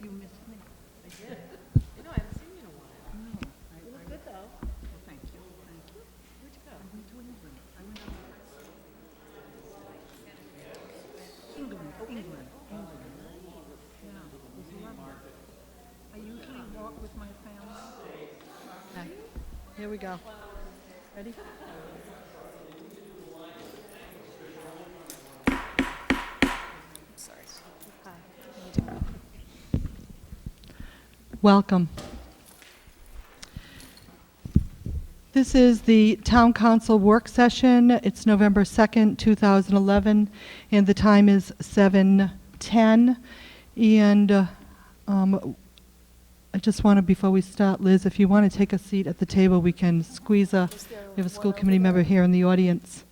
You missed me. I did. You know, I haven't seen you in a while. No, You look good, though. well, thank you, thank you. Where'd you go? I went to England. I went out. England, England, England. Yeah, it was lovely. I usually walk with my family. Okay, here we go. Ready? Sorry. Welcome. This is the Town Council work session. It's November 2nd, 2011, and the time is 7:10. And I just want to, before we start, Liz, if you want to take a seat at the table, we can squeeze we have a school committee member here in the audience.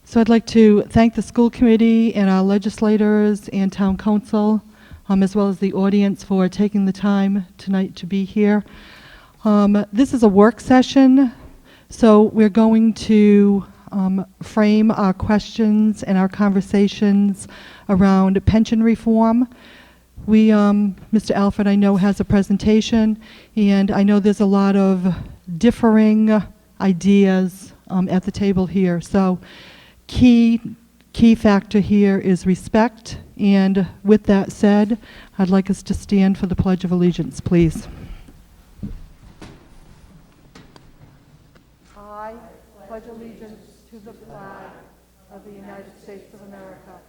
So I'd like to thank the school committee and our legislators and town council, as well as the audience, for taking the time tonight to be here. This is a work session, so we're going to frame our questions and our conversations around pension reform. Mr. Alfred, I know, has a presentation, and I know there's a lot of differing ideas at the table here. So key factor here is respect. And with that said, I'd like us to stand for the Pledge of Allegiance, please. I pledge allegiance to the flag of the United States of America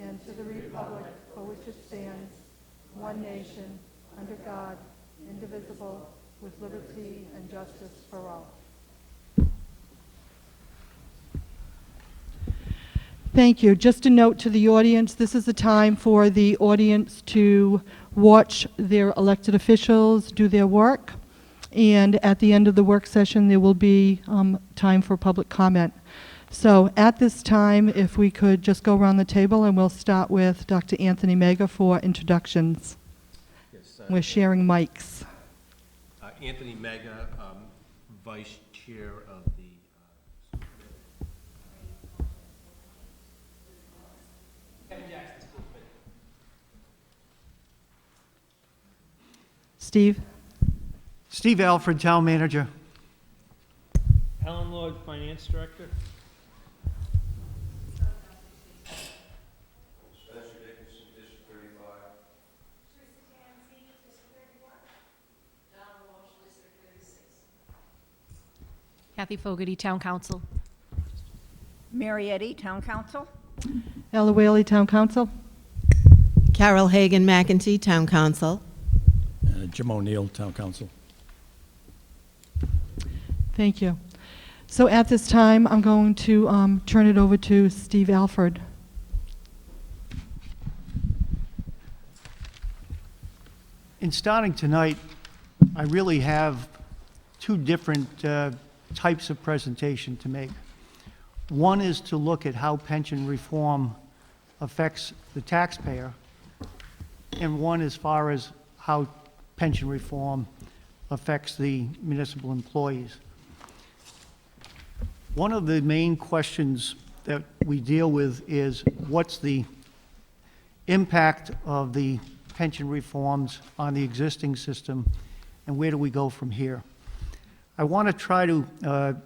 and to the republic for which it stands, one nation, under God, indivisible, with liberty and justice for all. Thank you. Just a note to the audience, this is a time for the audience to watch their elected officials do their work. And at the end of the work session, there will be time for public comment. So at this time, if we could just go around the table, and we'll start with Dr. Anthony Mega for introductions. Yes, We're sharing mics. Anthony Mega, Vice Chair of the Kevin Jackson School Committee. Steve? Steve Alfred, Town Manager. Alan Lord, Finance Director. Kathy Fogarty, Town Council. Mary Eddy, Town Council. Ella Whaley, Town Council. Carol Hagan McEntee, Town Council. Jim O'Neill, Town Council. Thank you. So at this time, I'm going to turn it over to Steve Alford. In starting tonight, I really have two different types of presentation to make. One is to look at how pension reform affects the taxpayer, and one as far as how pension reform affects the municipal employees. One of the main questions that we deal with is what's the impact of the pension reforms on the existing system, and where do we go from here? I want to try to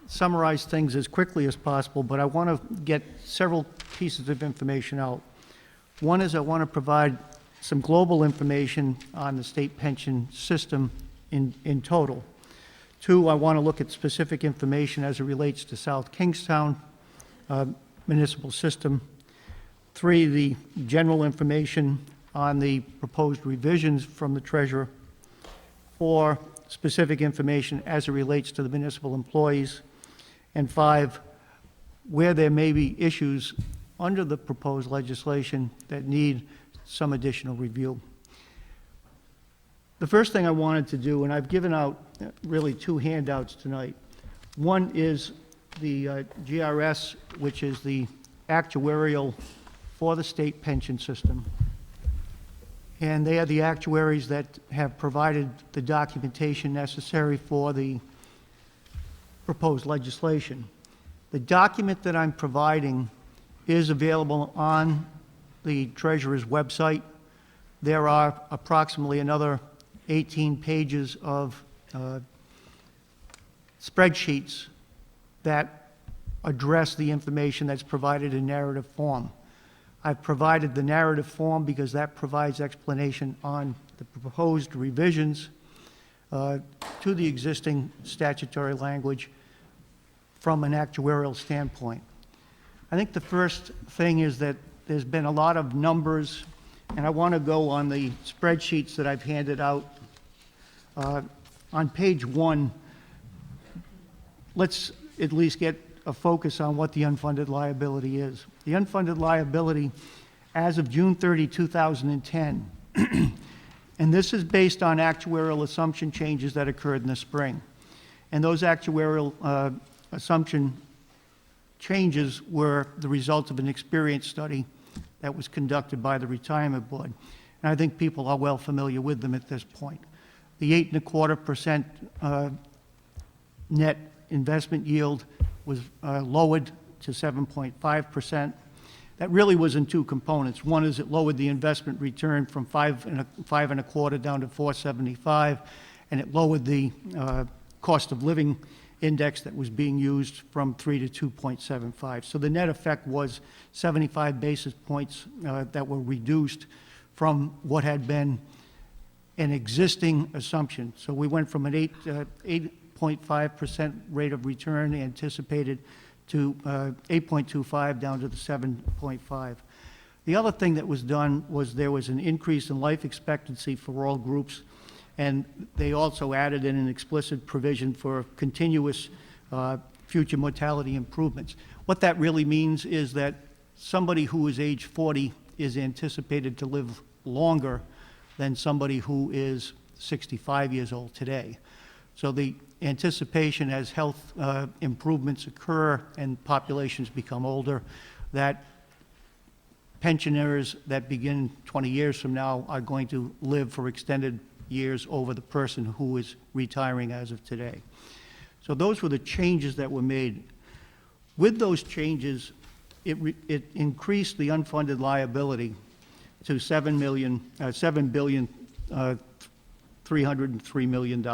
summarize things as quickly as possible, but I want to get several pieces of information out. One is I want to provide some global information on the state pension system in total. Two, I want to look at specific information as it relates to South Kingstown municipal system. Three, the general information on the proposed revisions from the treasurer. Four, specific information as it relates to the municipal employees. And five, where there may be issues under the proposed legislation that need some additional review. The first thing I wanted to do, and I've given out really two handouts tonight. One is the GRS, which is the actuarial for the state pension system. And they are the actuaries that have provided the documentation necessary for the proposed legislation. The document that I'm providing is available on the treasurer's website. There are approximately another 18 pages of spreadsheets that address the information that's provided in narrative form. I've provided the narrative form because that provides explanation on the proposed revisions to the existing statutory language from an actuarial standpoint. I think the first thing is that there's been a lot of numbers, and I want to go on the spreadsheets that I've handed out. On page 1, let's at least get a focus on what the unfunded liability is. The unfunded liability as of June 30, 2010, and this is based on actuarial assumption changes that occurred in the spring. And those actuarial assumption changes were the result of an experience study that was conducted by the Retirement Board. And I think people are well familiar with them at this point. The 8.25% net investment yield was lowered to 7.5%. That really was in two components. One is it lowered the investment return from 5.25 down to 4.75, and it lowered the cost of living index that was being used from 3 to 2.75. So the net effect was 75 basis points that were reduced from what had been an existing assumption. So we went from an 8.5% rate of return anticipated to 8.25 down to the 7.5. The other thing that was done was there was an increase in life expectancy for all groups, and they also added in an explicit provision for continuous future mortality improvements. What that really means is that somebody who is age 40 is anticipated to live longer than somebody who is 65 years old today. So the anticipation as health improvements occur and populations become older, that pensioners that begin 20 years from now are going to live for extended years over the person who is retiring as of today. So those were the changes that were made. With those changes, it increased the unfunded liability to $7,303 million.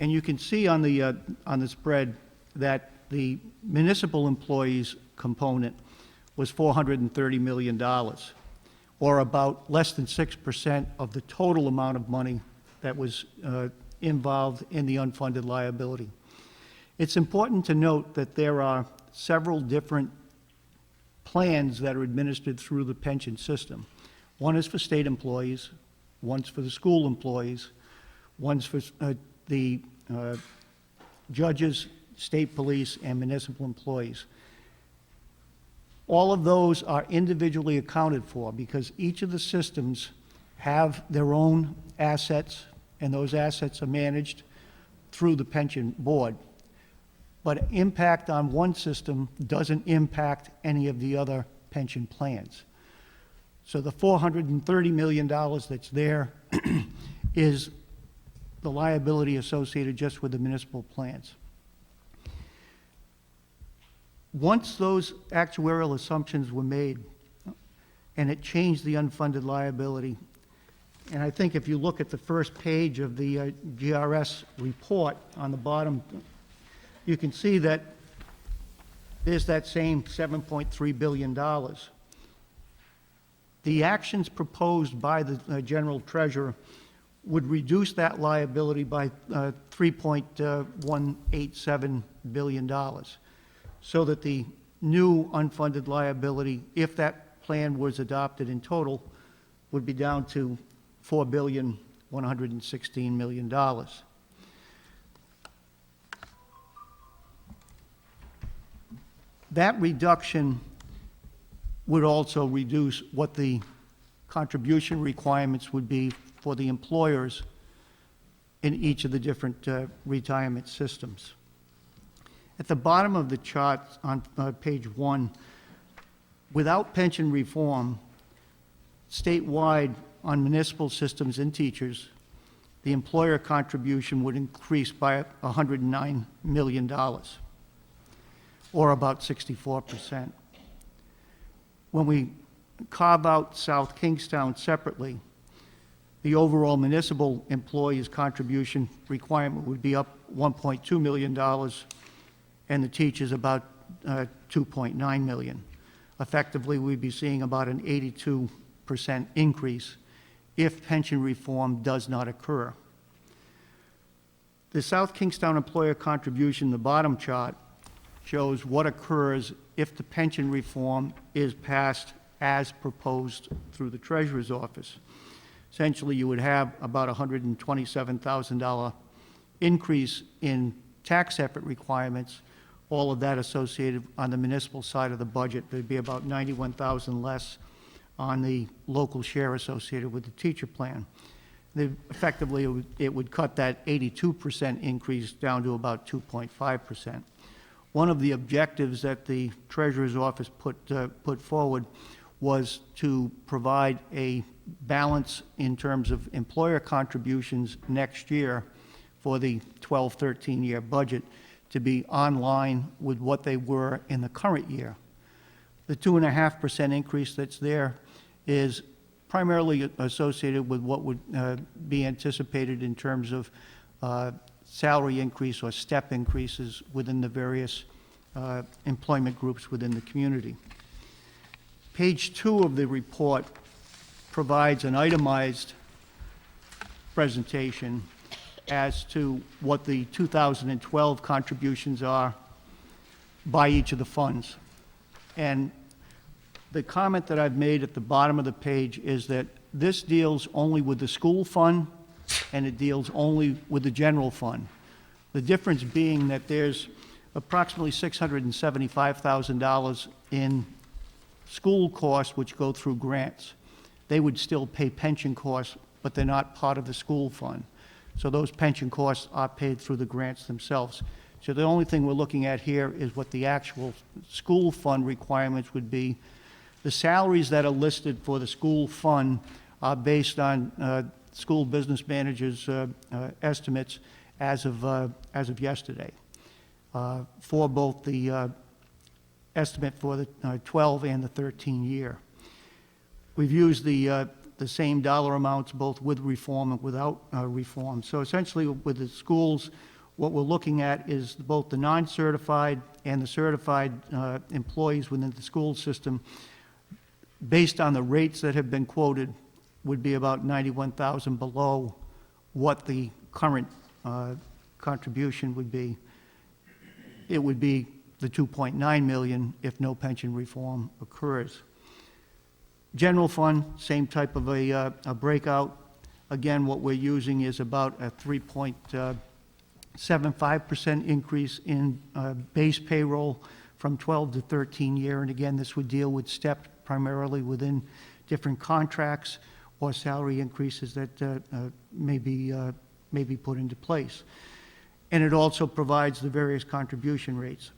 And you can see on the spread that the municipal employees component was $430 million, or about less than 6% of the total amount of money that was involved in the unfunded liability. It's important to note that there are several different plans that are administered through the pension system. One is for state employees, one's for the school employees, one's for the judges, state police, and municipal employees. All of those are individually accounted for because each of the systems have their own assets, and those assets are managed through the pension board. But impact on one system doesn't impact any of the other pension plans. So the $430 million that's there is the liability associated just with the municipal plans. Once those actuarial assumptions were made, and it changed the unfunded liability, and I think if you look at the first page of the GRS report on the bottom, you can see that there's that same $7.3 billion. The actions proposed by the General Treasurer would reduce that liability by $3.187 billion, so that the new unfunded liability, if that plan was adopted in total, would be down to $4.116 billion. That reduction would also reduce what the contribution requirements would be for the employers in each of the different retirement systems. At the bottom of the chart on page 1, without pension reform, statewide on municipal systems and teachers, the employer contribution would increase by $109 million, or about 64%. when we carve out South Kingstown separately, the overall municipal employees' contribution requirement would be up $1.2 million, and the teachers about $2.9 million. Effectively, we'd be seeing about an 82% increase if pension reform does not occur. The South Kingstown employer contribution, the bottom chart, shows what occurs if the pension reform is passed as proposed through the Treasurer's office. Essentially, you would have about a $127,000 increase in tax effort requirements, all of that associated on the municipal side of the budget. There'd be about $91,000 less on the local share associated with the teacher plan. Effectively, it would cut that 82% increase down to about 2.5%. One of the objectives that the Treasurer's office put forward was to provide a balance in terms of employer contributions next year for the 12-13 year budget to be online with what they were in the current year. The 2.5% increase that's there is primarily associated with what would be anticipated in terms of salary increase or step increases within the various employment groups within the community. Page 2 of the report provides an itemized presentation as to what the 2012 contributions are by each of the funds. And the comment that I've made at the bottom of the page is that this deals only with the school fund and it deals only with the general fund. The difference being that there's approximately $675,000 in school costs which go through grants. They would still pay pension costs, but they're not part of the school fund. So those pension costs are paid through the grants themselves. So the only thing we're looking at here is what the actual school fund requirements would be. The salaries that are listed for the school fund are based on school business managers' estimates as of yesterday for both the estimate for the 12 and the 13 year. We've used the same dollar amounts both with reform and without reform. So essentially with the schools, what we're looking at is both the non-certified and the certified employees within the school system, based on the rates that have been quoted, would be about $91,000 below what the current contribution would be. It would be the $2.9 million if no pension reform occurs. General fund, same type of a breakout. Again, what we're using is about a 3.75% increase in base payroll from 12 to 13 year. And again, this would deal with step primarily within different contracts or salary increases that may be put into place. And it also provides the various contribution rates,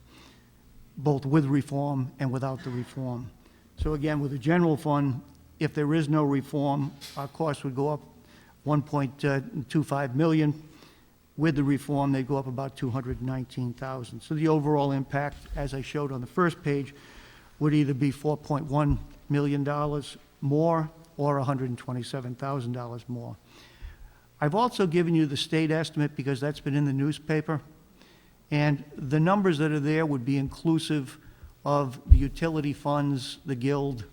both with reform and without the reform. So again, with the general fund, if there is no reform, our costs would go up $1.25 million. With the reform, they go up about $219,000. So the overall impact, as I showed on the first page, would either be $4.1 million more or $127,000 more. I've also given you the state estimate because that's been in the newspaper, and the numbers that are there would be inclusive of the utility funds, the guild,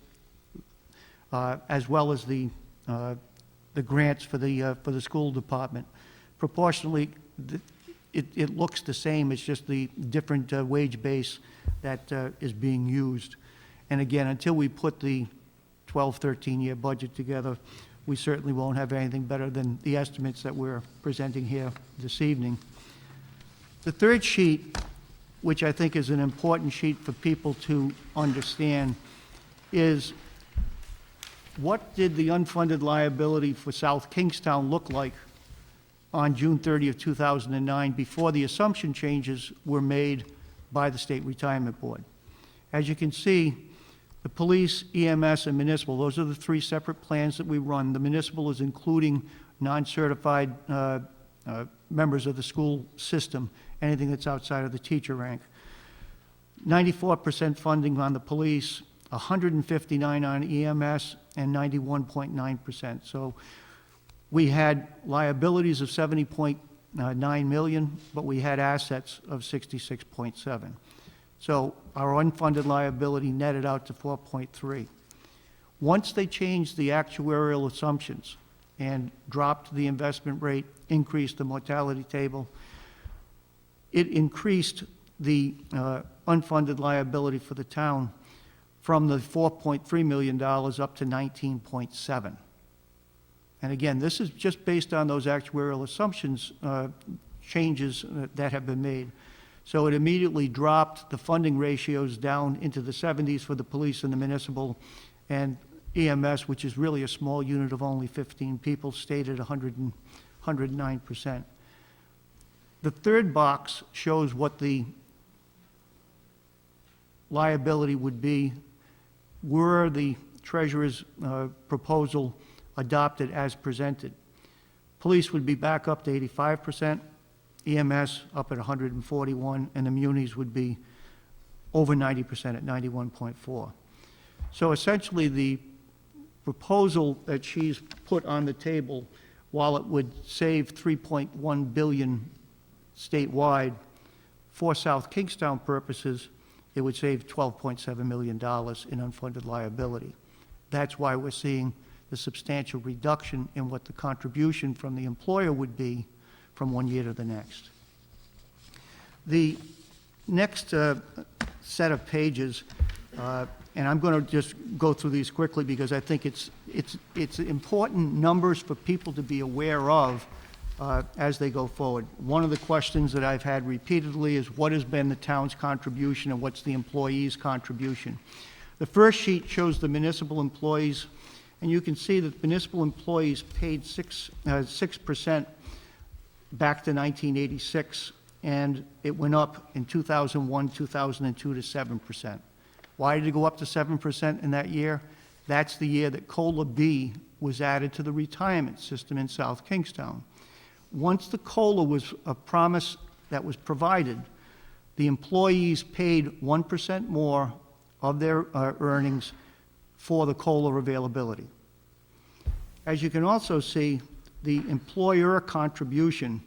as well as the grants for the school department. Proportionally, it looks the same. It's just the different wage base that is being used. And again, until we put the 12-13 year budget together, we certainly won't have anything better than the estimates that we're presenting here this evening. The third sheet, which I think is an important sheet for people to understand, is what did the unfunded liability for South Kingstown look like on June 30th, 2009, before the assumption changes were made by the State Retirement Board. As you can see, the police, EMS, and municipal, those are the three separate plans that we run. The municipal is including non-certified members of the school system, anything that's outside of the teacher rank. 94% funding on the police, 159 on EMS, and 91.9%. So we had liabilities of 70.9 million, but we had assets of 66.7. So our unfunded liability netted out to 4.3. Once they changed the actuarial assumptions and dropped the investment rate, increased the mortality table, it increased the unfunded liability for the town from the $4.3 million up to 19.7. And again, this is just based on those actuarial assumptions changes that have been made. So it immediately dropped the funding ratios down into the 70s for the police and the municipal, and EMS, which is really a small unit of only 15 people, stayed at 109%. The third box shows what the liability would be were the treasurer's proposal adopted as presented. Police would be back up to 85%, EMS up at 141, and the munis would be over 90% at 91.4. So essentially, the proposal that she's put on the table, while it would save $3.1 billion statewide, for South Kingstown purposes, it would save $12.7 million in unfunded liability. That's why we're seeing the substantial reduction in what the contribution from the employer would be from one year to the next. The next set of pages, and I'm going to just go through these quickly because I think it's important numbers for people to be aware of as they go forward. One of the questions that I've had repeatedly is what has been the town's contribution and what's the employee's contribution. The first sheet shows the municipal employees, and you can see that municipal employees paid 6% back to 1986, and it went up in 2001, 2002 to 7%. Why did it go up to 7% in that year? That's the year that COLA B was added to the retirement system in South Kingstown. Once the COLA was a promise that was provided, the employees paid 1% more of their earnings for the COLA availability. As you can also see, the employer contribution,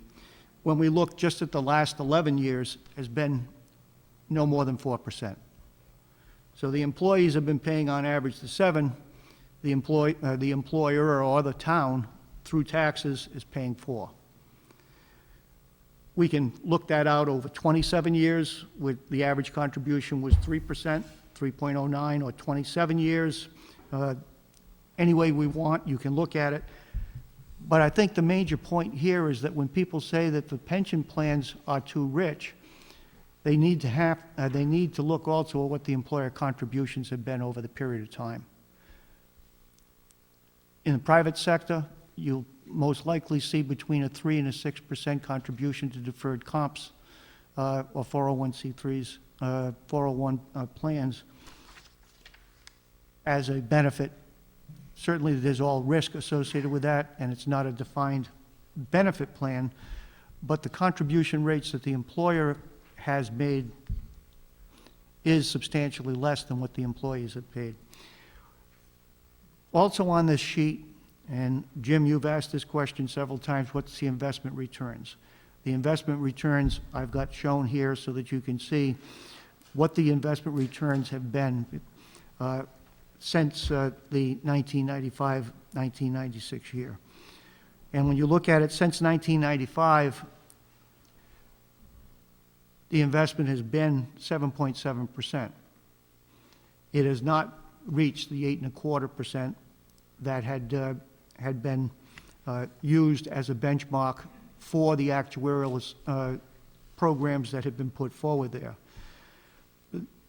when we look just at the last 11 years, has been no more than 4%. So the employees have been paying on average the 7, the employer or the town through taxes is paying 4. We can look that out over 27 years, with the average contribution was 3%, 3.09, or 27 years. Any way we want, you can look at it. But I think the major point here is that when people say that the pension plans are too rich, they need to look also at what the employer contributions have been over the period of time. In the private sector, you'll most likely see between a 3 and a 6% contribution to deferred comps or 401c3s, 401 plans as a benefit. Certainly, there's all risk associated with that, and it's not a defined benefit plan, but the contribution rates that the employer has made is substantially less than what the employees have paid. Also on this sheet, and Jim, you've asked this question several times, what's the investment returns? The investment returns I've got shown here so that you can see what the investment returns have been since the 1995-1996 year. And when you look at it since 1995, the investment has been 7.7%. It has not reached the 8.25% that had been used as a benchmark for the actuarial programs that have been put forward there.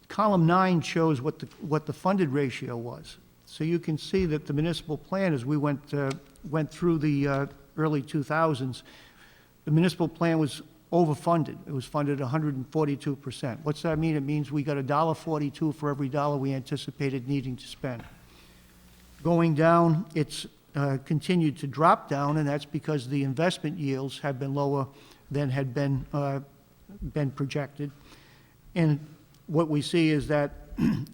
Column 9 shows what the funded ratio was. So you can see that the municipal plan, as we went through the early 2000s, the municipal plan was overfunded. It was funded 142%. What's that mean? It means we got $1.42 for every dollar we anticipated needing to spend. Going down, it's continued to drop down, and that's because the investment yields have been lower than had been projected. And what we see is that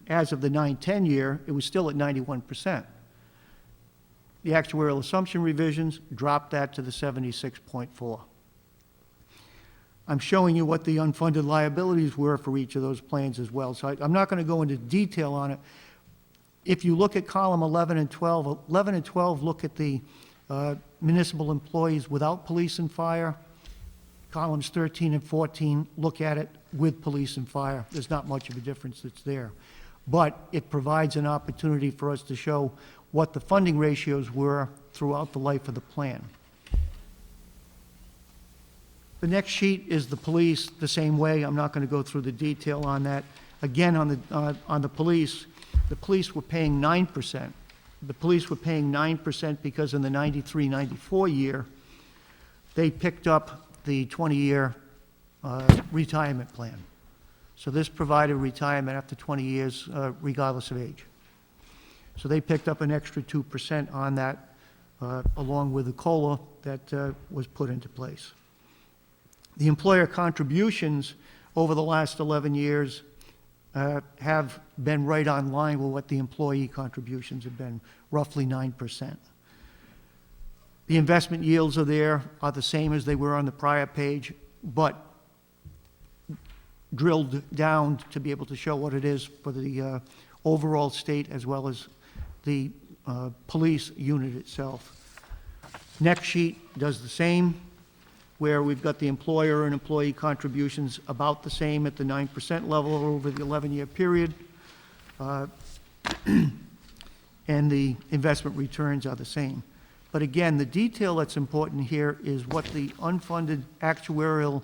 as of the 9-10 year, it was still at 91%. The actuarial assumption revisions dropped that to the 76.4. I'm showing you what the unfunded liabilities were for each of those plans as well. So I'm not going to go into detail on it. If you look at column 11 and 12, 11 and 12 look at the municipal employees without police and fire. Columns 13 and 14 look at it with police and fire. There's not much of a difference that's there. But it provides an opportunity for us to show what the funding ratios were throughout the life of the plan. The next sheet is the police, the same way. I'm not going to go through the detail on that. Again, on the police were paying 9%. The police were paying 9% because in the 93-94 year, they picked up the 20-year retirement plan. So this provided retirement after 20 years, regardless of age. So they picked up an extra 2% on that, along with the COLA that was put into place. The employer contributions over the last 11 years have been right on line with what the employee contributions have been, roughly 9%. The investment yields are the same as they were on the prior page, but drilled down to be able to show what it is for the overall state as well as the police unit itself. Next sheet does the same, where we've got the employer and employee contributions about the same at the 9% level over the 11-year period. And the investment returns are the same. But again, the detail that's important here is what the unfunded actuarial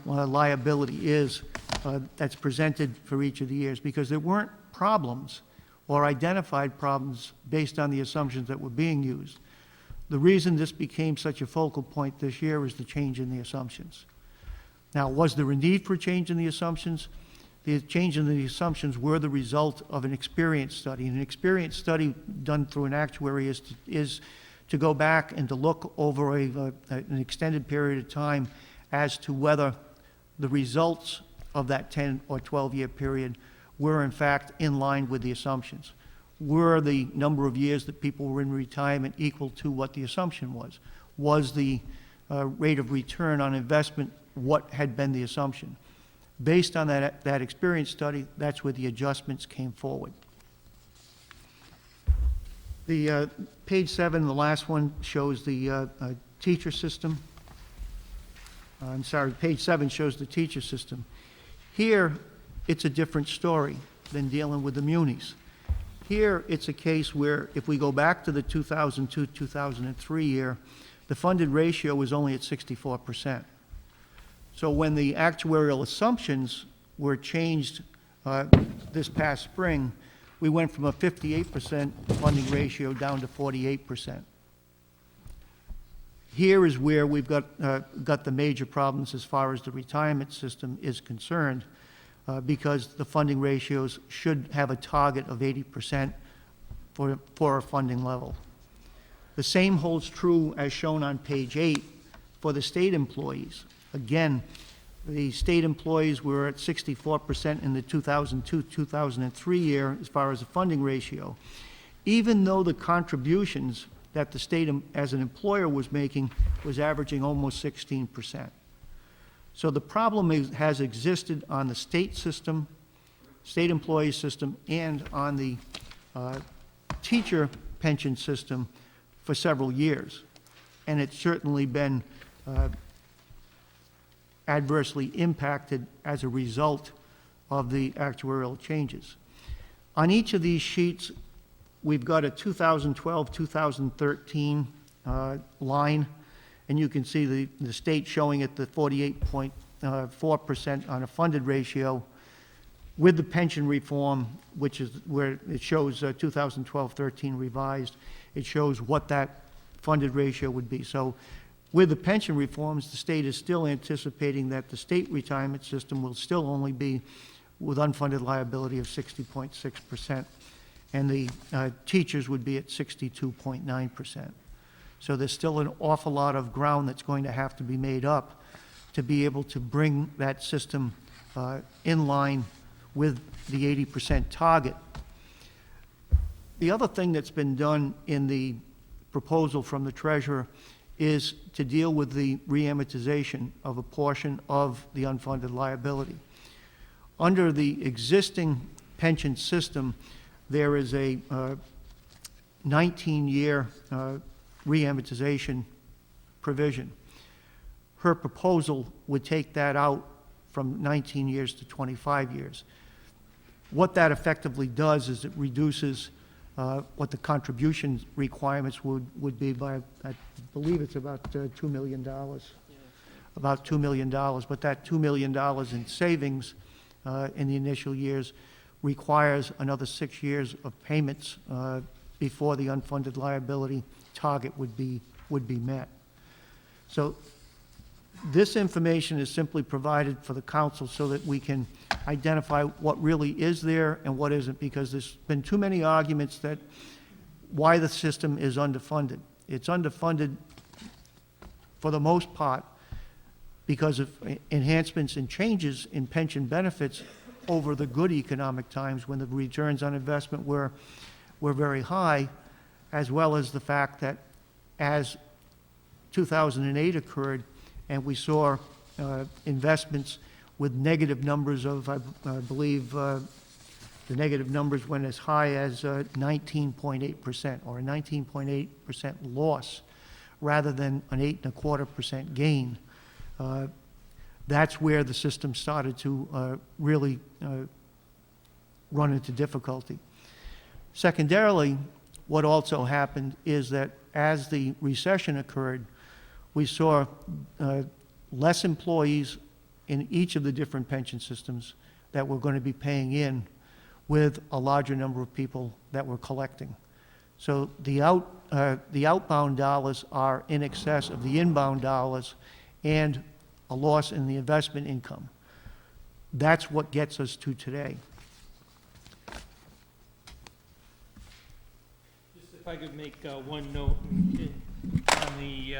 liability is that's presented for each of the years, because there weren't problems or identified problems based on the assumptions that were being used. The reason this became such a focal point this year is the change in the assumptions. Now, was there a need for a change in the assumptions? The change in the assumptions were the result of an experience study. And an experience study done through an actuary is to go back and to look over an extended period of time as to whether the results of that 10 or 12-year period were in fact in line with the assumptions. Were the number of years that people were in retirement equal to what the assumption was? Was the rate of return on investment what had been the assumption? Based on that experience study, that's where the adjustments came forward. The page 7, the last one, shows the teacher system. I'm sorry, page 7 shows the teacher system. Here, it's a different story than dealing with the munis. Here, it's a case where if we go back to the 2002-2003 year, the funded ratio was only at 64%. So when the actuarial assumptions were changed this past spring, we went from a 58% funding ratio down to 48%. Here is where we've got the major problems as far as the retirement system is concerned, because the funding ratios should have a target of 80% for a funding level. The same holds true as shown on page 8 for the state employees. Again, the state employees were at 64% in the 2002-2003 year as far as the funding ratio, even though the contributions that the state as an employer was making was averaging almost 16%. So the problem has existed on the state system, state employee system, and on the teacher pension system for several years. And it's certainly been adversely impacted as a result of the actuarial changes. On each of these sheets, we've got a 2012-2013 line, and you can see the state showing it the 48.4% on a funded ratio with the pension reform, which is where it shows 2012-13 revised. It shows what that funded ratio would be. So with the pension reforms, the state is still anticipating that the state retirement system will still only be with unfunded liability of 60.6%, and the teachers would be at 62.9%. So there's still an awful lot of ground that's going to have to be made up to be able to bring that system in line with the 80% target. The other thing that's been done in the proposal from the treasurer is to deal with the reamortization of a portion of the unfunded liability. Under the existing pension system, there is a 19-year reamortization provision. Her proposal would take that out from 19 years to 25 years. What that effectively does is it reduces what the contribution requirements would be by, I believe it's about $2 million. About $2 million, but that $2 million in savings in the initial years requires another 6 years of payments before the unfunded liability target would be met. So this information is simply provided for the council so that we can identify what really is there and what isn't, because there's been too many arguments that why the system is underfunded. It's underfunded for the most part because of enhancements and changes in pension benefits over the good economic times when the returns on investment were very high, as well as the fact that as 2008 occurred and we saw investments with negative numbers of, I believe, the negative numbers went as high as 19.8%, or a 19.8% loss rather than an 8.25% gain. That's where the system started to really run into difficulty. Secondarily, what also happened is that as the recession occurred, we saw less employees in each of the different pension systems that were going to be paying in, with a larger number of people that were collecting. So the outbound dollars are in excess of the inbound dollars and a loss in the investment income. That's what gets us to today. Just if I could make one note on the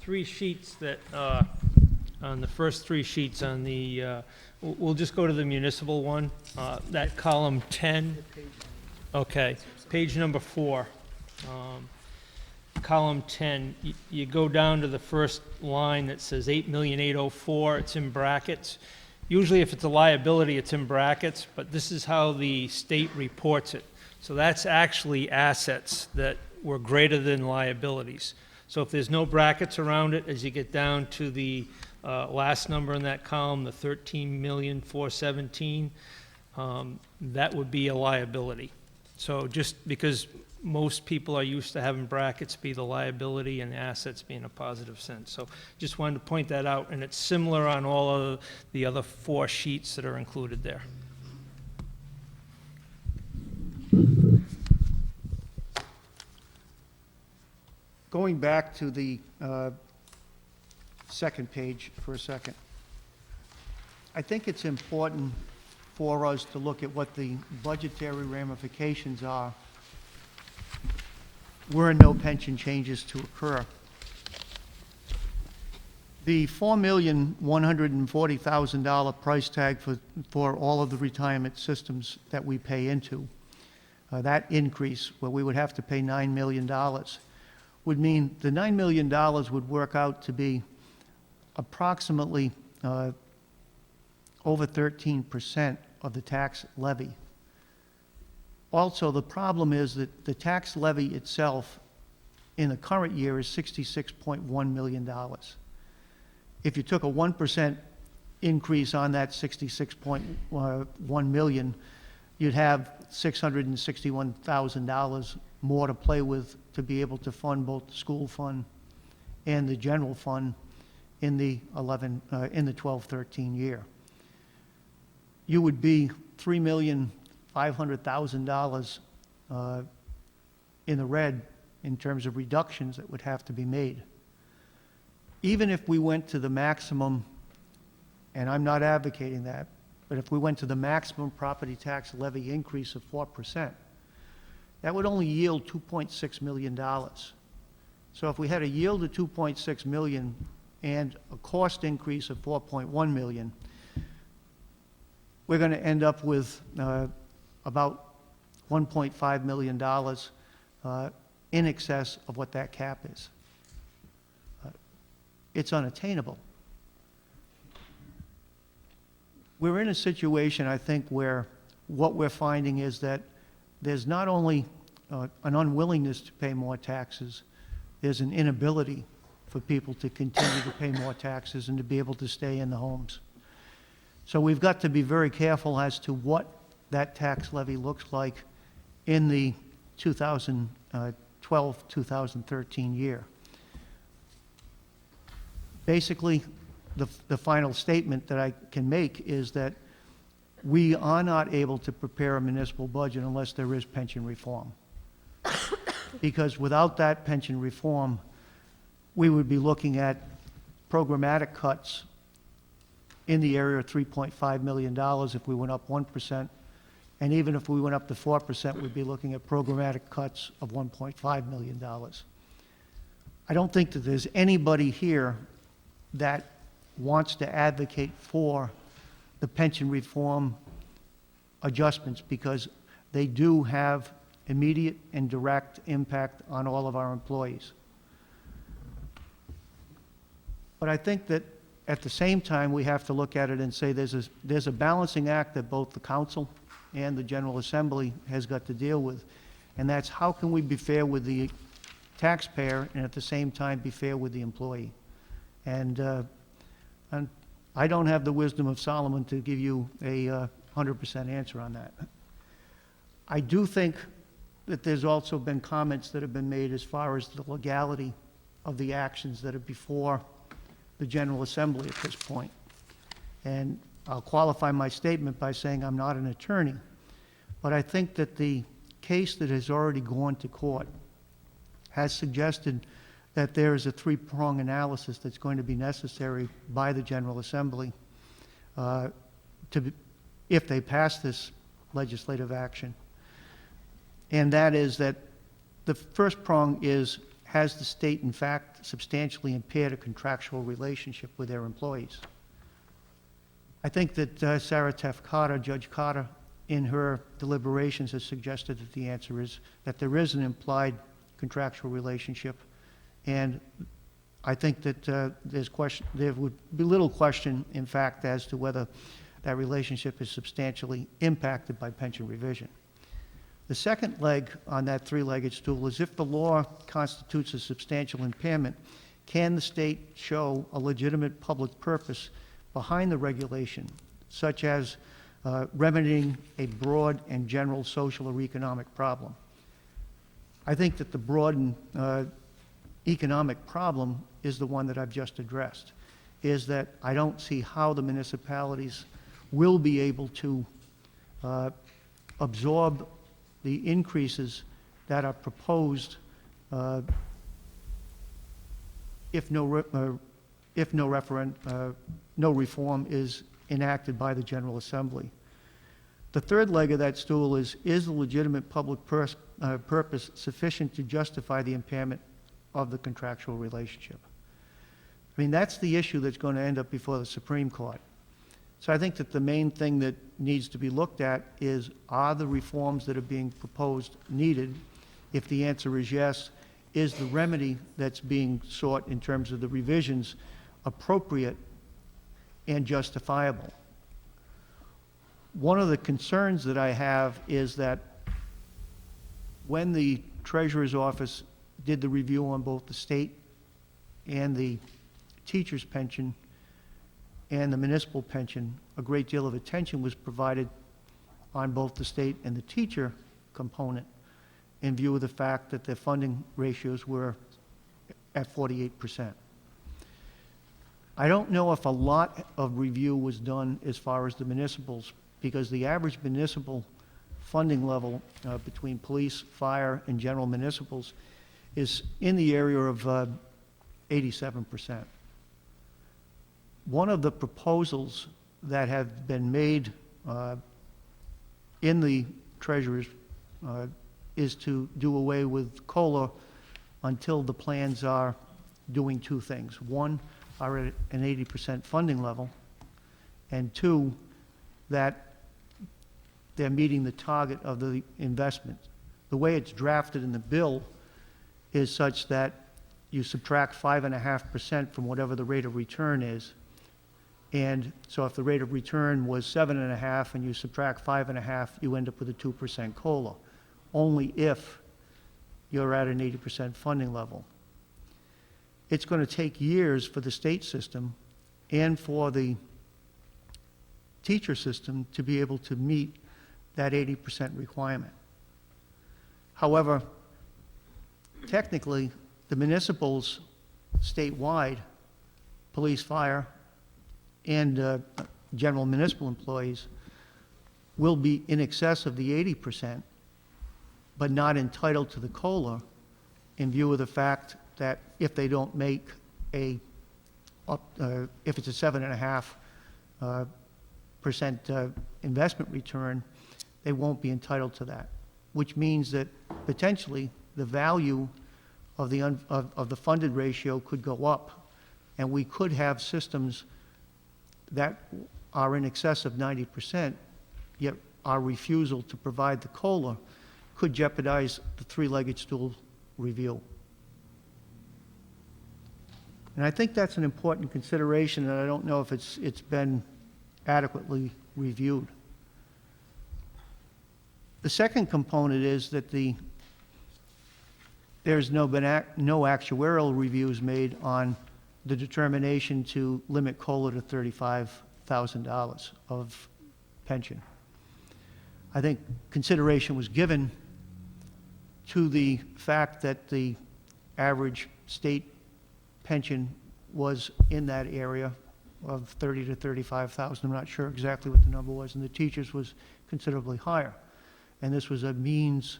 three sheets that, on the first three sheets on the, we'll just go to the municipal one, that column 10. Okay, page number 4. Column 10, you go down to the first line that says 8,804,000, it's in brackets. Usually if it's a liability, it's in brackets, but this is how the state reports it. So that's actually assets that were greater than liabilities. So if there's no brackets around it, as you get down to the last number in that column, the 13,417,000, that would be a liability. So just because most people are used to having brackets be the liability and the assets being a positive sense. So just wanted to point that out, and it's similar on all of the other 4 sheets that are included there. Going back to the second page for a second, I think it's important for us to look at what the budgetary ramifications are were no pension changes to occur. The $4,140,000 price tag for all of the retirement systems that we pay into, that increase where we would have to pay $9 million, would mean the $9 million would work out to be approximately over 13% of the tax levy. Also, the problem is that the tax levy itself in the current year is $66.1 million. If you took a 1% increase on that $66.1 million, you'd have $661,000 more to play with to be able to fund both the school fund and the general fund in the 12-13 year. You would be $3,500,000 in the red in terms of reductions that would have to be made. Even if we went to the maximum, and I'm not advocating that, but if we went to the maximum property tax levy increase of 4%, that would only yield $2.6 million. So if we had a yield of $2.6 million and a cost increase of $4.1 million, we're going to end up with about $1.5 million in excess of what that cap is. It's unattainable. We're in a situation, I think, where what we're finding is that there's not only an unwillingness to pay more taxes, there's an inability for people to continue to pay more taxes and to be able to stay in the homes. So we've got to be very careful as to what that tax levy looks like in the 2012-2013 year. Basically, the final statement that I can make is that we are not able to prepare a municipal budget unless there is pension reform. Because without that pension reform, we would be looking at programmatic cuts in the area of $3.5 million if we went up 1%. And even if we went up to 4%, we'd be looking at programmatic cuts of $1.5 million. I don't think that there's anybody here that wants to advocate for the pension reform adjustments, because they do have immediate and direct impact on all of our employees. But I think that at the same time, we have to look at it and say there's a balancing act that both the council and the General Assembly has got to deal with, and that's how can we be fair with the taxpayer and at the same time be fair with the employee. And I don't have the wisdom of Solomon to give you a 100% answer on that. I do think that there's also been comments that have been made as far as the legality of the actions that are before the General Assembly at this point. And I'll qualify my statement by saying I'm not an attorney, but I think that the case that has already gone to court has suggested that there is a three-prong analysis that's going to be necessary by the General Assembly if they pass this legislative action. And that is that the first prong is, has the state in fact substantially impaired a contractual relationship with their employees? I think that Sarah Teff Carter, Judge Carter, in her deliberations has suggested that the answer is that there is an implied contractual relationship. And I think that there would be little question, in fact, as to whether that relationship is substantially impacted by pension revision. The second leg on that three-legged stool is if the law constitutes a substantial impairment, can the state show a legitimate public purpose behind the regulation, such as remedying a broad and general social or economic problem? I think that the broad and economic problem is the one that I've just addressed, is that I don't see how the municipalities will be able to absorb the increases that are proposed if no reform is enacted by the General Assembly. The third leg of that stool is the legitimate public purpose sufficient to justify the impairment of the contractual relationship? I mean, that's the issue that's going to end up before the Supreme Court. So I think that the main thing that needs to be looked at is, are the reforms that are being proposed needed? If the answer is yes, is the remedy that's being sought in terms of the revisions appropriate and justifiable? One of the concerns that I have is that when the Treasurer's Office did the review on both the state and the teacher's pension and the municipal pension, a great deal of attention was provided on both the state and the teacher component in view of the fact that their funding ratios were at 48%. I don't know if a lot of review was done as far as the municipals, because the average municipal funding level between police, fire, and general municipals is in the area of 87%. One of the proposals that have been made in the Treasurer's is to do away with COLA until the plans are doing two things. One, are at an 80% funding level, and two, that they're meeting the target of the investment. The way it's drafted in the bill is such that you subtract 5.5% from whatever the rate of return is. And so if the rate of return was 7.5 and you subtract 5.5, you end up with a 2% COLA, only if you're at an 80% funding level. It's going to take years for the state system and for the teacher system to be able to meet that 80% requirement. However, technically, the municipals statewide, police, fire, and general municipal employees will be in excess of the 80%, but not entitled to the COLA in view of the fact that if they don't make if it's a 7.5% investment return, they won't be entitled to that, which means that potentially the value of the funded ratio could go up, and we could have systems that are in excess of 90%, yet our refusal to provide the COLA could jeopardize the three-legged stool review. And I think that's an important consideration, and I don't know if it's been adequately reviewed. The second component is that there's no actuarial reviews made on the determination to limit COLA to $35,000 of pension. I think consideration was given to the fact that the average state pension was in that area of $30,000 to $35,000. I'm not sure exactly what the number was, and the teachers was considerably higher. And this was a means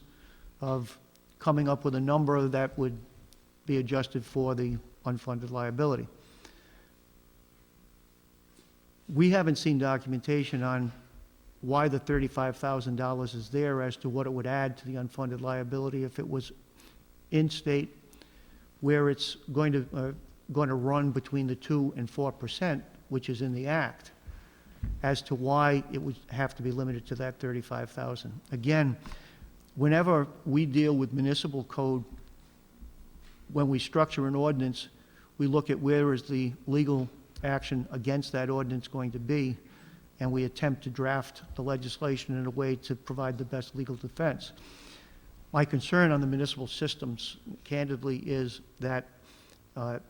of coming up with a number that would be adjusted for the unfunded liability. We haven't seen documentation on why the $35,000 is there as to what it would add to the unfunded liability if it was in state where it's going to run between the 2% and 4%, which is in the Act, as to why it would have to be limited to that $35,000. Again, whenever we deal with municipal code, when we structure an ordinance, we look at where is the legal action against that ordinance going to be, and we attempt to draft the legislation in a way to provide the best legal defense. My concern on the municipal systems, candidly, is that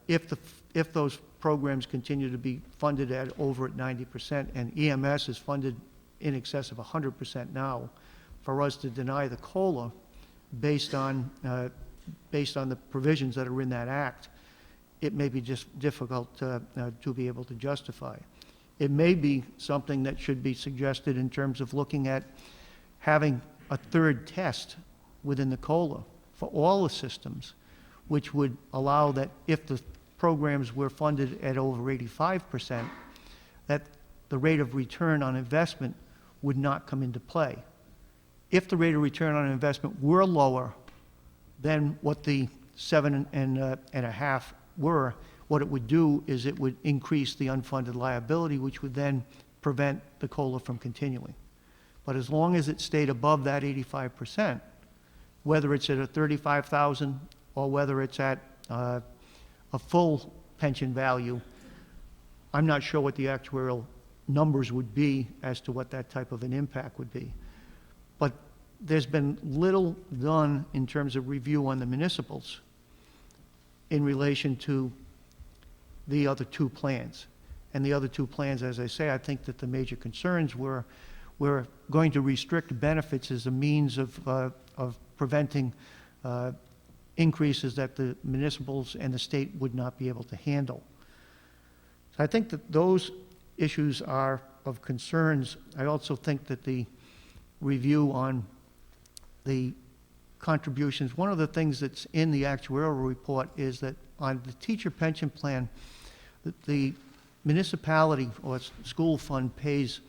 if those programs continue to be funded at over at 90%, and EMS is funded in excess of 100% now, for us to deny the COLA based on the provisions that are in that act, it may be just difficult to be able to justify. It may be something that should be suggested in terms of looking at having a third test within the COLA for all the systems, which would allow that if the programs were funded at over 85%, that the rate of return on investment would not come into play. If the rate of return on investment were lower than what the 7.5 were, what it would do is it would increase the unfunded liability, which would then prevent the COLA from continuing. But as long as it stayed above that 85%, whether it's at a $35,000 or whether it's at a full pension value, I'm not sure what the actuarial numbers would be as to what that type of an impact would be. But there's been little done in terms of review on the municipals in relation to the other two plans. And the other two plans, as I say, I think that the major concerns were we're going to restrict benefits as a means of preventing increases that the municipals and the state would not be able to handle. So I think that those issues are of concerns. I also think that the review on the contributions, one of the things that's in the actuarial report is that on the teacher pension plan, the municipality or school fund pays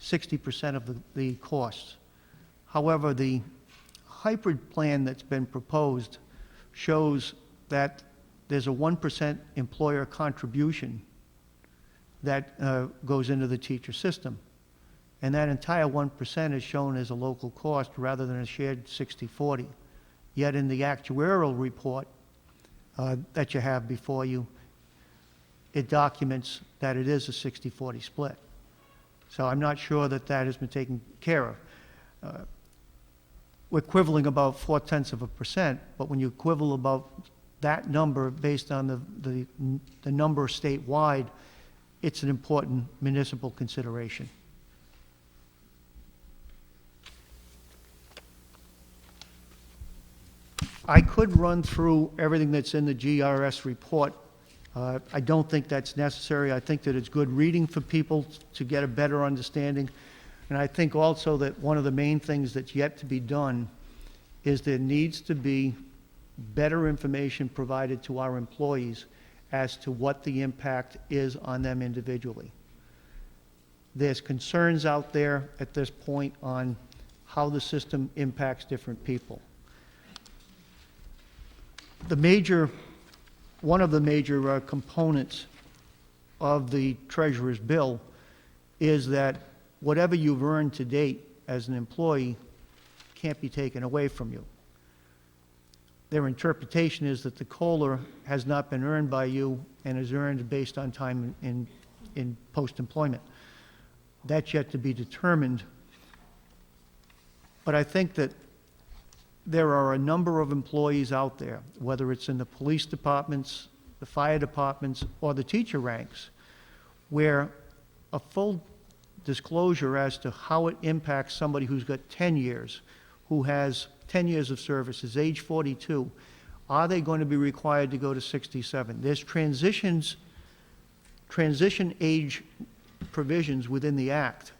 60% of the costs. However, the hybrid plan that's been proposed shows that there's a 1% employer contribution that goes into the teacher system. And that entire 1% is shown as a local cost rather than a shared 60-40. Yet in the actuarial report that you have before you, it documents that it is a 60-40 split. So I'm not sure that that has been taken care of. We're quibbling about 0.4%, but when you quibble about that number based on the number statewide, it's an important municipal consideration. I could run through everything that's in the GRS report. I don't think that's necessary. I think that it's good reading for people to get a better understanding. And I think also that one of the main things that's yet to be done is there needs to be better information provided to our employees as to what the impact is on them individually. There's concerns out there at this point on how the system impacts different people. One of the major components of the treasurer's bill is that whatever you've earned to date as an employee can't be taken away from you. Their interpretation is that the COLA has not been earned by you and is earned based on time in post-employment. That's yet to be determined. But I think that there are a number of employees out there, whether it's in the police departments, the fire departments, or the teacher ranks, where a full disclosure as to how it impacts somebody who's got 10 years, who has 10 years of service, is age 42, are they going to be required to go to 67? There's transition age provisions within the Act,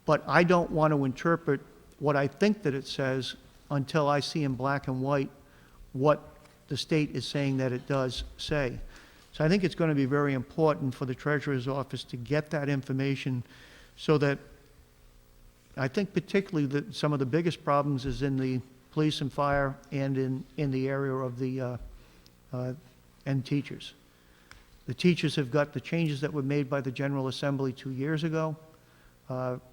but I don't want to interpret what I think that it says until I see in black and white what the state is saying that it does say. So I think it's going to be very important for the Treasurer's Office to get that information so that I think particularly that some of the biggest problems is in the police and fire and in the area of the and teachers. The teachers have got the changes that were made by the General Assembly 2 years ago.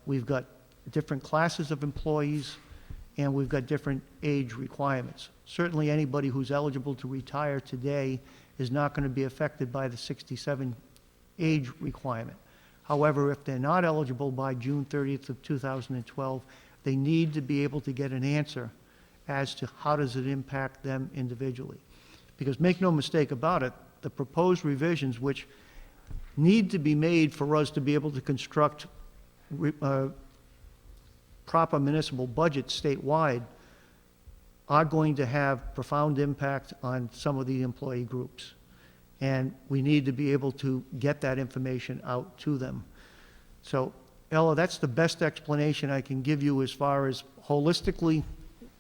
We've got different classes of employees, and we've got different age requirements. Certainly anybody who's eligible to retire today is not going to be affected by the 67 age requirement. However, if they're not eligible by June 30th of 2012, they need to be able to get an answer as to how does it impact them individually. Because make no mistake about it, the proposed revisions, which need to be made for us to be able to construct proper municipal budgets statewide, are going to have profound impact on some of the employee groups. And we need to be able to get that information out to them. So, Ella, that's the best explanation I can give you as far as holistically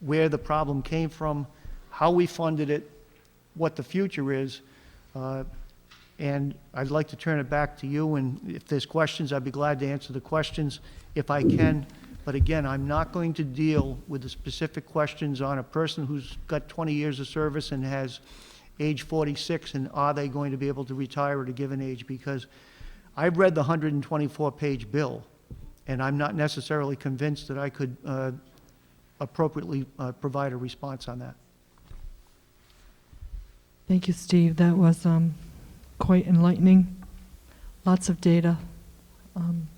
where the problem came from, how we funded it, what the future is. And I'd like to turn it back to you, and if there's questions, I'd be glad to answer the questions if I can. But again, I'm not going to deal with the specific questions on a person who's got 20 years of service and has age 46, and are they going to be able to retire at a given age? Because I've read the 124-page bill, and I'm not necessarily convinced that I could appropriately provide a response on that. Thank you, Steve. That was quite enlightening. Lots of data.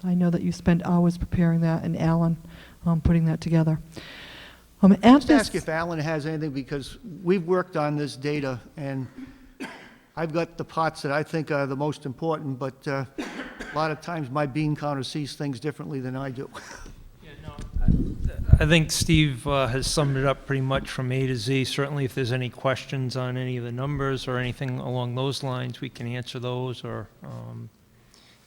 I know that you spent hours preparing that, and Alan putting that together. Just ask if Alan has anything, because we've worked on this data, and I've got the parts that I think are the most important, but a lot of times my bean counter sees things differently than I do. Yeah, no, I think Steve has summed it up pretty much from A to Z. Certainly if there's any questions on any of the numbers or anything along those lines, we can answer those, or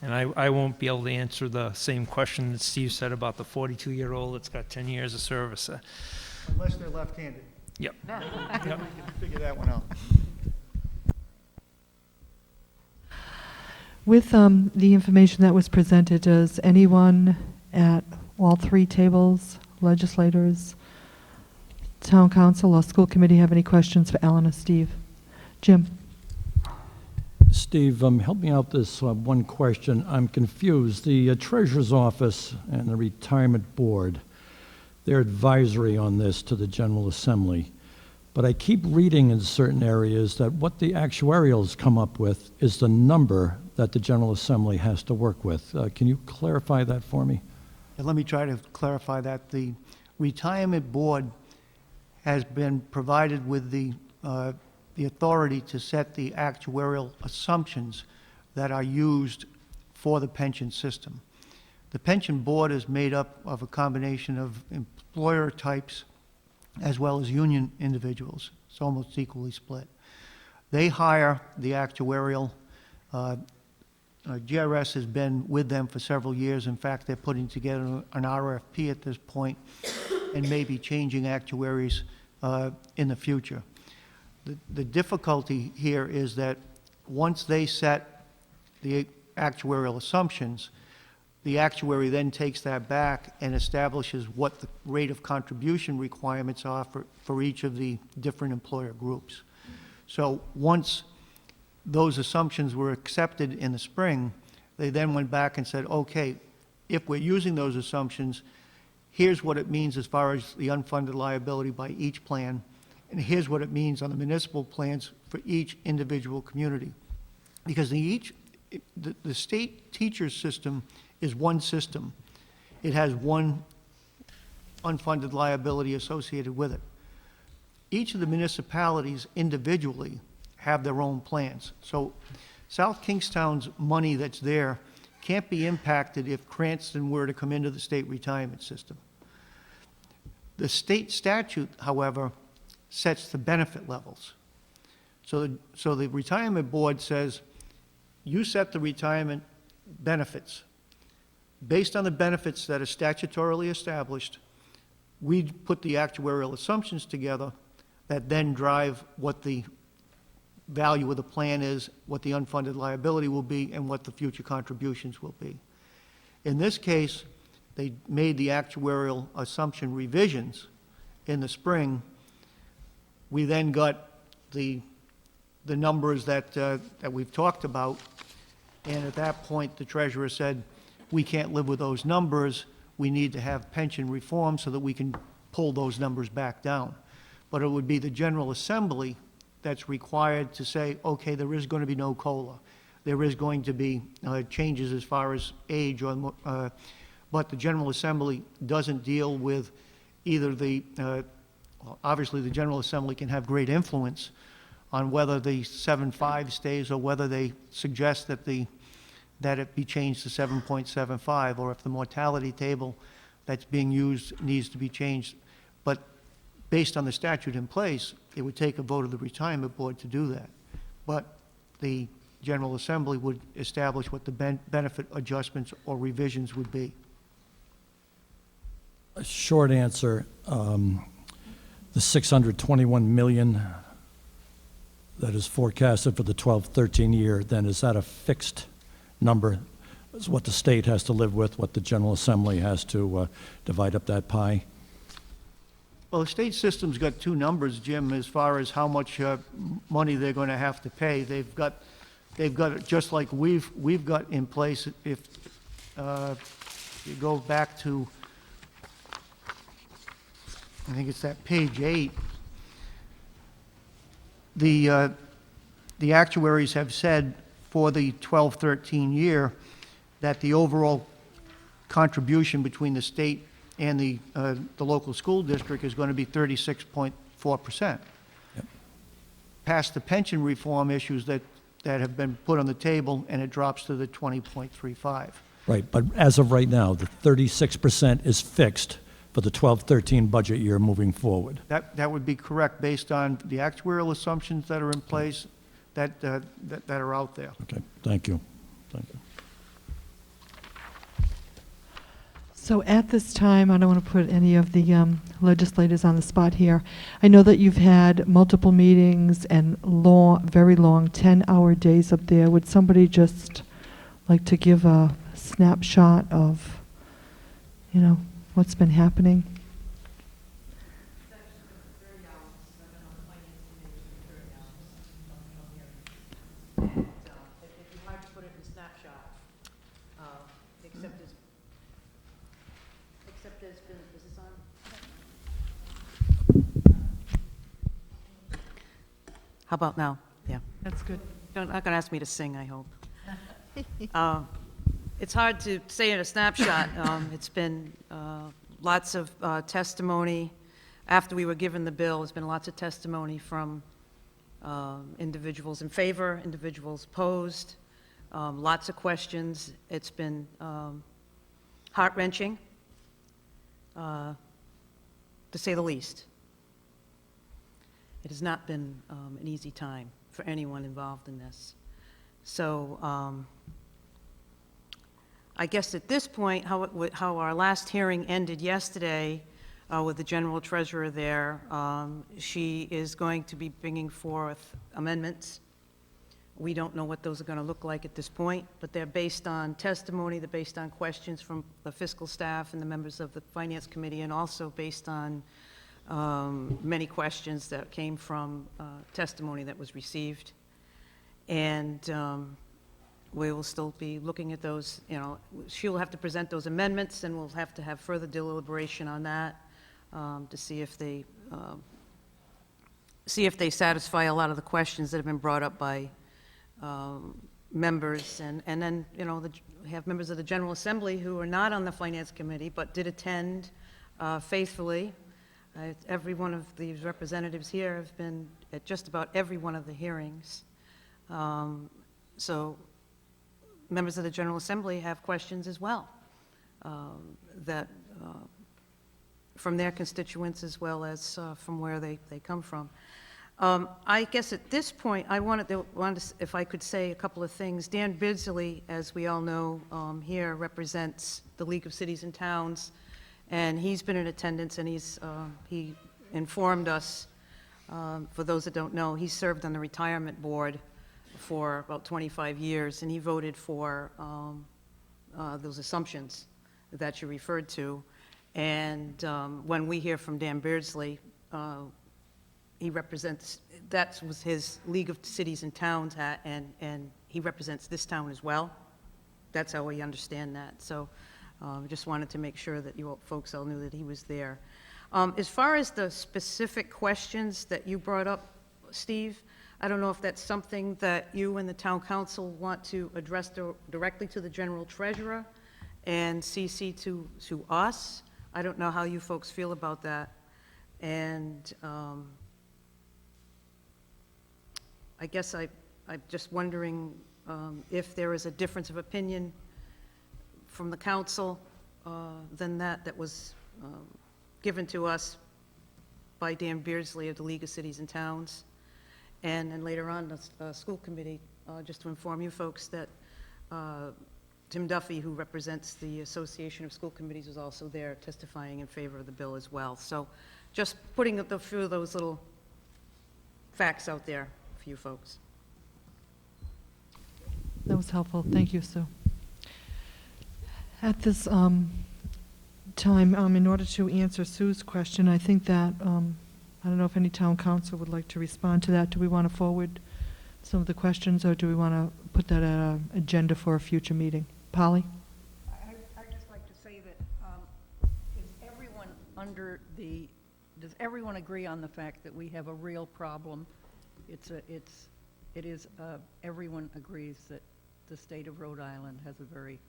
and I won't be able to answer the same question that Steve said about the 42-year-old that's got 10 years of service. Unless they're left-handed. Yep. We can figure that one out. With the information that was presented, does anyone at all three tables, legislators, town council, or school committee, have any questions for Alan or Steve? Jim? Steve, help me out this one question. I'm confused. The Treasurer's Office and the Retirement Board, they're advisory on this to the General Assembly. But I keep reading in certain areas that what the actuarials come up with is the number that the General Assembly has to work with. Can you clarify that for me? And let me try to clarify that. The Retirement Board has been provided with the authority to set the actuarial assumptions that are used for the pension system. The pension board is made up of a combination of employer types as well as union individuals. It's almost equally split. They hire the actuarial. GRS has been with them for several years. In fact, they're putting together an RFP at this point and maybe changing actuaries in the future. The difficulty here is that once they set the actuarial assumptions, the actuary then takes that back and establishes what the rate of contribution requirements are for each of the different employer groups. So once those assumptions were accepted in the spring, they then went back and said, okay, if we're using those assumptions, here's what it means as far as the unfunded liability by each plan, and here's what it means on the municipal plans for each individual community. Because the state teacher system is one system. It has one unfunded liability associated with it. Each of the municipalities individually have their own plans. So South Kingstown's money that's there can't be impacted if Cranston were to come into the state retirement system. The state statute, however, sets the benefit levels. So the retirement board says, you set the retirement benefits. Based on the benefits that are statutorily established, we put the actuarial assumptions together that then drive what the value of the plan is, what the unfunded liability will be, and what the future contributions will be. In this case, they made the actuarial assumption revisions in the spring. We then got the numbers that we've talked about, and at that point, the treasurer said, we can't live with those numbers. We need to have pension reform so that we can pull those numbers back down. But it would be the General Assembly that's required to say, okay, there is going to be no COLA. There is going to be changes as far as age, but the General Assembly doesn't deal with either obviously the General Assembly can have great influence on whether the 7.5 stays or whether they suggest that it be changed to 7.75, or if the mortality table that's being used needs to be changed. But based on the statute in place, it would take a vote of the retirement board to do that. But the General Assembly would establish what the benefit adjustments or revisions would be. A short answer, the $621 million that is forecasted for the 12-13 year, then is that a fixed number? Is what the state has to live with, what the General Assembly has to divide up that pie? Well, the state system's got two numbers, Jim, as far as how much money they're going to have to pay. They've got it just like we've got in place. If you go back to, I think it's that page 8, the actuaries have said for the 12-13 year that the overall contribution between the state and the local school district is going to be 36.4%. Yep. Past the pension reform issues that have been put on the table, and it drops to the 20.35. Right, but as of right now, the 36% is fixed for the 12-13 budget year moving forward. That would be correct based on the actuarial assumptions that are in place that are out there. Okay, thank you. Thank you. So at this time, I don't want to put any of the legislators on the spot here. I know that you've had multiple meetings and very long 10-hour days up there. Would somebody just like to give a snapshot of, what's been happening? there's been, is this on? How about now? Yeah. That's good. You're not going to ask me to sing, I hope. It's hard to say in a snapshot. It's been lots of testimony. After we were given the bill, there's been lots of testimony from individuals in favor, individuals opposed, lots of questions. It's been heart-wrenching, to say the least. It has not been an easy time for anyone involved in this. So I guess at this point, how our last hearing ended yesterday with the general treasurer there, she is going to be bringing forth amendments. We don't know what those are going to look like at this point, but they're based on testimony, they're based on questions from the fiscal staff and the members of the finance committee, and also based on many questions that came from testimony that was received. And we will still be looking at those. You know, she'll have to present those amendments, and we'll have to have further deliberation on that to see if they satisfy a lot of the questions that have been brought up by members. And then, you know, we have members of the General Assembly who are not on the Finance Committee but did attend faithfully. Every one of these representatives here have been at just about every one of the hearings. So members of the General Assembly have questions as well that from their constituents as well as from where they come from. I guess at this point, I wanted to, if I could say a couple of things. Dan Beardsley, as we all know, here represents the League of Cities and Towns, and he's been in attendance, and he informed us, for those that don't know, he served on the retirement board for about 25 years, and he voted for those assumptions that you referred to. And when we hear from Dan Beardsley, he represents, that was his League of Cities and Towns hat, and he represents this town as well. That's how we understand that. So just wanted to make sure that you folks all knew that he was there. As far as the specific questions that you brought up, Steve, I don't know if that's something that you and the town council want to address directly to the general treasurer and CC to us. I don't know how you folks feel about that. And I guess I'm just wondering if there is a difference of opinion from the council than that was given to us by Dan Beardsley of the League of Cities and Towns. And then later on, the school committee, just to inform you folks that Tim Duffy, who represents the Association of School Committees, was also there testifying in favor of the bill as well. So just putting a few of those little facts out there for you folks. That was helpful. Thank you, Sue. At this time, in order to answer Sue's question, I think that, I don't know if any town council would like to respond to that. Do we want to forward some of the questions, or do we want to put that at an agenda for a future meeting? Polly? I'd just like to say that, is everyone does everyone agree on the fact that we have a real problem? Everyone agrees that the state of Rhode Island has a very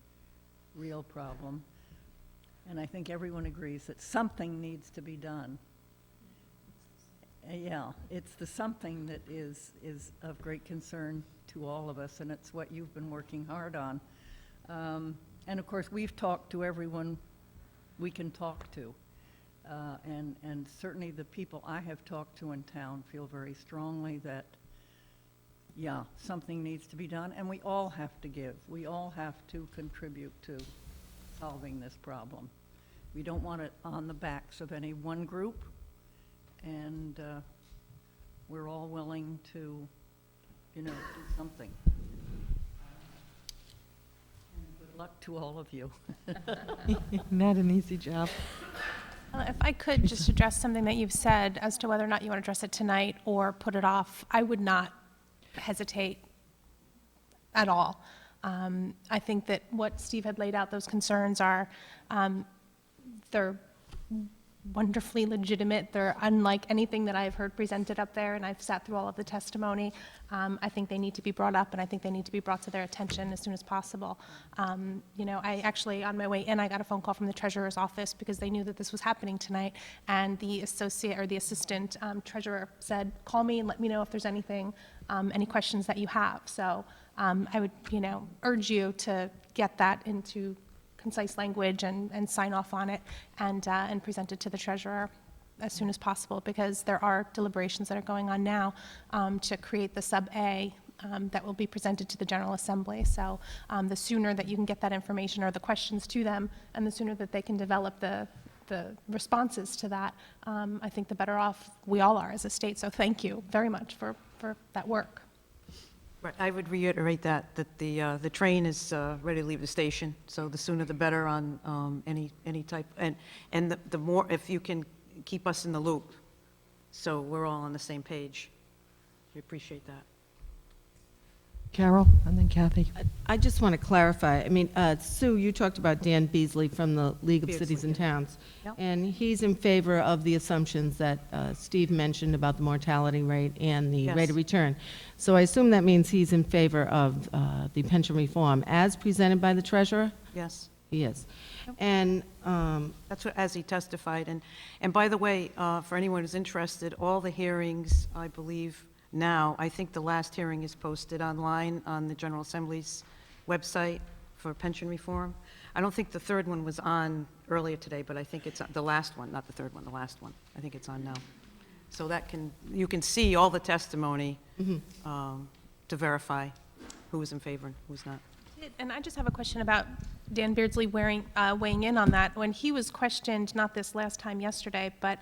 real problem. And I think everyone agrees that something needs to be done. Yeah, it's the something that is of great concern to all of us, and it's what you've been working hard on. And of course, we've talked to everyone we can talk to. And certainly the people I have talked to in town feel very strongly that, yeah, something needs to be done, and we all have to give. We all have to contribute to solving this problem. We don't want it on the backs of any one group, and we're all willing to, do something. And good luck to all of you. Not an easy job. If I could just address something that you've said as to whether or not you want to address it tonight or put it off, I would not hesitate at all. I think that what Steve had laid out, those concerns are They're wonderfully legitimate. They're unlike anything that I've heard presented up there, and I've sat through all of the testimony. I think they need to be brought up, and I think they need to be brought to their attention as soon as possible. You know, I actually, on my way in, I got a phone call from the treasurer's office because they knew that this was happening tonight, and the assistant treasurer said, call me and let me know if there's anything, any questions that you have. So I would, you know, urge you to get that into concise language and sign off on it and present it to the treasurer as soon as possible, because there are deliberations that are going on now to create the sub-A that will be presented to the General Assembly. So the sooner that you can get that information or the questions to them, and the sooner that they can develop the responses to that, I think the better off we all are as a state. So thank you very much for that work. Right, I would reiterate that the train is ready to leave the station, so the sooner the better on any type, and the more, if you can keep us in the loop, so we're all on the same page. We appreciate that. Carol, and then Kathy. I just want to clarify. I mean, Sue, you talked about Dan Beasley from the League of Beasley, Cities and Towns. Yep. And he's in favor of the assumptions that Steve mentioned about the mortality rate and the Yes. rate of return. So I assume that means he's in favor of the pension reform as presented by the treasurer? Yes, He is. And that's what, as he testified. And by the way, for anyone who's interested, all the hearings, I believe now, I think the last hearing is posted online on the General Assembly's website for pension reform. I don't think the third one was on earlier today, but I think it's the last one, not the third one, the last one. I think it's on now. So that you can see all the testimony to verify who is in favor and who's not. And I just have a question about Dan Beardsley weighing in on that. When he was questioned, not this last time yesterday, but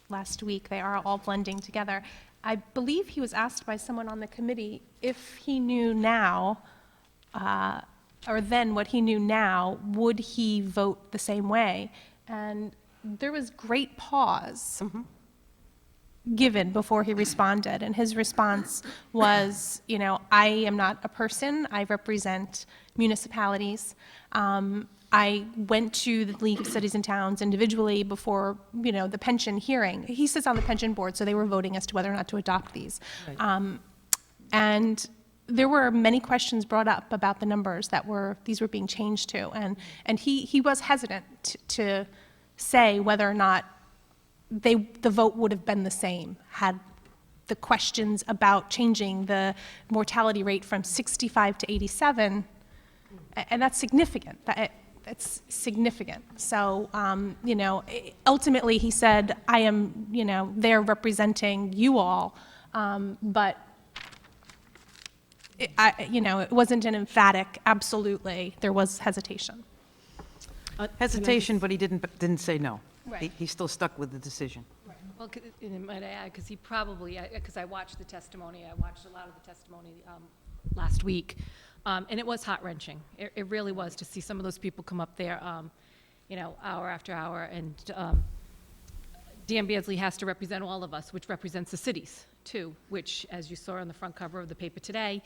last week, they are all blending together. I believe he was asked by someone on the committee if he knew now, or then what he knew now, would he vote the same way? And there was great pause given before he responded. And his response was, you know, I am not a person. I represent municipalities. I went to the League of Cities and Towns individually before, you know, the pension hearing. He sits on the pension board, so they were voting as to whether or not to adopt these. Right. And there were many questions brought up about the numbers that these were being changed to. And he was hesitant to say whether or not the vote would have been the same had the questions about changing the mortality rate from 65 to 87, and that's significant. It's significant. So, you know, ultimately he said, I am, you know, there representing you all, but, you know, it wasn't an emphatic, absolutely. There was hesitation. Hesitation, but he didn't say no. Right. He still stuck with the decision. Well, and might I add, because he probably, because I watched the testimony, I watched a lot of the testimony last week, and it was heart-wrenching. It really was, to see some of those people come up there, you know, hour after hour, and Dan Beardsley has to represent all of us, which represents the cities, too, which, as you saw on the front cover of the paper today,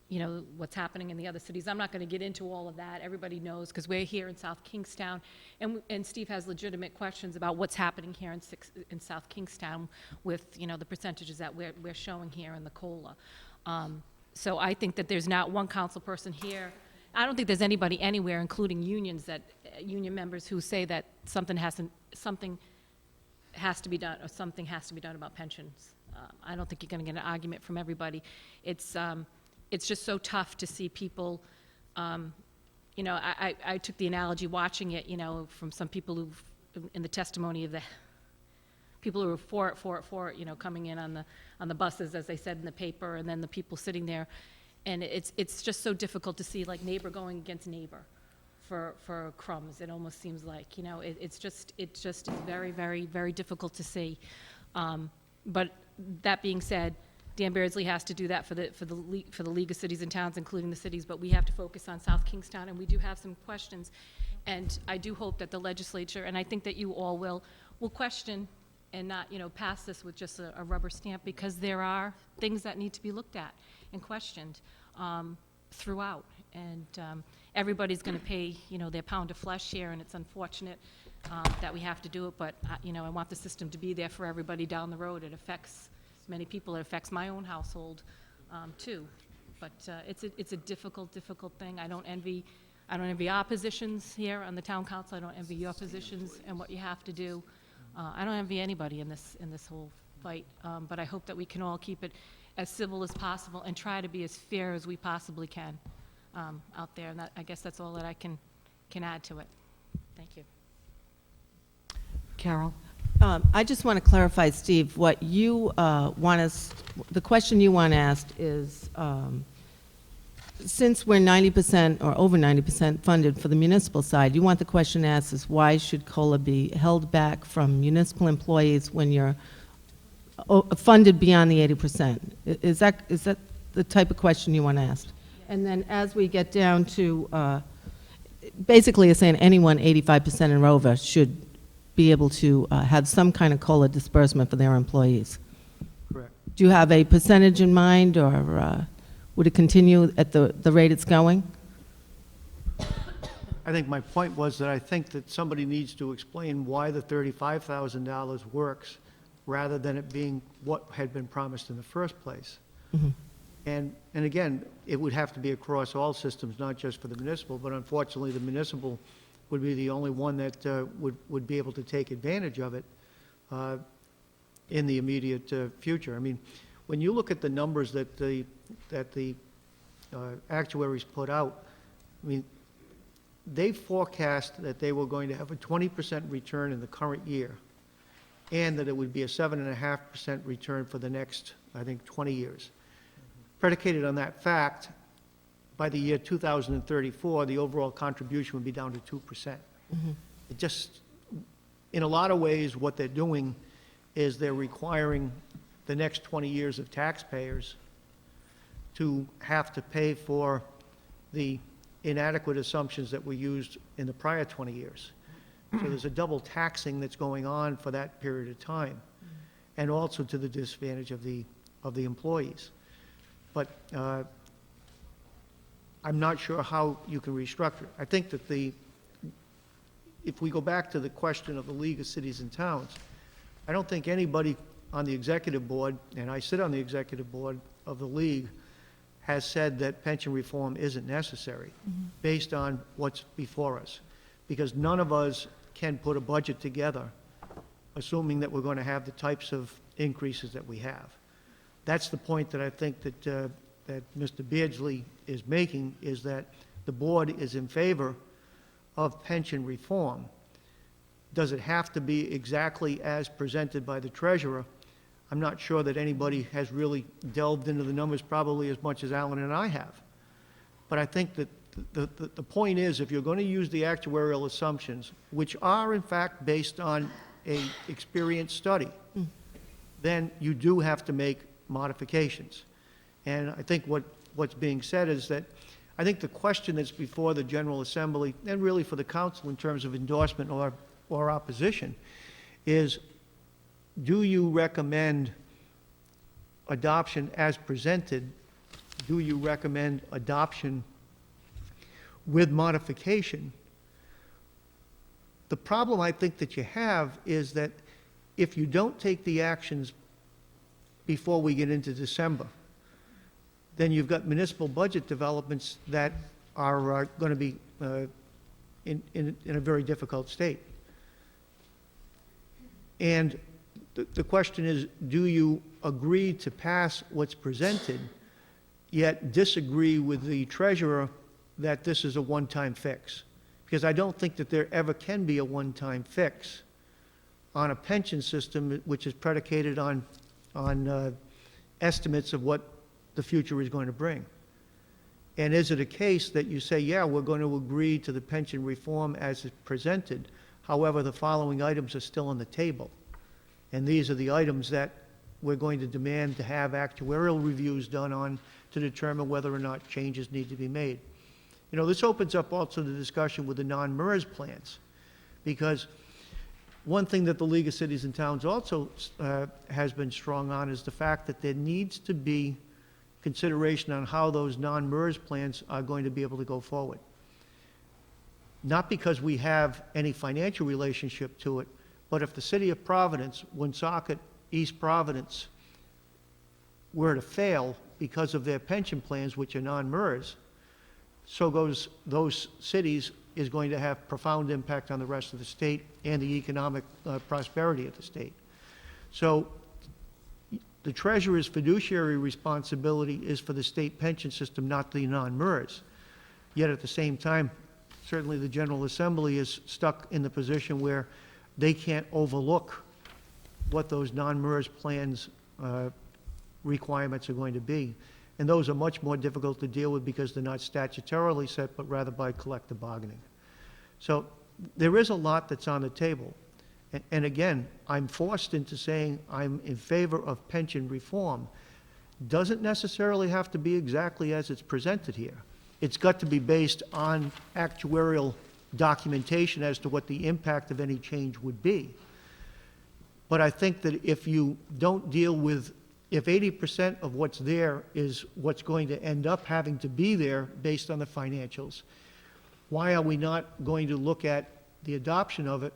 you know, what's happening in the other cities. I'm not going to get into all of that. Everybody knows, because we're here in South Kingstown, and Steve has legitimate questions about what's happening here in South Kingstown with, you know, the percentages that we're showing here in the COLA. So I think that there's not one council person here. I don't think there's anybody anywhere, including unions, union members who say that something has to be done, or something has to be done about pensions. I don't think you're going to get an argument from everybody. It's just so tough to see people, you know, I took the analogy watching it, you know, from some people who've, in the testimony of the people who were for it, you know, coming in on the buses, as they said in the paper, and then the people sitting there. And it's just so difficult to see, like, neighbor going against neighbor for crumbs. It almost seems like, you know, it's just very, very, very difficult to see. But that being said, Dan Beardsley has to do that for the League of Cities and Towns, including the cities, but we have to focus on South Kingstown, and we do have some questions. And I do hope that the legislature, and I think that you all will question and not, you know, pass this with just a rubber stamp, because there are things that need to be looked at and questioned throughout. And everybody's going to pay, you know, their pound of flesh here, and it's unfortunate that we have to do it, but, you know, I want the system to be there for everybody down the road. It affects many people. It affects my own household, too. But it's a difficult thing. I don't envy our positions here on the town council. I don't envy your positions and what you have to do. I don't envy anybody in this whole fight, but I hope that we can all keep it as civil as possible and try to be as fair as we possibly can out there. And I guess that's all that I can add to it. Thank you. Carol? I just want to clarify, Steve, what you want us, the question you want asked is, since we're 90% or over 90% funded for the municipal side, you want the question asked is why should COLA be held back from municipal employees when you're funded beyond the 80%? Is that the type of question you want asked? And then as we get down to, basically it's saying anyone 85% and over should be able to have some kind of COLA disbursement for their employees. Correct. Do you have a percentage in mind, or would it continue at the rate it's going? I think my point was that I think that somebody needs to explain why the $35,000 works rather than it being what had been promised in the first place. Mm-hmm. And again, it would have to be across all systems, not just for the municipal, but unfortunately, the municipal would be the only one that would be able to take advantage of it in the immediate future. I mean, when you look at the numbers that the actuaries put out, I mean, they forecast that they were going to have a 20% return in the current year, and that it would be a 7.5% return for the next, I think, 20 years. Predicated on that fact, by the year 2034, the overall contribution would be down to 2%. Mm-hmm. It just, in a lot of ways, what they're doing is they're requiring the next 20 years of taxpayers to have to pay for the inadequate assumptions that were used in the prior 20 years. So there's a double taxing that's going on for that period of time, and also to the disadvantage of the employees. But I'm not sure how you can restructure it. I think that if we go back to the question of the League of Cities and Towns, I don't think anybody on the executive board, and I sit on the executive board of the League, has said that pension reform isn't necessary based on what's before us. Because none of us can put a budget together assuming that we're going to have the types of increases that we have. That's the point that I think that Mr. Beardsley is making, is that the board is in favor of pension reform. Does it have to be exactly as presented by the treasurer? I'm not sure that anybody has really delved into the numbers probably as much as Alan and I have. But I think that the point is, if you're going to use the actuarial assumptions, which are in fact based on an experience study, then you do have to make modifications. And I think what's being said is that I think the question that's before the General Assembly, and really for the council in terms of endorsement or opposition, is do you recommend adoption as presented? Do you recommend adoption with modification? The problem I think that you have is that if you don't take the actions before we get into December, then you've got municipal budget developments that are going to be in a very difficult state. And the question is, do you agree to pass what's presented, yet disagree with the treasurer that this is a one-time fix? Because I don't think that there ever can be a one-time fix on a pension system which is predicated on estimates of what the future is going to bring. And is it a case that you say, yeah, we're going to agree to the pension reform as it's presented, however, the following items are still on the table, and these are the items that we're going to demand to have actuarial reviews done on to determine whether or not changes need to be made. You know, this opens up also the discussion with the non-MERS plans, because one thing that the League of Cities and Towns also has been strong on is the fact that there needs to be consideration on how those non-MERS plans are going to be able to go forward. not because we have any financial relationship to it, but if the city of Providence, Woonsocket, East Providence were to fail because of their pension plans, which are non-MERS, so goes those cities is going to have profound impact on the rest of the state and the economic prosperity of the state. So the treasurer's fiduciary responsibility is for the state pension system, not the non-MERS. Yet at the same time, certainly the General Assembly is stuck in the position where they can't overlook what those non-MERS plans requirements are going to be. And those are much more difficult to deal with because they're not statutorily set, but rather by collective bargaining. So there is a lot that's on the table. And again, I'm forced into saying I'm in favor of pension reform. Doesn't necessarily have to be exactly as it's presented here. It's got to be based on actuarial documentation as to what the impact of any change would be. But I think that if you don't deal with, if 80% of what's there is what's going to end up having to be there based on the financials, why are we not going to look at the adoption of it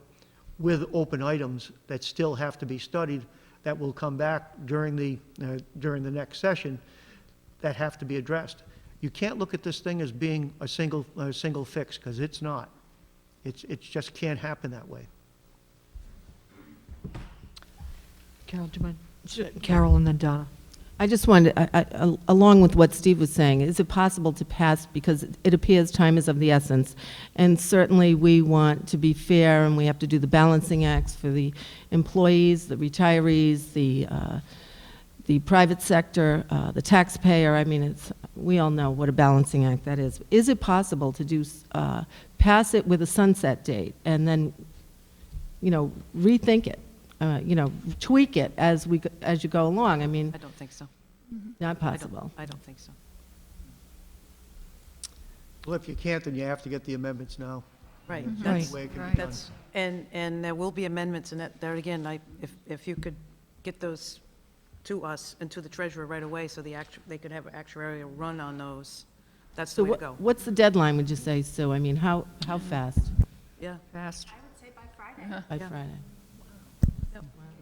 with open items that still have to be studied, that will come back during the next session, that have to be addressed? You can't look at this thing as being a single fix, because it's not. It just can't happen that way. Carol, do you mind? Carol and then Donna. I just wanted, along with what Steve was saying, is it possible to pass, because it appears time is of the essence, and certainly we want to be fair, and we have to do the balancing acts for the employees, the retirees, the private sector, the taxpayer. I mean, we all know what a balancing act that is. Is it possible to do, pass it with a sunset date, and then, rethink it? Tweak it as you go along. I mean, I don't think so. not possible. I don't think so. Well, if you can't, then you have to get the amendments now. Right. That's the way it can be done. That's, and there will be amendments, and that, there again, if you could get those to us and to the treasurer right away, so they could have an actuarial run on those, that's the So way to go. what's the deadline, would you say, Sue? I mean, how fast? Yeah. Fast. I would say by Friday. By Yeah. Friday?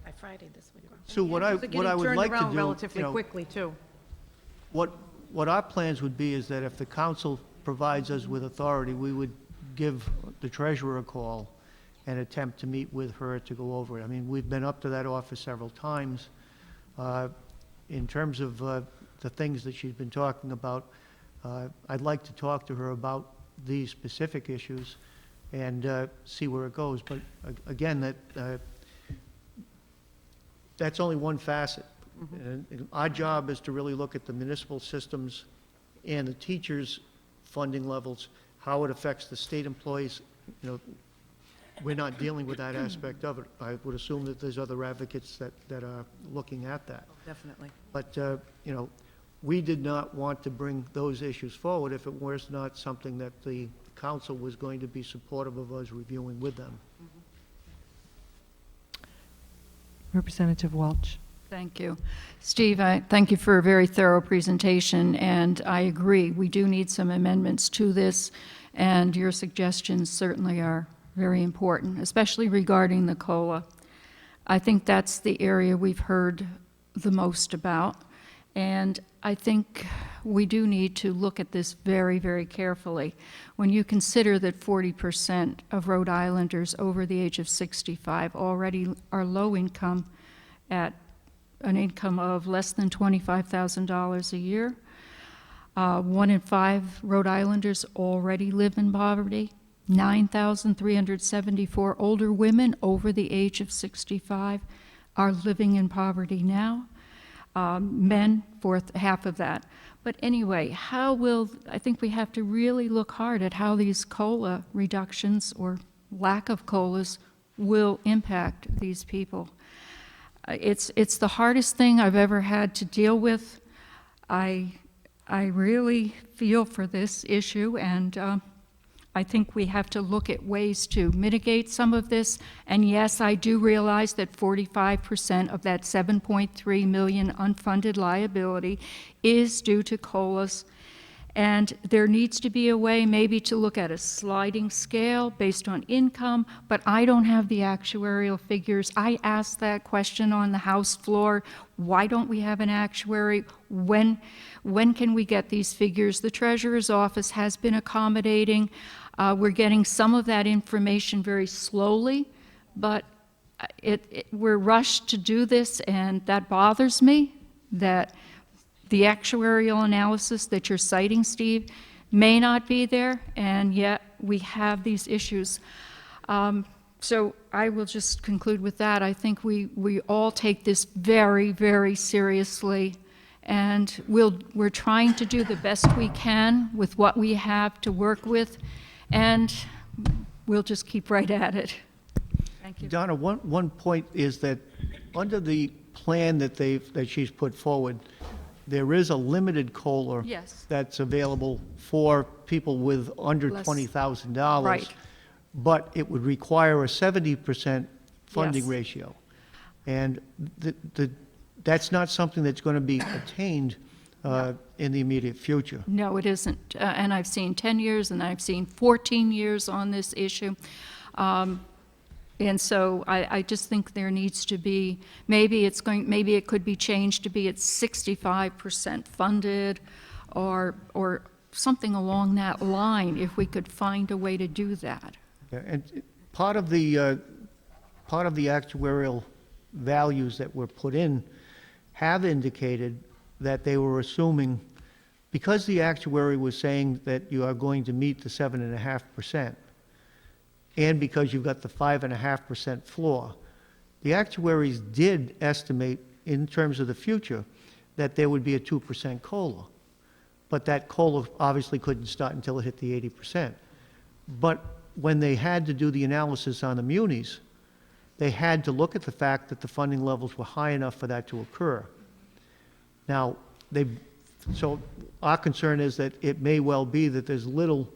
By Friday this week. So what I would like to do, relatively quickly, too. what our plans would be is that if the council provides us with authority, we would give the treasurer a call and attempt to meet with her to go over it. I mean, we've been up to that office several times. In terms of the things that she's been talking about, I'd like to talk to her about these specific issues and see where it goes. But again, that's only one facet. And our job is to really look at the municipal systems and the teachers' funding levels, how it affects the state employees. We're not dealing with that aspect of it. I would assume that there's other advocates that are looking at that. Definitely. But, we did not want to bring those issues forward if it was not something that the council was going to be supportive of us reviewing with them. Representative Welch. Thank you. Steve, I thank you for a very thorough presentation, and I agree, we do need some amendments to this, and your suggestions certainly are very important, especially regarding the COLA. I think that's the area we've heard the most about, and I think we do need to look at this very, very carefully. When you consider that 40% of Rhode Islanders over the age of 65 already are low income at an income of less than $25,000 a year. 1 in 5 Rhode Islanders already live in poverty. 9,374 older women over the age of 65 are living in poverty now. Men, half of that. But anyway, I think we have to really look hard at how these COLA reductions or lack of COLAs will impact these people. It's the hardest thing I've ever had to deal with. I really feel for this issue, and I think we have to look at ways to mitigate some of this. And yes, I do realize that 45% of that 7.3 million unfunded liability is due to COLAs. And there needs to be a way maybe to look at a sliding scale based on income, but I don't have the actuarial figures. I asked that question on the House floor. Why don't we have an actuary? When can we get these figures? The Treasurer's Office has been accommodating. We're getting some of that information very slowly, but we're rushed to do this, and that bothers me, that the actuarial analysis that you're citing, Steve, may not be there, and yet we have these issues. So I will just conclude with that. I think we all take this very, very seriously, and we're trying to do the best we can with what we have to work with, and we'll just keep right at it. Thank you. Donna, one point is that under the plan that she's put forward, there is a limited COLA Yes. that's available for people with under Less- $20,000. Right. But it would require a 70% funding Yes. ratio. And that's not something that's going to be attained in the immediate future. No, it isn't. And I've seen 10 years and I've seen 14 years on this issue. And so I just think there needs to be, maybe it could be changed to be at 65% funded or something along that line, if we could find a way to do that. Yeah, and part of the actuarial values that were put in have indicated that they were assuming, because the actuary was saying that you are going to meet the 7.5%, and because you've got the 5.5% floor, the actuaries did estimate, in terms of the future, that there would be a 2% COLA. But that COLA obviously couldn't start until it hit the 80%. But when they had to do the analysis on the munis, they had to look at the fact that the funding levels were high enough for that to occur. Now, so our concern is that it may well be that there's little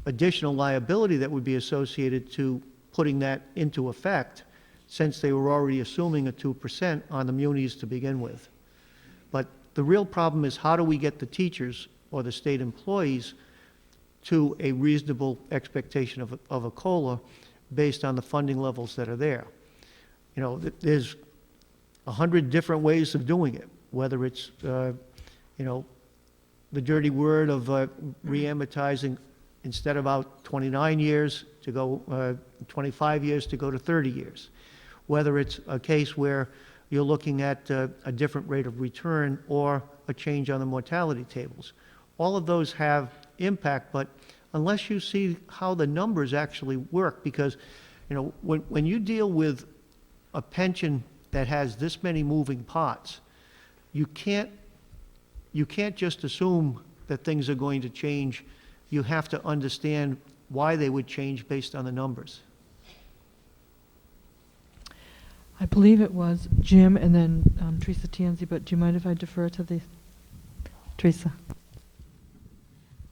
additional liability that would be associated to putting that into effect, since they were already assuming a 2% on the munis to begin with. But the real problem is, how do we get the teachers or the state employees to a reasonable expectation of a COLA based on the funding levels that are there? You know, there's 100 different ways of doing it, whether it's, you know, the dirty word of re-amortizing instead of about 29 years to go 25 years to go to 30 years, whether it's a case where you're looking at a different rate of return or a change on the mortality tables. All of those have impact, but unless you see how the numbers actually work, because, you know, when you deal with a pension that has this many moving parts, you can't just assume that things are going to change. You have to understand why they would change based on the numbers. I believe it was Jim and then Teresa Tanzi, but do you mind if I defer to the Teresa?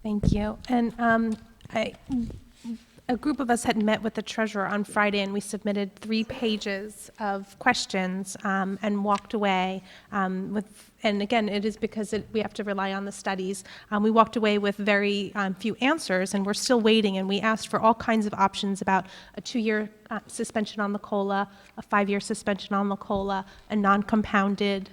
Thank you. And a group of us had met with the treasurer on Friday, and we submitted 3 pages of questions and walked away with, and again, it is because we have to rely on the studies. We walked away with very few answers, and we're still waiting, and we asked for all kinds of options about a 2-year suspension on the COLA, a 5-year suspension on the COLA, a non-compounded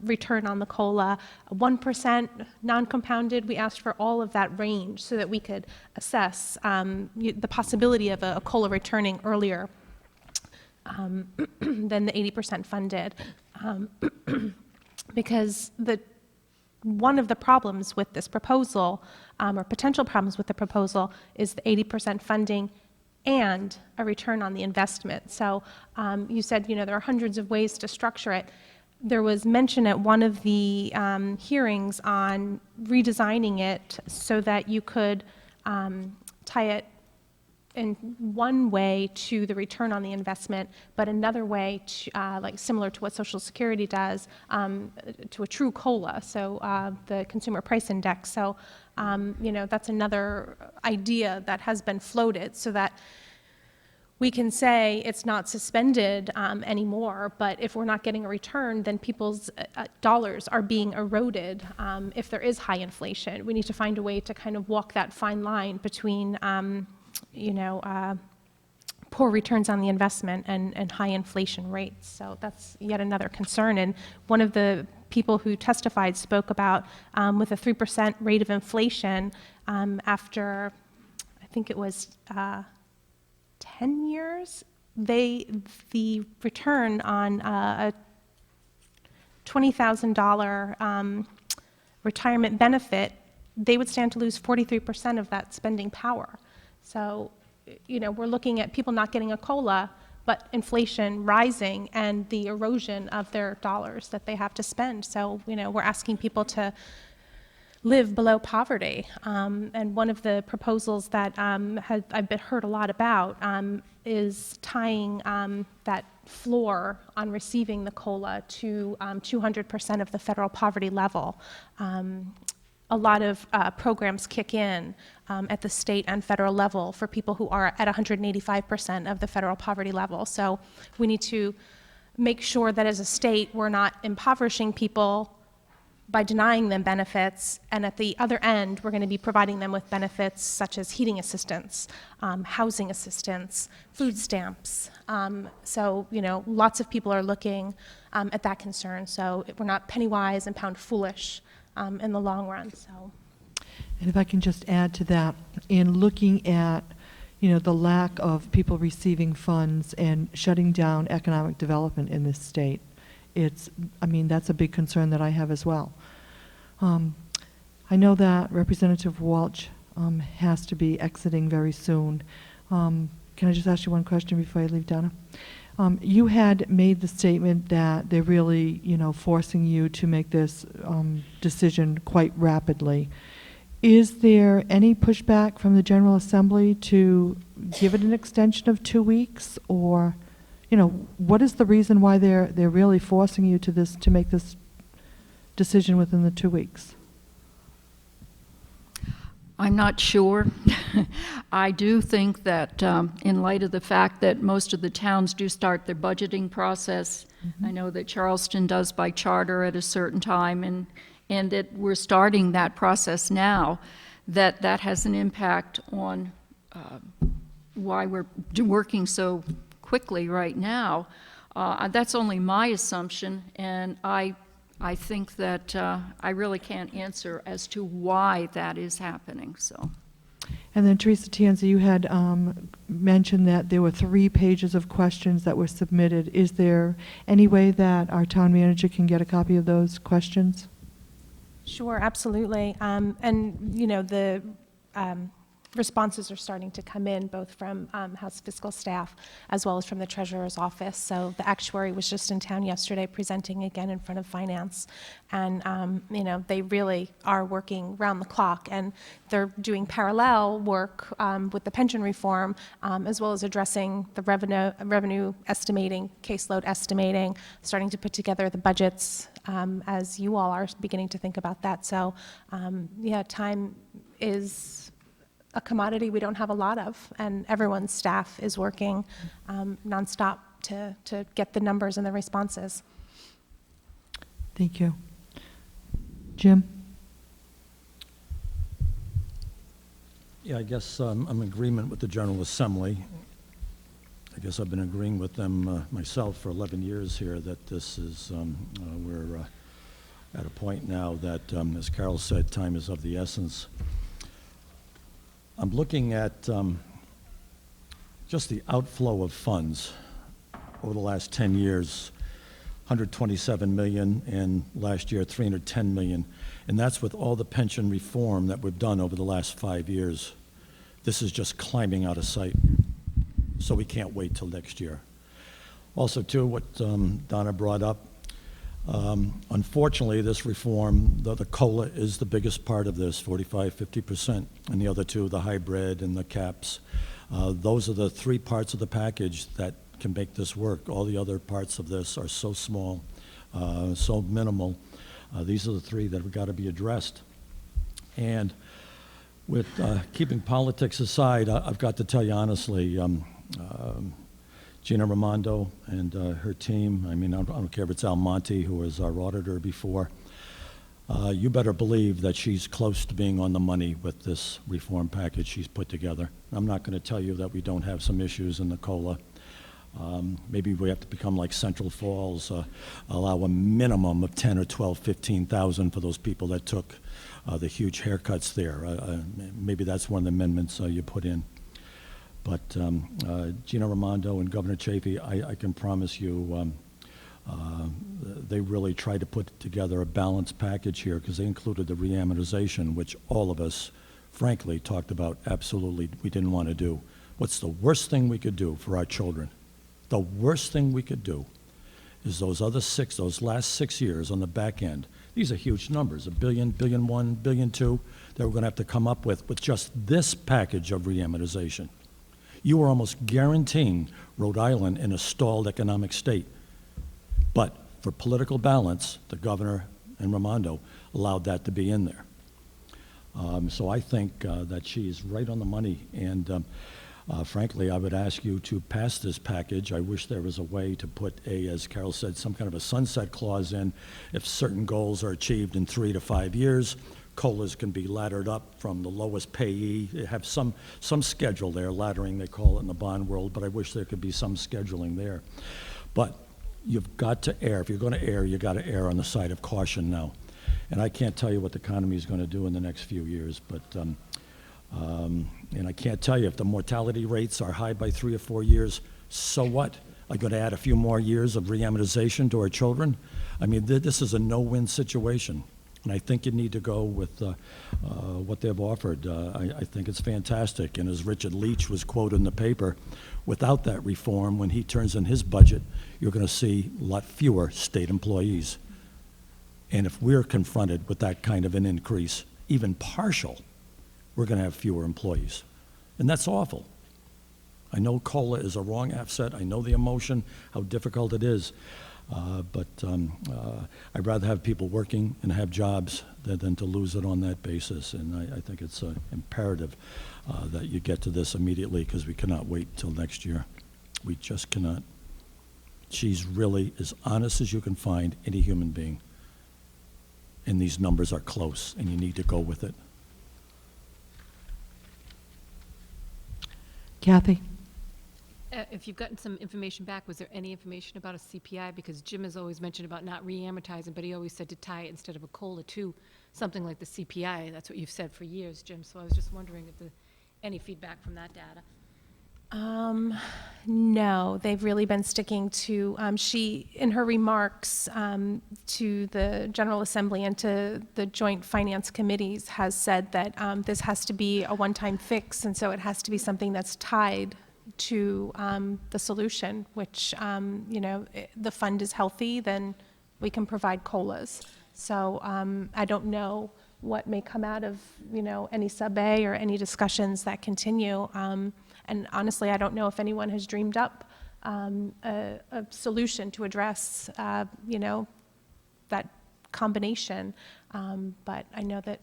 return on the COLA, 1% non-compounded. We asked for all of that range so that we could assess the possibility of a COLA returning earlier than the 80% funded. Because one of the problems with this proposal, or potential problems with the proposal, is the 80% funding and a return on the investment. So you said, you know, there are hundreds of ways to structure it. There was mention at one of the hearings on redesigning it so that you could tie it in one way to the return on the investment, but another way, to, like similar to what Social Security does, to a true COLA, so the Consumer Price Index. So, you know, that's another idea that has been floated, so that we can say it's not suspended anymore, but if we're not getting a return, then people's dollars are being eroded if there is high inflation. We need to find a way to kind of walk that fine line between, poor returns on the investment and high inflation rates. So that's yet another concern. And one of the people who testified spoke about with a 3% rate of inflation after, I think it was 10 years, the return on a $20,000 retirement benefit, they would stand to lose 43% of that spending power. So, we're looking at people not getting a COLA, but inflation rising and the erosion of their dollars that they have to spend. So, we're asking people to live below poverty. And one of the proposals that I've heard a lot about is tying that floor on receiving the COLA to 200% of the federal poverty level. A lot of programs kick in at the state and federal level for people who are at 185% of the federal poverty level. So we need to make sure that as a state, we're not impoverishing people by denying them benefits, and at the other end, we're going to be providing them with benefits such as heating assistance, housing assistance, food stamps. So, lots of people are looking at that concern. So we're not penny wise and pound foolish in the long run. So, And if I can just add to that, in looking at, the lack of people receiving funds and shutting down economic development in this state, that's a big concern that I have as well. I know that Representative Walsh has to be exiting very soon. Can I just ask you one question before I leave, Donna? You had made the statement that they're really, forcing you to make this decision quite rapidly. Is there any pushback from the General Assembly to give it an extension of 2 weeks, or, what is the reason why they're really forcing you to make this decision within the 2 weeks? I'm not sure. I do think that in light of the fact that most of the towns do start their budgeting process, I know that Charleston does by charter at a certain time, and that we're starting that process now, that has an impact on why we're working so quickly right now. That's only my assumption, and I think that I really can't answer as to why that is happening, so. And then Teresa Tanza, you had mentioned that there were 3 pages of questions that were submitted. Is there any way that our town manager can get a copy of those questions? Sure, absolutely. And, the responses are starting to come in, both from House fiscal staff as well as from the Treasurer's office. So the actuary was just in town yesterday presenting again in front of Finance. And, they really are working round the clock, and they're doing parallel work with the pension reform, as well as addressing the revenue estimating, caseload estimating, starting to put together the budgets as you all are beginning to think about that. So, time is a commodity we don't have a lot of, and everyone's staff is working nonstop to get the numbers and the responses. Thank you. Jim? Yeah, I guess I'm in agreement with the General Assembly. I guess I've been agreeing with them myself for 11 years here that this is, we're at a point now that, as Carol said, time is of the essence. I'm looking at just the outflow of funds over the last 10 years, 127 million, and last year 310 million, and that's with all the pension reform that we've done over the last 5 years. This is just climbing out of sight, so we can't wait till next year. Also, too, what Donna brought up, unfortunately, this reform, the COLA is the biggest part of this, 45–50%, and the other two, the hybrid and the caps. Those are the 3 parts of the package that can make this work. All the other parts of this are so small, so minimal. These are the 3 that have got to be addressed. And with keeping politics aside, I've got to tell you honestly, Gina Raimondo and her team. I mean, I don't care if it's Al Monte, who was our auditor before. You better believe that she's close to being on the money with this reform package she's put together. I'm not going to tell you that we don't have some issues in the COLA. Maybe we have to become like Central Falls, allow a minimum of 10 or 12, 15,000 for those people that took the huge haircuts there. Maybe that's one of the amendments you put in. But Gina Raimondo and Governor Chafee, I can promise you they really tried to put together a balanced package here because they included the reamortization, which all of us, frankly, talked about absolutely we didn't want to do. What's the worst thing we could do for our children? The worst thing we could do is those last 6 years on the back end. These are huge numbers, $1 billion, $1.1 billion, $1.2 billion that we're going to have to come up with just this package of reamortization. You are almost guaranteeing Rhode Island in a stalled economic state. But for political balance, the governor and Raimondo allowed that to be in there. So I think that she is right on the money. And frankly, I would ask you to pass this package. I wish there was a way to put as Carol said, some kind of a sunset clause in. If certain goals are achieved in 3 to 5 years, COLAs can be laddered up from the lowest payee. They have some schedule there, laddering they call it in the bond world, but I wish there could be some scheduling there. But you've got to err. If you're going to err, you've got to err on the side of caution now. And I can't tell you what the economy is going to do in the next few years, but and I can't tell you if the mortality rates are high by 3 or 4 years, so what? Are you going to add a few more years of reamortization to our children? I mean, this is a no-win situation. And I think you need to go with what they've offered. I think it's fantastic. And as Richard Leach was quoted in the paper, without that reform, when he turns in his budget, you're going to see a lot fewer state employees. And if we're confronted with that kind of an increase, even partial, we're going to have fewer employees. And that's awful. I know COLA is a wrong offset. I know the emotion, how difficult it is. But I'd rather have people working and have jobs than to lose it on that basis. And I think it's imperative that you get to this immediately because we cannot wait till next year. We just cannot. She's really as honest as you can find any human being. And these numbers are close, and you need to go with it. Kathy? If you've gotten some information back, was there any information about a CPI? Because Jim has always mentioned about not re-amortizing, but he always said to tie it instead of a COLA to something like the CPI. That's what you've said for years, Jim. So I was just wondering if there any feedback from that data. No, they've really been sticking to, she, in her remarks to the General Assembly and to the joint finance committees, has said that this has to be a one-time fix, and so it has to be something that's tied to the solution, which, you know, the fund is healthy, then we can provide COLAs. So I don't know what may come out of, you know, any sub-A or any discussions that continue. And honestly, I don't know if anyone has dreamed up a solution to address, you know, that combination. But I know that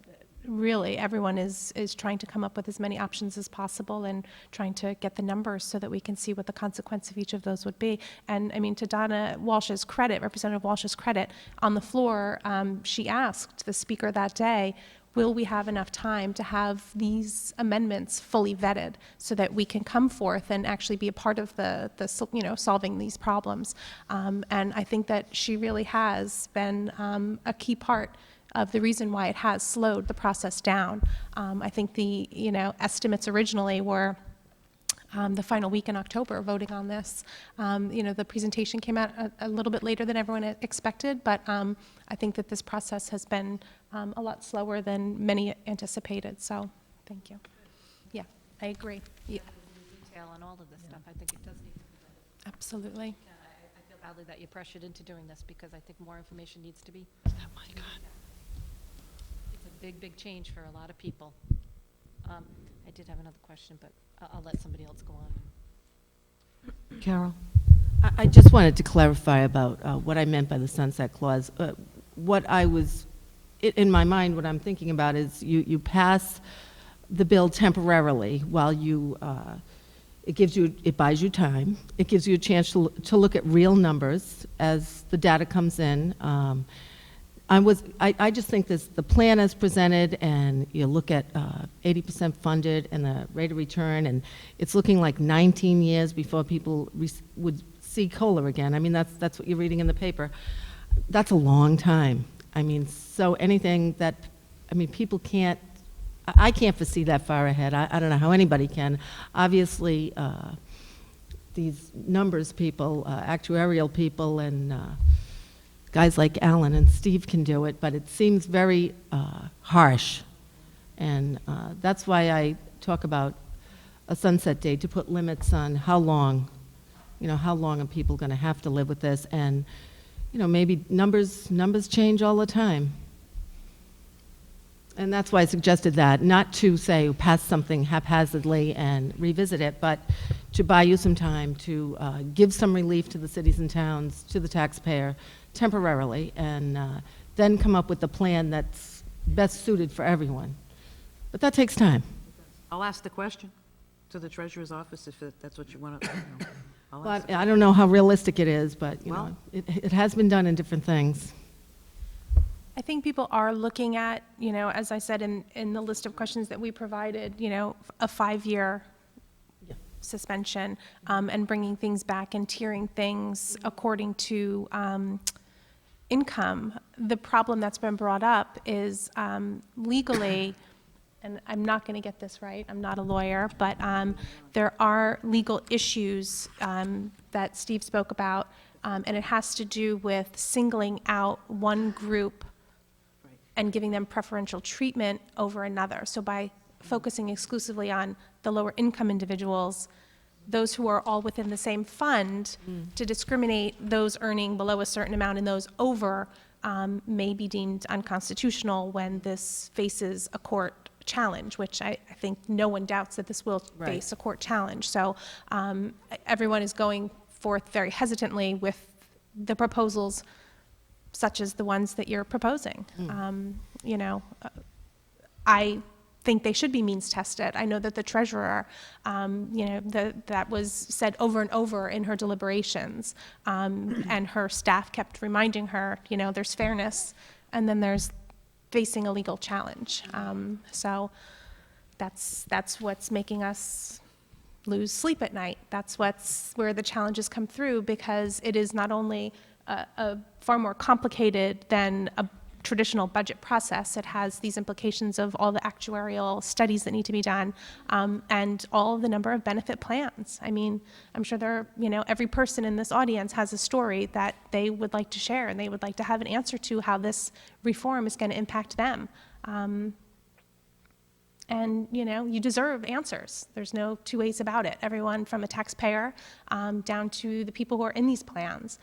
really everyone is trying to come up with as many options as possible and trying to get the numbers so that we can see what the consequence of each of those would be. And I mean, to Donna Walsh's credit, Representative Walsh's credit, on the floor, she asked the speaker that day, will we have enough time to have these amendments fully vetted so that we can come forth and actually be a part of the you know, solving these problems? And I think that she really has been a key part of the reason why it has slowed the process down. I think the, you know, estimates originally were the final week in October voting on this. You know, the presentation came out a little bit later than everyone expected, but I think that this process has been a lot slower than many anticipated, so thank you. Yeah, I agree. Yeah. Detail on all of this stuff, I think it does need to be done. Absolutely. Yeah, I feel badly that you're pressured into doing this because I think more information needs to be. Oh, my God. It's a big, big change for a lot of people. I did have another question, but I'll let somebody else go on. Carol? I just wanted to clarify about what I meant by the sunset clause. What I was, in my mind, what I'm thinking about is you pass the bill temporarily while you It buys you time. It gives you a chance to look at real numbers as the data comes in. I just think this, the plan as presented, and you look at 80% funded and the rate of return, and it's looking like 19 years before people would see COLA again. I mean, that's what you're reading in the paper. That's a long time. I mean, so anything that, I mean, people can't, I can't foresee that far ahead. I don't know how anybody can. Obviously, these numbers people, actuarial people, and guys like Alan and Steve can do it, but it seems very harsh. And that's why I talk about a sunset date, to put limits on how long, how long are people going to have to live with this. And, maybe numbers change all the time. And that's why I suggested that, not to say pass something haphazardly and revisit it, but to buy you some time to give some relief to the cities and towns, to the taxpayer, temporarily, and then come up with a plan that's best suited for everyone. But that takes time. I'll ask the question to the treasurer's office if that's what you want to, I'll But ask. I don't know how realistic it is, but, Well- it has been done in different things. I think people are looking at, as I said in the list of questions that we provided, a 5-year suspension, and bringing things back and tiering things according to income. The problem that's been brought up is legally, and I'm not going to get this right, I'm not a lawyer, but there are legal issues that Steve spoke about, and it has to do with singling out one group and giving them preferential treatment over another. So by focusing exclusively on the lower income individuals, those who are all within the same fund, to discriminate those earning below a certain amount and those over may be deemed unconstitutional when this faces a court challenge, which I think no one doubts that this will face a court challenge. So everyone is going forth very hesitantly with the proposals such as the ones that you're proposing. I think they should be means tested. I know that the treasurer, that was said over and over in her deliberations, and her staff kept reminding her, there's fairness, and then there's facing a legal challenge. So that's what's making us lose sleep at night. That's where the challenges come through, because it is not only a far more complicated than a traditional budget process. It has these implications of all the actuarial studies that need to be done, and all the number of benefit plans. I mean, I'm sure every person in this audience has a story that they would like to share, and they would like to have an answer to how this reform is going to impact them. And, you deserve answers. There's no two ways about it. Everyone from a taxpayer down to the people who are in these plans.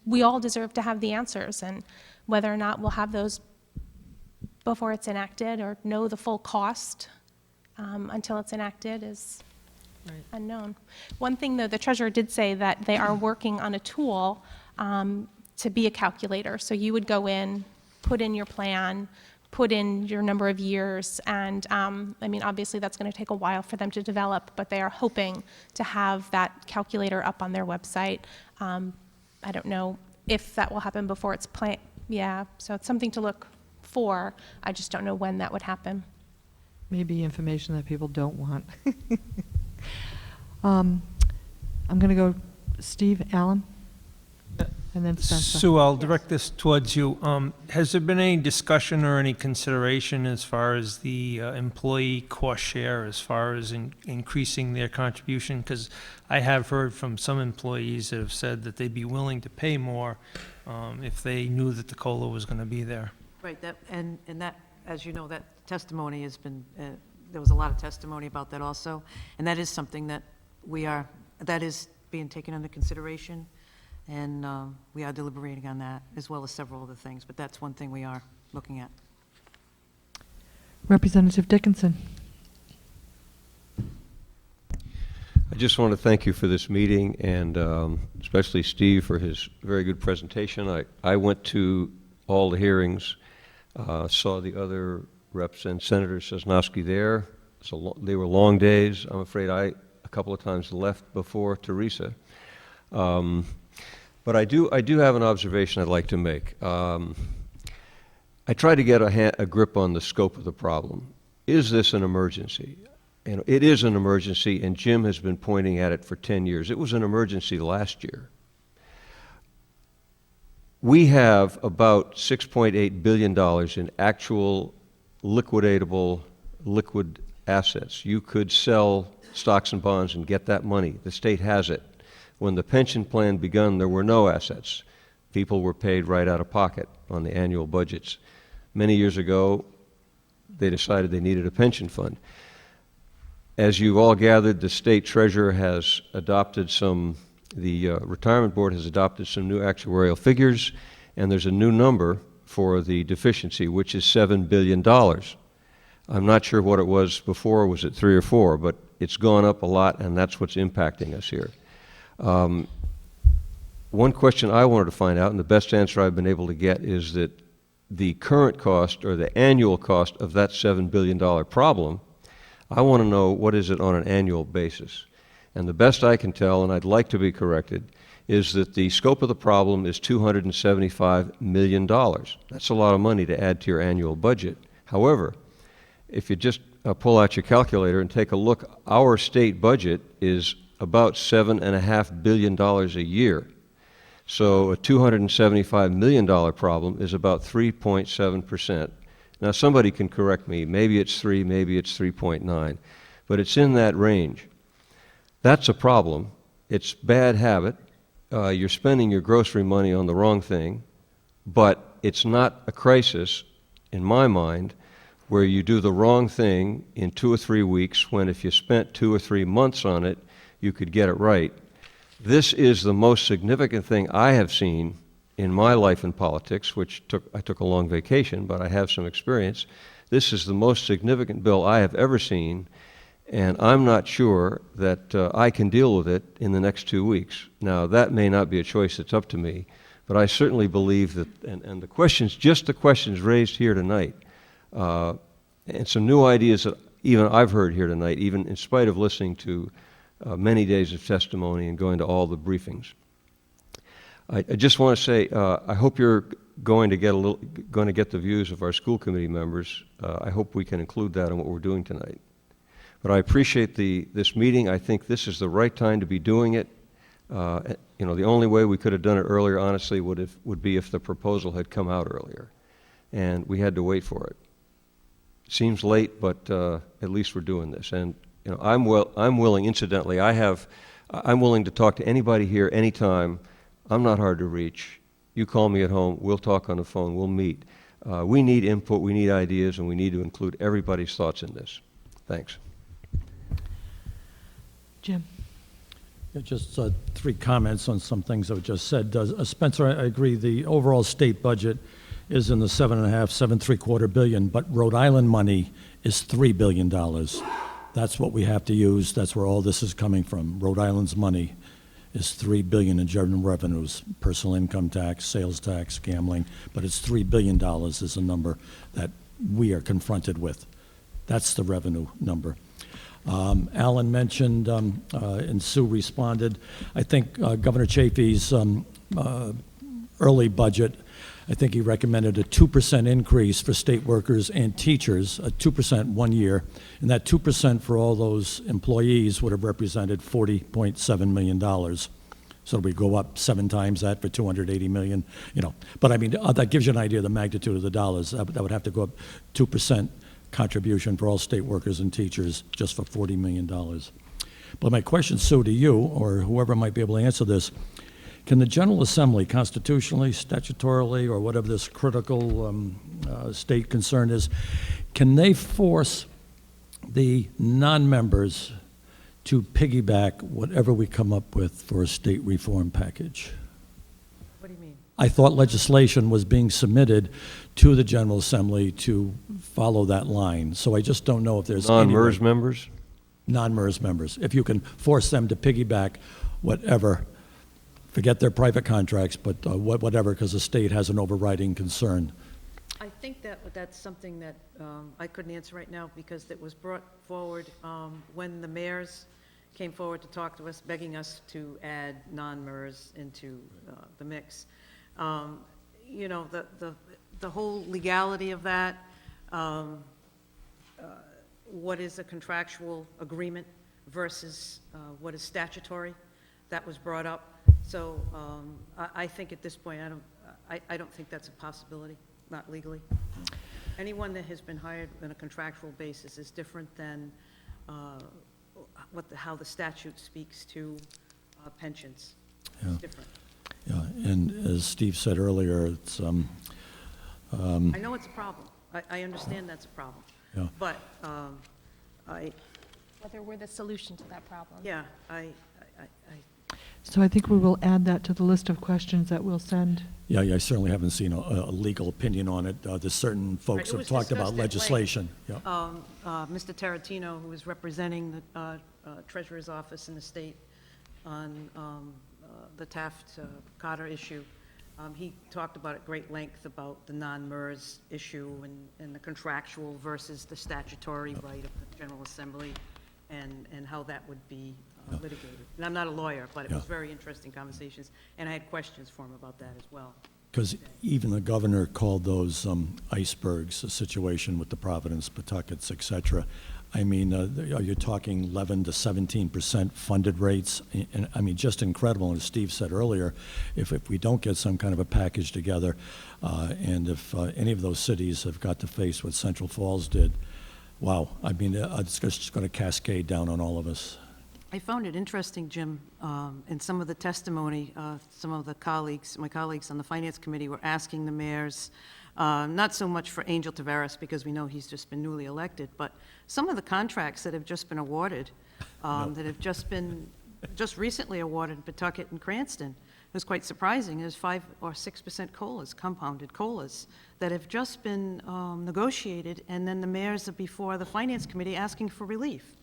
We all deserve to have the answers, and whether or not we'll have those before it's enacted or know the full cost until it's enacted is unknown. One thing, though, the treasurer did say that they are working on a tool to be a calculator. So you would go in, put in your plan, put in your number of years, and obviously that's going to take a while for them to develop, but they are hoping to have that calculator up on their website. I don't know if that will happen before it's planned. Yeah, so it's something to look for. I just don't know when that would happen. Maybe information that people don't want. I'm going to go Steve, Alan, and then Spencer. Sue, I'll direct this towards you. Has there been any discussion or any consideration as far as the employee cost share, as far as increasing their contribution? Because I have heard from some employees that have said that they'd be willing to pay more if they knew that the COLA was going to be there. Right, and that, as you know, that testimony has been, there was a lot of testimony about that also, and that is something that that is being taken into consideration, and we are deliberating on that, as well as several other things, but that's one thing we are looking at. Representative Dickinson. I just want to thank you for this meeting, and especially Steve for his very good presentation. I went to all the hearings, saw the other reps and Senator Sosnowski there. They were long days. I'm afraid I couple of times left before Teresa. But I do have an observation I'd like to make. I try to get a grip on the scope of the problem. Is this an emergency? And it is an emergency, and Jim has been pointing at it for 10 years. It was an emergency last year. We have about $6.8 billion in actual liquidatable liquid assets. You could sell stocks and bonds and get that money. The state has it. When the pension plan begun, there were no assets. People were paid right out of pocket on the annual budgets. Many years ago, they decided they needed a pension fund. As you've all gathered, the state treasurer has adopted the retirement board has adopted some new actuarial figures, and there's a new number for the deficiency, which is $7 billion. I'm not sure what it was before, was it 3 or 4, but it's gone up a lot, and that's what's impacting us here. One question I wanted to find out, and the best answer I've been able to get, is that the current cost or the annual cost of that $7 billion problem, I want to know what is it on an annual basis. And the best I can tell, and I'd like to be corrected, is that the scope of the problem is $275 million. That's a lot of money to add to your annual budget. However, if you just pull out your calculator and take a look, our state budget is about $7.5 billion a year. So a $275 million problem is about 3.7%. Now somebody can correct me, maybe it's 3, maybe it's 3.9, but it's in that range. That's a problem. It's bad habit. You're spending your grocery money on the wrong thing, but it's not a crisis, in my mind, where you do the wrong thing in 2 or 3 weeks when if you spent 2 or 3 months on it, you could get it right. This is the most significant thing I have seen in my life in politics, I took a long vacation, but I have some experience. This is the most significant bill I have ever seen, and I'm not sure that I can deal with it in the next 2 weeks. Now, that may not be a choice that's up to me, but I certainly believe that, and the questions, just the questions raised here tonight, and some new ideas that even I've heard here tonight, even in spite of listening to many days of testimony and going to all the briefings. I just want to say, I hope you're going to get the views of our school committee members. I hope we can include that in what we're doing tonight. But I appreciate this meeting. I think this is the right time to be doing it. The only way we could have done it earlier, honestly, would be if the proposal had come out earlier, and we had to wait for it. Seems late, but at least we're doing this. And I'm willing. Incidentally, I'm willing to talk to anybody here anytime. I'm not hard to reach. You call me at home. We'll talk on the phone. We'll meet. We need input. We need ideas, and we need to include everybody's thoughts in this. Thanks. Jim? Yeah, just 3 comments on some things that were just said. Spencer, I agree. The overall state budget is in the $7.75 billion, but Rhode Island money is $3 billion. That's what we have to use. That's where all this is coming from. Rhode Island's money is $3 billion in general revenues, personal income tax, sales tax, gambling, but it's $3 billion is a number that we are confronted with. That's the revenue number. Alan mentioned, and Sue responded, I think Governor Chafee's early budget, I think he recommended a 2% increase for state workers and teachers, a 2% 1 year, and that 2% for all those employees would have represented $40.7 million. So we go up 7 times that for $280 million, But I mean, that gives you an idea of the magnitude of the dollars. That would have to go up 2% contribution for all state workers and teachers just for $40 million. But my question, Sue, to you, or whoever might be able to answer this, can the General Assembly, constitutionally, statutorily, or whatever this critical state concern is, can they force the non-members to piggyback whatever we come up with for a state reform package? What do you mean? I thought legislation was being submitted to the General Assembly to follow that line. So I just don't know if there's non-MERS members? Non-MERS members. If you can force them to piggyback whatever, forget their private contracts, but whatever, because the state has an overriding concern. I think that's something that I couldn't answer right now because it was brought forward when the mayors came forward to talk to us, begging us to add non-MERS into the mix. You know, the whole legality of that, what is a contractual agreement versus what is statutory, that was brought up. So I think at this point, I don't think that's a possibility, not legally. Anyone that has been hired on a contractual basis is different than how the statute speaks to pensions. Yeah. It's different. Yeah, and as Steve said earlier, it's, I know it's a problem. I understand that's a problem. Yeah. But Whether we're the solution to that problem. yeah, So I think we will add that to the list of questions that we'll send. yeah, I certainly haven't seen a legal opinion on it. There's certain folks it who have was talked about discussed at legislation. Yeah. Mr. Tarantino, who is representing the Treasurer's Office in the state on the Taft-Carter issue, he talked about at great length about the non-MERS issue and the contractual versus the statutory right of the General Assembly and how that would be litigated. And I'm not a lawyer, but it was Yeah. very interesting conversations, and I had questions for him about that as well. Because even the governor called those icebergs, a situation with the Providence, Pawtuckets, et cetera. I mean, are you talking 11 to 17% funded rates? And I mean, just incredible. And as Steve said earlier, if we don't get some kind of a package together, and if any of those cities have got to face what Central Falls did, wow, I mean, it's just going to cascade down on all of us. I found it interesting, Jim, in some of the testimony, some of the colleagues, my colleagues on the Finance Committee were asking the mayors, not so much for Angel Tavares, because we know he's just been newly elected, but some of the contracts that have just been awarded, that have just recently awarded in Pawtucket and Cranston. It was quite surprising. There's 5 or 6% COLAs, compounded COLAs, that have just been negotiated, and then the mayors are before the Finance Committee asking for relief.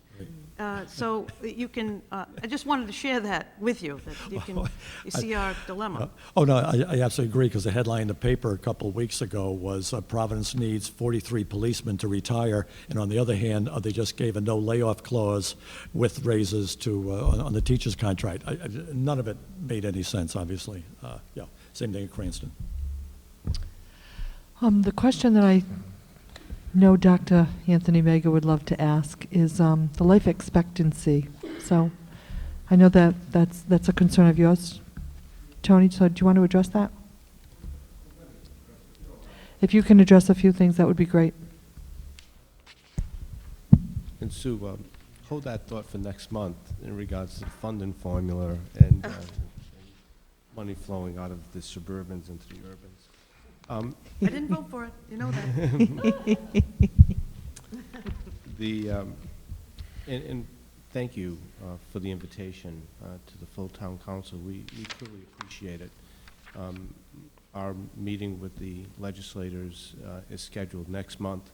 So you can, I just wanted to share that with you, that you see our dilemma. Oh, no, I absolutely agree, because the headline in the paper a couple of weeks ago was Providence needs 43 policemen to retire, and on the other hand, they just gave a no layoff clause with raises to, on the teacher's contract. None of it made any sense, obviously. Yeah, same thing at Cranston. The question that I know Dr. Anthony Mega would love to ask is the life expectancy. So I know that that's a concern of yours, Tony, so do you want to address that? If you can address a few things, that would be great. And Sue, hold that thought for next month in regards to the funding formula and money flowing out of the suburbans into the urbans. I didn't vote for it, you know that. And thank you for the invitation to the full town council. We truly appreciate it. Our meeting with the legislators is scheduled next month.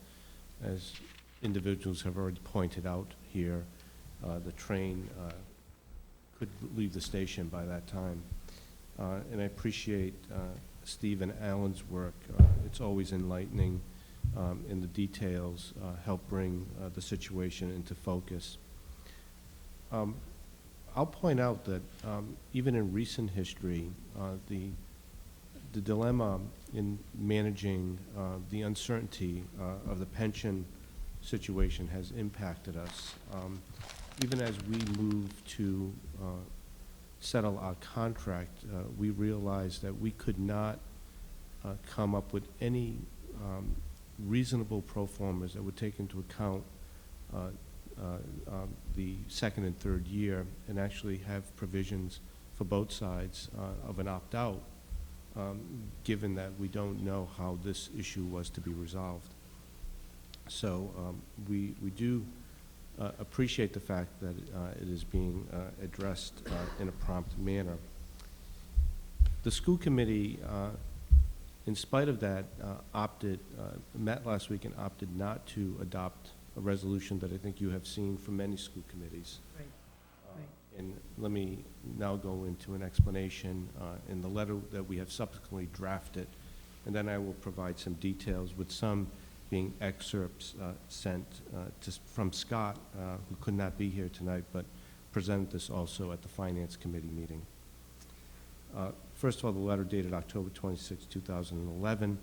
As individuals have already pointed out here, the train could leave the station by that time. And I appreciate Steve and Alan's work. It's always enlightening, and the details help bring the situation into focus. I'll point out that even in recent history, the dilemma in managing the uncertainty of the pension situation has impacted us. Even as we move to settle our contract, we realized that we could not come up with any reasonable pro formas that would take into account the second and third year and actually have provisions for both sides of an opt-out, given that we don't know how this issue was to be resolved. So we do appreciate the fact that it is being addressed in a prompt manner. The school committee, in spite of that, met last week and opted not to adopt a resolution that I think you have seen from many school committees. Right. And let me now go into an explanation in the letter that we have subsequently drafted, and then I will provide some details, with some being excerpts sent from Scott, who could not be here tonight, but presented this also at the Finance Committee meeting. First of all, the letter dated October 26, 2011.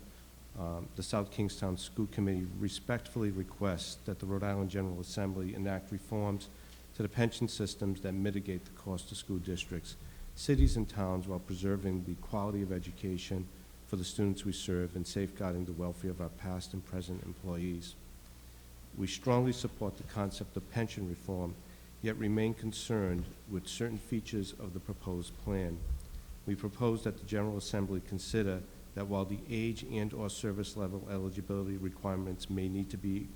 The South Kingstown School Committee respectfully requests that the Rhode Island General Assembly enact reforms to the pension systems that mitigate the cost to school districts, cities, and towns while preserving the quality of education for the students we serve and safeguarding the welfare of our past and present employees. We strongly support the concept of pension reform, yet remain concerned with certain features of the proposed plan. We propose that the General Assembly consider that while the age and/or service level eligibility requirements may need to be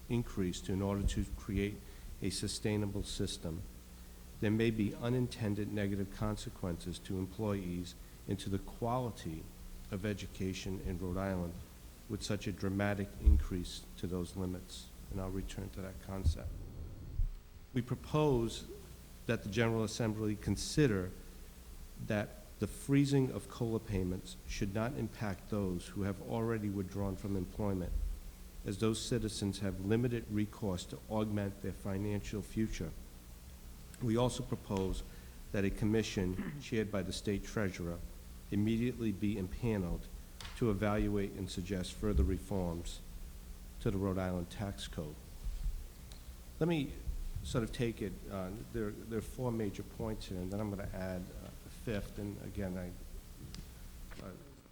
increased in order to create a sustainable system, there may be unintended negative consequences to employees and to the quality of education in Rhode Island with such a dramatic increase to those limits. And I'll return to that concept. We propose that the General Assembly consider that the freezing of COLA payments should not impact those who have already withdrawn from employment, as those citizens have limited recourse to augment their financial future. We also propose that a commission chaired by the state treasurer immediately be impaneled to evaluate and suggest further reforms to the Rhode Island tax code. Let me sort of take it, there are 4 major points here, and then I'm going to add a 5th, and again, I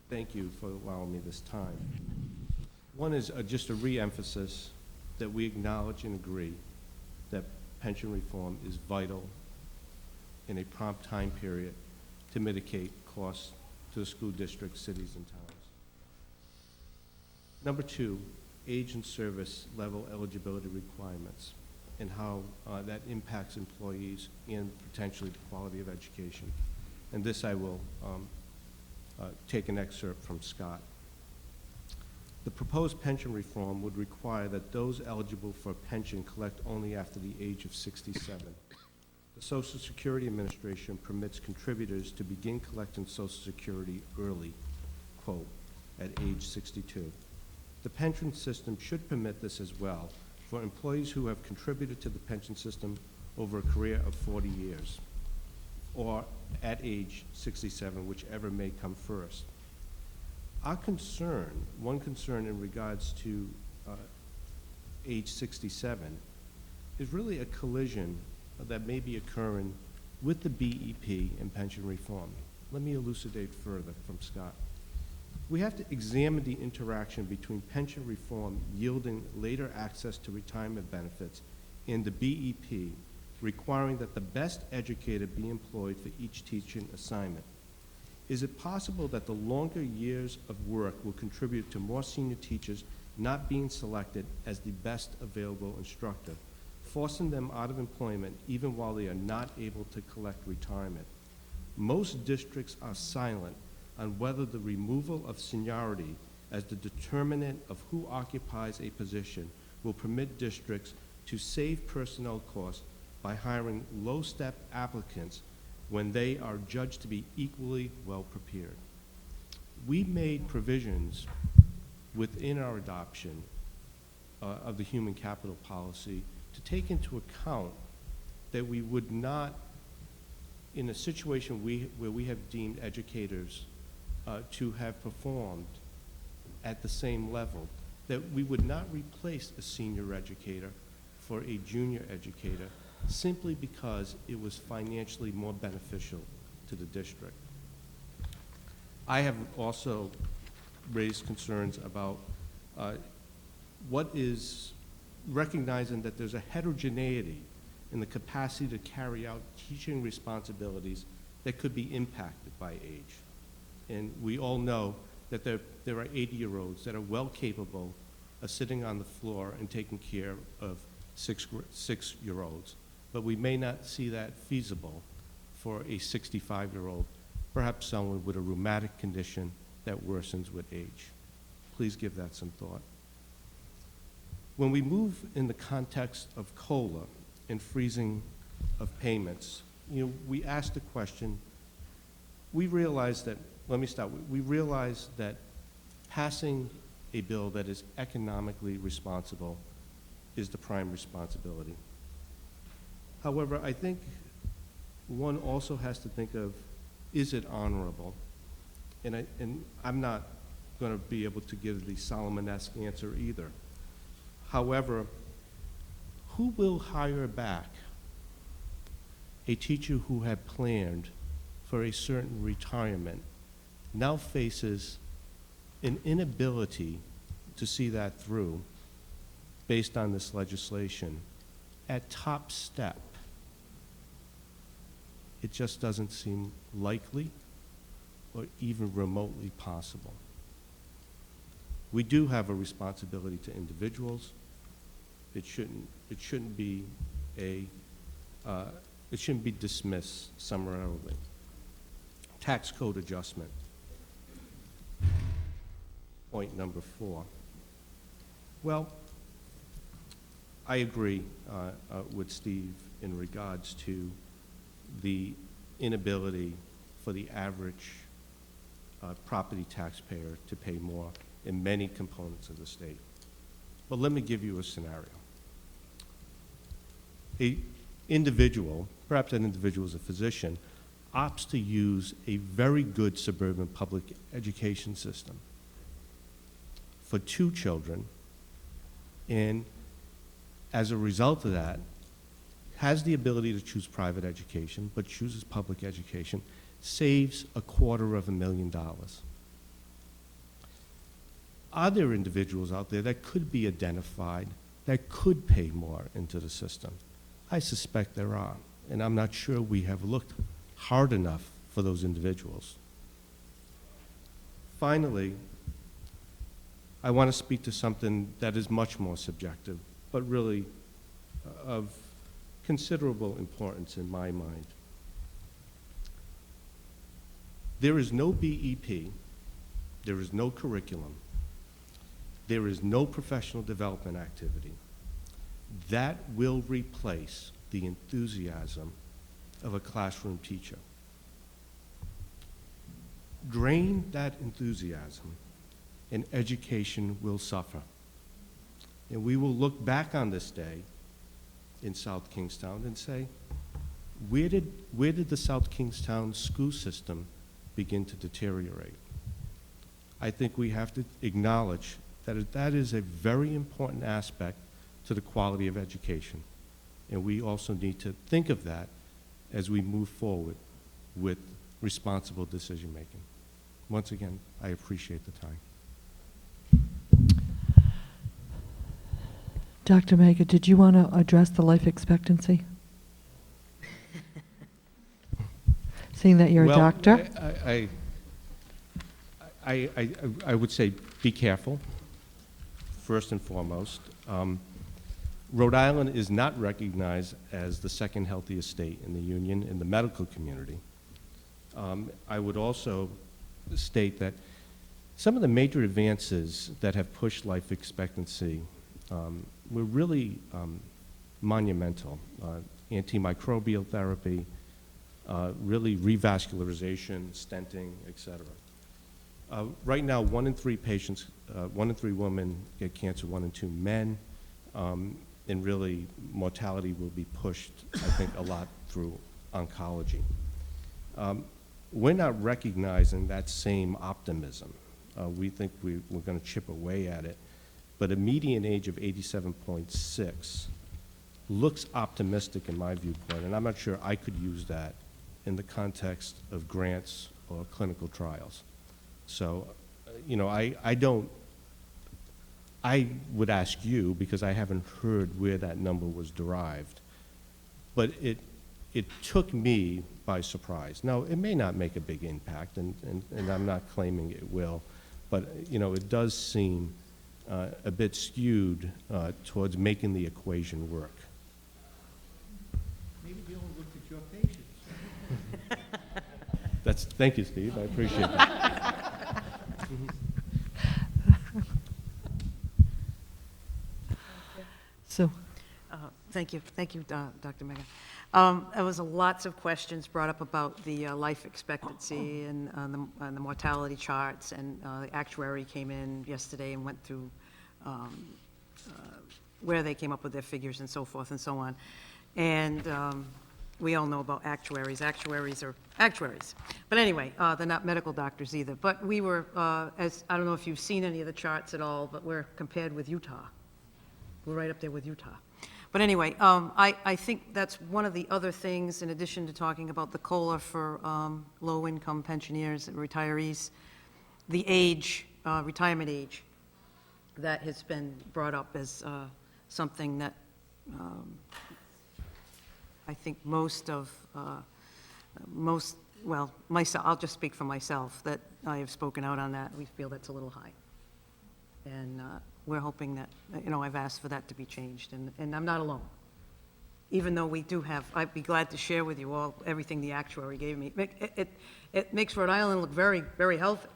thank you for allowing me this time. One is just a re-emphasis that we acknowledge and agree that pension reform is vital in a prompt time period to mitigate costs to the school districts, cities, and towns. Number 2, age and service level eligibility requirements and how that impacts employees and potentially the quality of education. And this I will take an excerpt from Scott. The proposed pension reform would require that those eligible for a pension collect only after the age of 67. The Social Security Administration permits contributors to begin collecting Social Security early, quote, at age 62. The pension system should permit this as well for employees who have contributed to the pension system over a career of 40 years, or at age 67, whichever may come first. Our concern, one concern in regards to age 67, is really a collision that may be occurring with the BEP and pension reform. Let me elucidate further from Scott. We have to examine the interaction between pension reform yielding later access to retirement benefits and the BEP requiring that the best educator be employed for each teaching assignment. Is it possible that the longer years of work will contribute to more senior teachers not being selected as the best available instructor, forcing them out of employment even while they are not able to collect retirement? Most districts are silent on whether the removal of seniority as the determinant of who occupies a position will permit districts to save personnel costs by hiring low-step applicants when they are judged to be equally well prepared. We made provisions within our adoption of the human capital policy to take into account that we would not, in a situation where we have deemed educators to have performed at the same level, that we would not replace a senior educator for a junior educator simply because it was financially more beneficial to the district. I have also raised concerns about what is recognizing that there's a heterogeneity in the capacity to carry out teaching responsibilities that could be impacted by age. And we all know that there are 80-year-olds that are well capable of sitting on the floor and taking care of six-year-olds. But we may not see that feasible for a 65-year-old, perhaps someone with a rheumatic condition that worsens with age. Please give that some thought. When we move in the context of COLA and freezing of payments, we ask the question, we realize that, let me start, we realize that passing a bill that is economically responsible is the prime responsibility. However, I think one also has to think of, is it honorable? And I'm not going to be able to give the Solomon-esque answer either. However, who will hire back a teacher who had planned for a certain retirement now faces an inability to see that through based on this legislation at top step? It just doesn't seem likely or even remotely possible. We do have a responsibility to individuals. It shouldn't be dismissed summarily. Tax code adjustment. Point number 4. Well, I agree with Steve in regards to the inability for the average property taxpayer to pay more in many components of the state. But let me give you a scenario. An individual, perhaps an individual is a physician, opts to use a very good suburban public education system for 2 children, and as a result of that, has the ability to choose private education, but chooses public education, saves $250,000. Are there individuals out there that could be identified that could pay more into the system? I suspect there are, and I'm not sure we have looked hard enough for those individuals. Finally, I want to speak to something that is much more subjective, but really of considerable importance in my mind. There is no BEP, there is no curriculum, there is no professional development activity that will replace the enthusiasm of a classroom teacher. Drain that enthusiasm, and education will suffer. And we will look back on this day in South Kingstown and say, where did the South Kingstown school system begin to deteriorate? I think we have to acknowledge that that is a very important aspect to the quality of education. And we also need to think of that as we move forward with responsible decision-making. Once again, I appreciate the time. Dr. Mega, did you want to address the life expectancy? Seeing that you're a doctor? I would say be careful, first and foremost. Rhode Island is not recognized as the second healthiest state in the union in the medical community. I would also state that some of the major advances that have pushed life expectancy were really monumental. Antimicrobial therapy, really revascularization, stenting, et cetera. Right now, 1 in 3 patients, 1 in 3 women get cancer, 1 in 2 men, and really mortality will be pushed, I think, a lot through oncology. We're not recognizing that same optimism. We think we're going to chip away at it, but a median age of 87.6 looks optimistic in my viewpoint, and I'm not sure I could use that in the context of grants or clinical trials. So, I would ask you, because I haven't heard where that number was derived, but it took me by surprise. Now, it may not make a big impact, and I'm not claiming it will, but, it does seem a bit skewed towards making the equation work. Maybe you don't look at your patients. Thank you, Steve, I appreciate that. So, Thank you, Dr. Mega. There was lots of questions brought up about the life expectancy and the mortality charts, and the actuary came in yesterday and went through where they came up with their figures and so forth and so on. And we all know about actuaries. Actuaries are actuaries. But anyway, they're not medical doctors either. But we were, I don't know if you've seen any of the charts at all, but we're compared with Utah. We're right up there with Utah. But anyway, I think that's one of the other things, in addition to talking about the COLA for low-income pensioners and retirees, the age, retirement age, that has been brought up as something that I think well, myself, I'll just speak for myself, that I have spoken out on that. We feel that's a little high. And we're hoping that, I've asked for that to be changed, and I'm not alone. Even though we do have, I'd be glad to share with you all everything the actuary gave me. It makes Rhode Island look very, very healthy.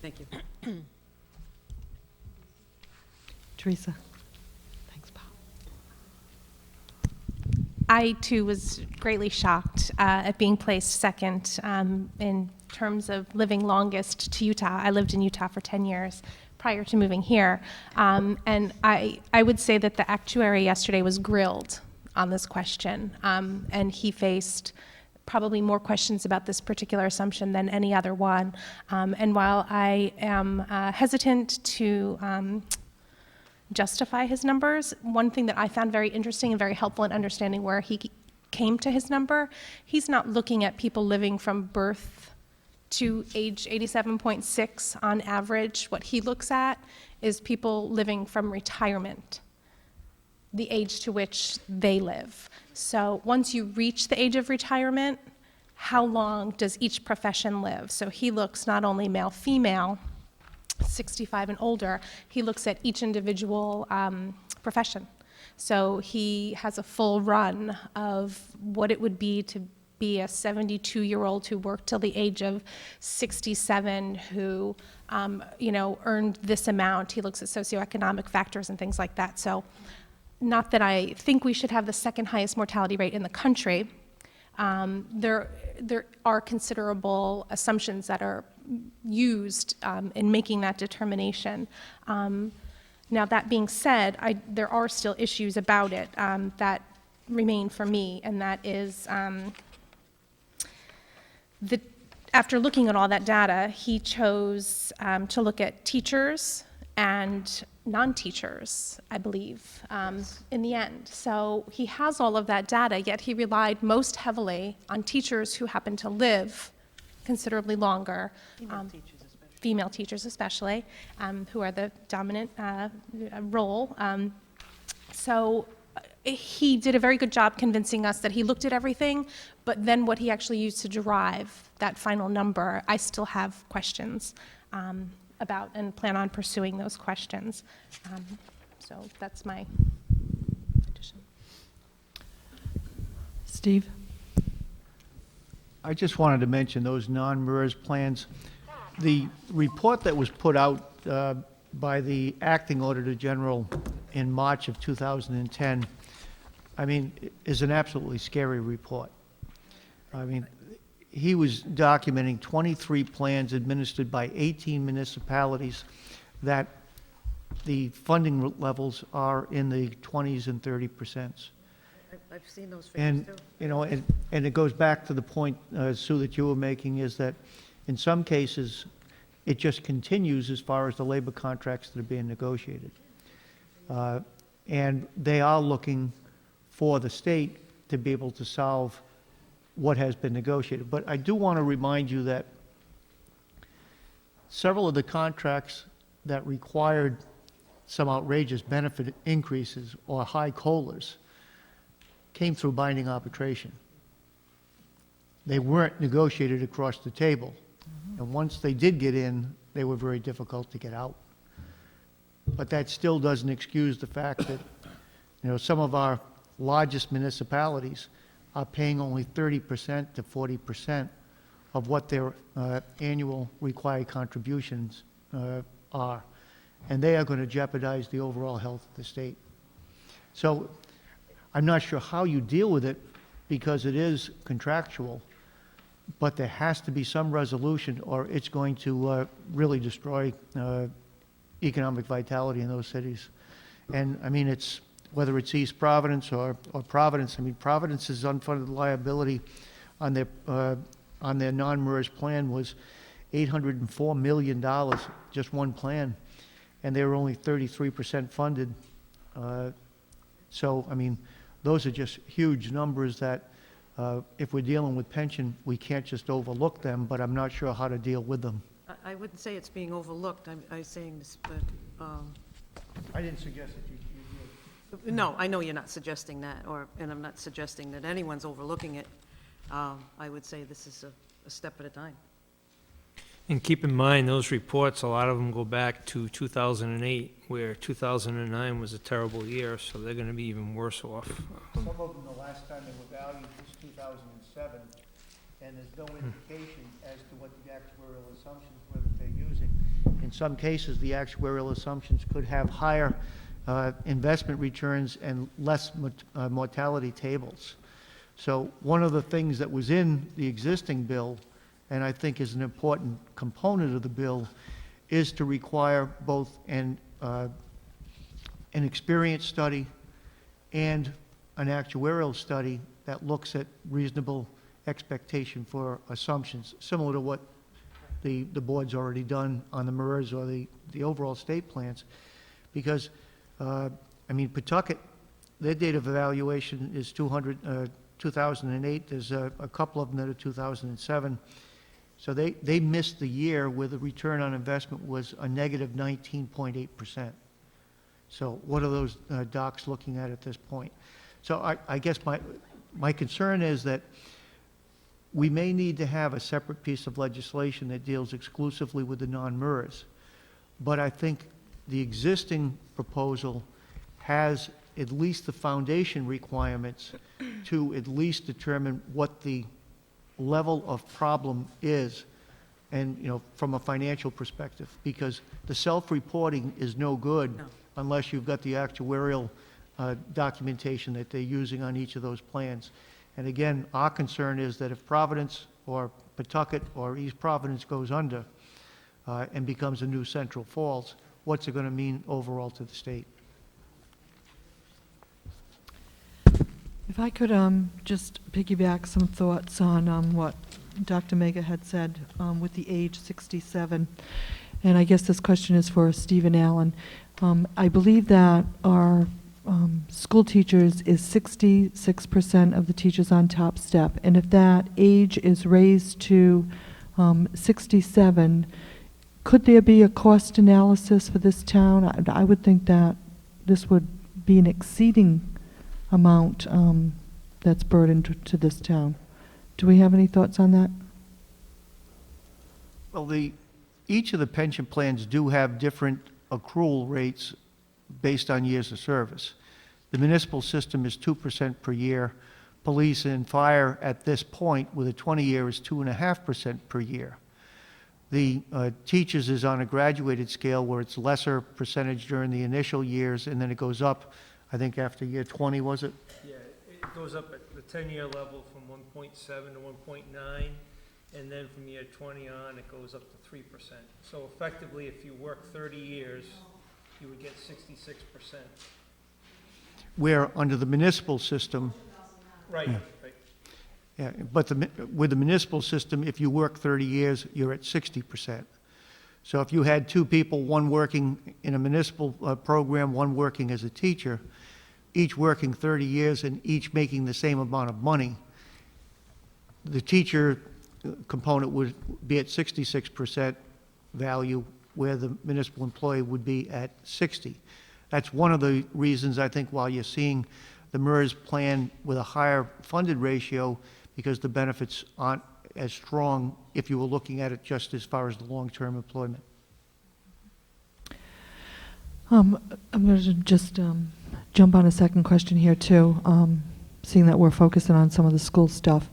Thank you. Teresa. Thanks, Paul. I, too, was greatly shocked at being placed second in terms of living longest to Utah. I lived in Utah for 10 years prior to moving here. And I would say that the actuary yesterday was grilled on this question. And he faced probably more questions about this particular assumption than any other one. And while I am hesitant to justify his numbers, one thing that I found very interesting and very helpful in understanding where he came to his number, he's not looking at people living from birth to age 87.6 on average. What he looks at is people living from retirement, the age to which they live. So once you reach the age of retirement, how long does each profession live? So he looks not only male, female, 65 and older, he looks at each individual profession. So he has a full run of what it would be to be a 72-year-old who worked till the age of 67, who earned this amount. He looks at socioeconomic factors and things like that. So not that I think we should have the second highest mortality rate in the country. There are considerable assumptions that are used in making that determination. Now, that being said, there are still issues about it that remain for me, and that is after looking at all that data, he chose to look at teachers and non-teachers, I believe, in the end. So he has all of that data, yet he relied most heavily on teachers who happen to live considerably longer. Female teachers especially, who are the dominant role. So he did a very good job convincing us that he looked at everything, but then what he actually used to derive that final number, I still have questions about and plan on pursuing those questions. So that's my addition. Steve? I just wanted to mention those non-MERS plans. The report that was put out by the acting Auditor General in March of 2010, is an absolutely scary report. He was documenting 23 plans administered by 18 municipalities that the funding levels are in the 20s and 30%. I've seen those figures too. And it goes back to the point, Sue, that you were making, is that in some cases, it just continues as far as the labor contracts that are being negotiated. And they are looking for the state to be able to solve what has been negotiated. But I do want to remind you that several of the contracts that required some outrageous benefit increases or high COLAs came through binding arbitration. They weren't negotiated across the table. And once they did get in, they were very difficult to get out. But that still doesn't excuse the fact that, some of our largest municipalities are paying only 30% to 40% of what their annual required contributions are. And they are going to jeopardize the overall health of the state. So I'm not sure how you deal with it because it is contractual, but there has to be some resolution or it's going to really destroy economic vitality in those cities. And it's whether it's East Providence or Providence. I mean, Providence's unfunded liability on their non-MERS plan was $804 million, just one plan, and they were only 33% funded. So, I mean, those are just huge numbers that, if we're dealing with pension, we can't just overlook them, but I'm not sure how to deal with them. I wouldn't say it's being overlooked. I'm saying this, but, I didn't suggest that you did. no, I know you're not suggesting that, and I'm not suggesting that anyone's overlooking it. I would say this is a step at a time. And keep in mind, those reports, a lot of them go back to 2008, where 2009 was a terrible year, so they're going to be even worse off. Some of them, the last time they were valued was 2007, and there's no indication as to what the actuarial assumptions were that they're using. In some cases, the actuarial assumptions could have higher investment returns and less mortality tables. So one of the things that was in the existing bill, and I think is an important component of the bill, is to require both an experience study and an actuarial study that looks at reasonable expectation for assumptions, similar to what the board's already done on the MERS or the overall state plans. Because, I mean, Pawtucket, their date of evaluation is 2008. There's a couple of them that are 2007. So they missed the year where the return on investment was a negative 19.8%. So what are those docs looking at this point? So I guess my concern is that we may need to have a separate piece of legislation that deals exclusively with the non-MERS. But I think the existing proposal has at least the foundation requirements to at least determine what the level of problem is, and, you know, from a financial perspective, because the self-reporting is no good unless you've got the actuarial documentation that they're using on each of those plans. And again, our concern is that if Providence or Pawtucket or East Providence goes under and becomes a new Central Falls, what's it going to mean overall to the state? If I could just piggyback some thoughts on what Dr. Mega had said with the age 67, and I guess this question is for Stephen Allen. I believe that our school teachers is 66% of the teachers on top step, and if that age is raised to 67, could there be a cost analysis for this town? I would think that this would be an exceeding amount that's burdened to this town. Do we have any thoughts on that? Well, each of the pension plans do have different accrual rates based on years of service. The municipal system is 2% per year. Police and fire at this point with a 20-year is 2.5% per year. The teachers is on a graduated scale where it's lesser percentage during the initial years, and then it goes up, I think, after year 20, was it? Yeah, it goes up at the 10-year level from 1.7 to 1.9, and then from year 20 on, it goes up to 3%. So effectively, if you work 30 years, you would get 66%. Where under the municipal system, Right, Yeah. right. yeah, but with the municipal system, if you work 30 years, you're at 60%. So if you had two people, one working in a municipal program, one working as a teacher, each working 30 years and each making the same amount of money, the teacher component would be at 66% value, where the municipal employee would be at 60. That's one of the reasons, I think, while you're seeing the MERS plan with a higher funded ratio, because the benefits aren't as strong if you were looking at it just as far as the long-term employment. I'm going to just jump on a second question here, too, seeing that we're focusing on some of the school stuff.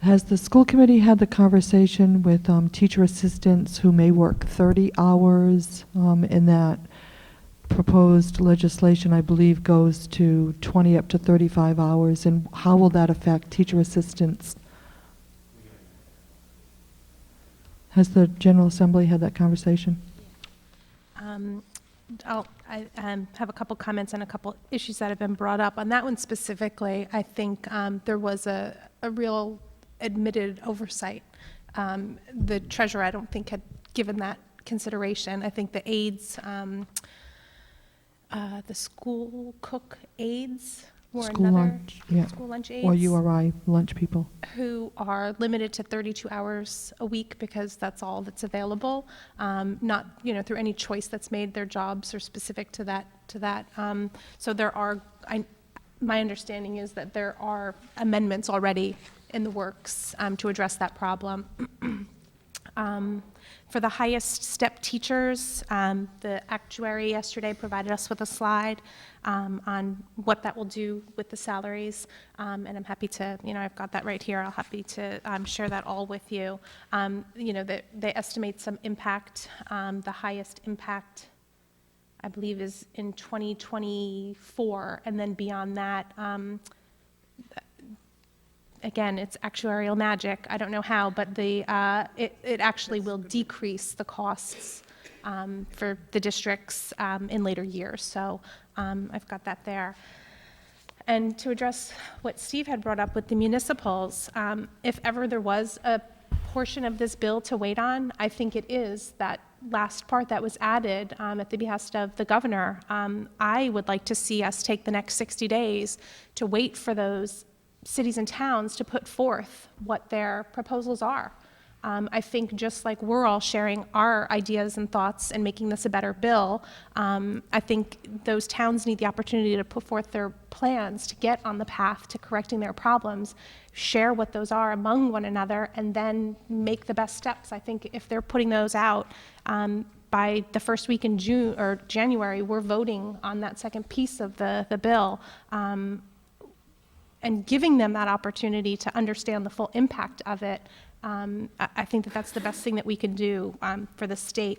Has the school committee had the conversation with teacher assistants who may work 30 hours in that proposed legislation, I believe, goes to 20 up to 35 hours, and how will that affect teacher assistants? Has the General Assembly had that conversation? I have a couple comments on a couple issues that have been brought up. On that one specifically, I think there was a real admitted oversight. The treasurer, I don't think, had given that consideration. I think the aides, the school cook aides were School another, lunch, yeah. school lunch aides. Or URI lunch people. Who are limited to 32 hours a week because that's all that's available, not, through any choice that's made. Their jobs are specific to that. So there are, my understanding is that there are amendments already in the works to address that problem. For the highest step teachers, the actuary yesterday provided us with a slide on what that will do with the salaries, and I'm happy to, I've got that right here. I'm happy to share that all with you. They estimate some impact. The highest impact, I believe, is in 2024, and then beyond that, again, it's actuarial magic. I don't know how, but it actually will decrease the costs for the districts in later years. So I've got that there. And to address what Steve had brought up with the municipals, if ever there was a portion of this bill to wait on, I think it is that last part that was added at the behest of the governor. I would like to see us take the next 60 days to wait for those cities and towns to put forth what their proposals are. I think just like we're all sharing our ideas and thoughts and making this a better bill, I think those towns need the opportunity to put forth their plans to get on the path to correcting their problems, share what those are among one another, and then make the best steps. I think if they're putting those out by the first week in June or January, we're voting on that second piece of the bill. And giving them that opportunity to understand the full impact of it, I think that that's the best thing that we can do for the state.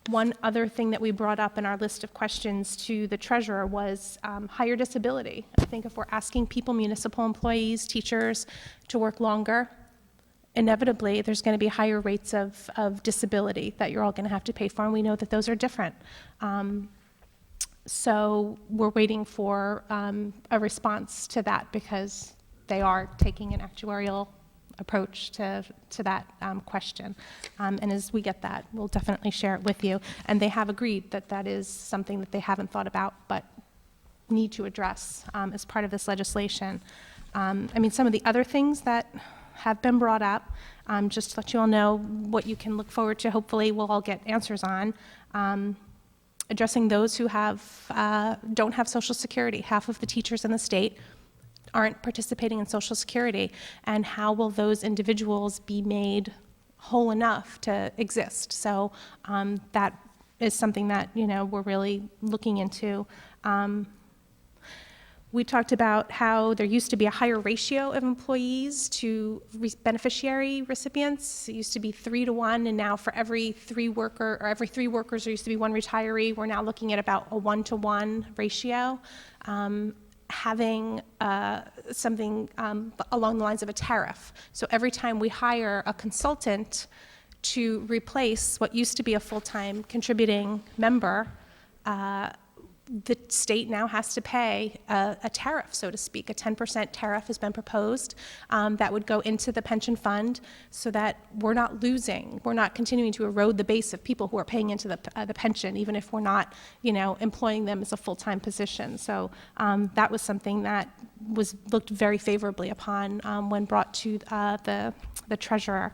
One other thing that we brought up in our list of questions to the treasurer was higher disability. I think if we're asking people, municipal employees, teachers, to work longer, inevitably there's going to be higher rates of disability that you're all going to have to pay for, and we know that those are different. So we're waiting for a response to that because they are taking an actuarial approach to that question. And as we get that, we'll definitely share it with you. And they have agreed that that is something that they haven't thought about but need to address as part of this legislation. Some of the other things that have been brought up, just to let you all know what you can look forward to, hopefully we'll all get answers on. Addressing those who don't have Social Security. Half of the teachers in the state aren't participating in Social Security, and how will those individuals be made whole enough to exist? So that is something that we're really looking into. We talked about how there used to be a higher ratio of employees to beneficiary recipients. It used to be 3 to 1, and now for every 3 workers, there used to be 1 retiree. We're now looking at about a 1-to-1 ratio. Having something along the lines of a tariff. So every time we hire a consultant to replace what used to be a full-time contributing member, the state now has to pay a tariff, so to speak. A 10% tariff has been proposed that would go into the pension fund so that we're not continuing to erode the base of people who are paying into the pension, even if we're not, employing them as a full-time position. So that was something that was looked very favorably upon when brought to the treasurer.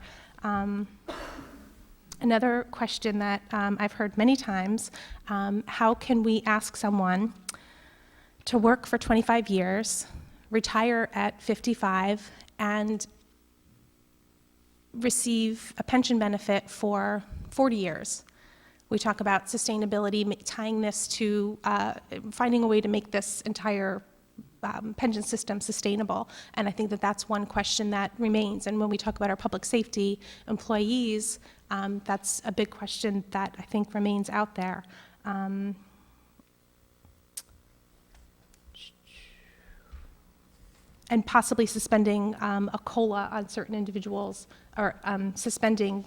Another question that I've heard many times, how can we ask someone to work for 25 years, retire at 55, and receive a pension benefit for 40 years? We talk about sustainability, tying this to finding a way to make this entire pension system sustainable, and I think that that's one question that remains. And when we talk about our public safety employees, that's a big question that I think remains out there. And possibly suspending a COLA on certain individuals, or suspending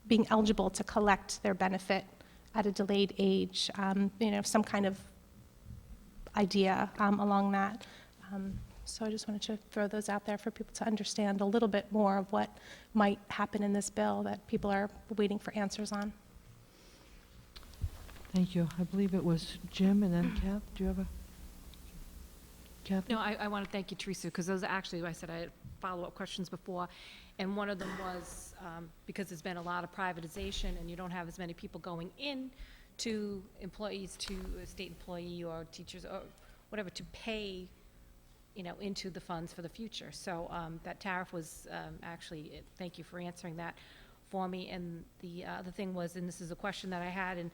being eligible to collect their benefit at a delayed age, some kind of idea along that. So I just wanted to throw those out there for people to understand a little bit more of what might happen in this bill that people are waiting for answers on. Thank you. I believe it was Jim and then Kath. Do you have a? Kathy? No, I want to thank you, Teresa, because those are actually, I said I had follow-up questions before, and one of them was, because there's been a lot of privatization, and you don't have as many people going in to employees, to a state employee or teachers or whatever, to pay, into the funds for the future. So that tariff was actually, thank you for answering that for me. And the other thing was, and this is a question that I had, and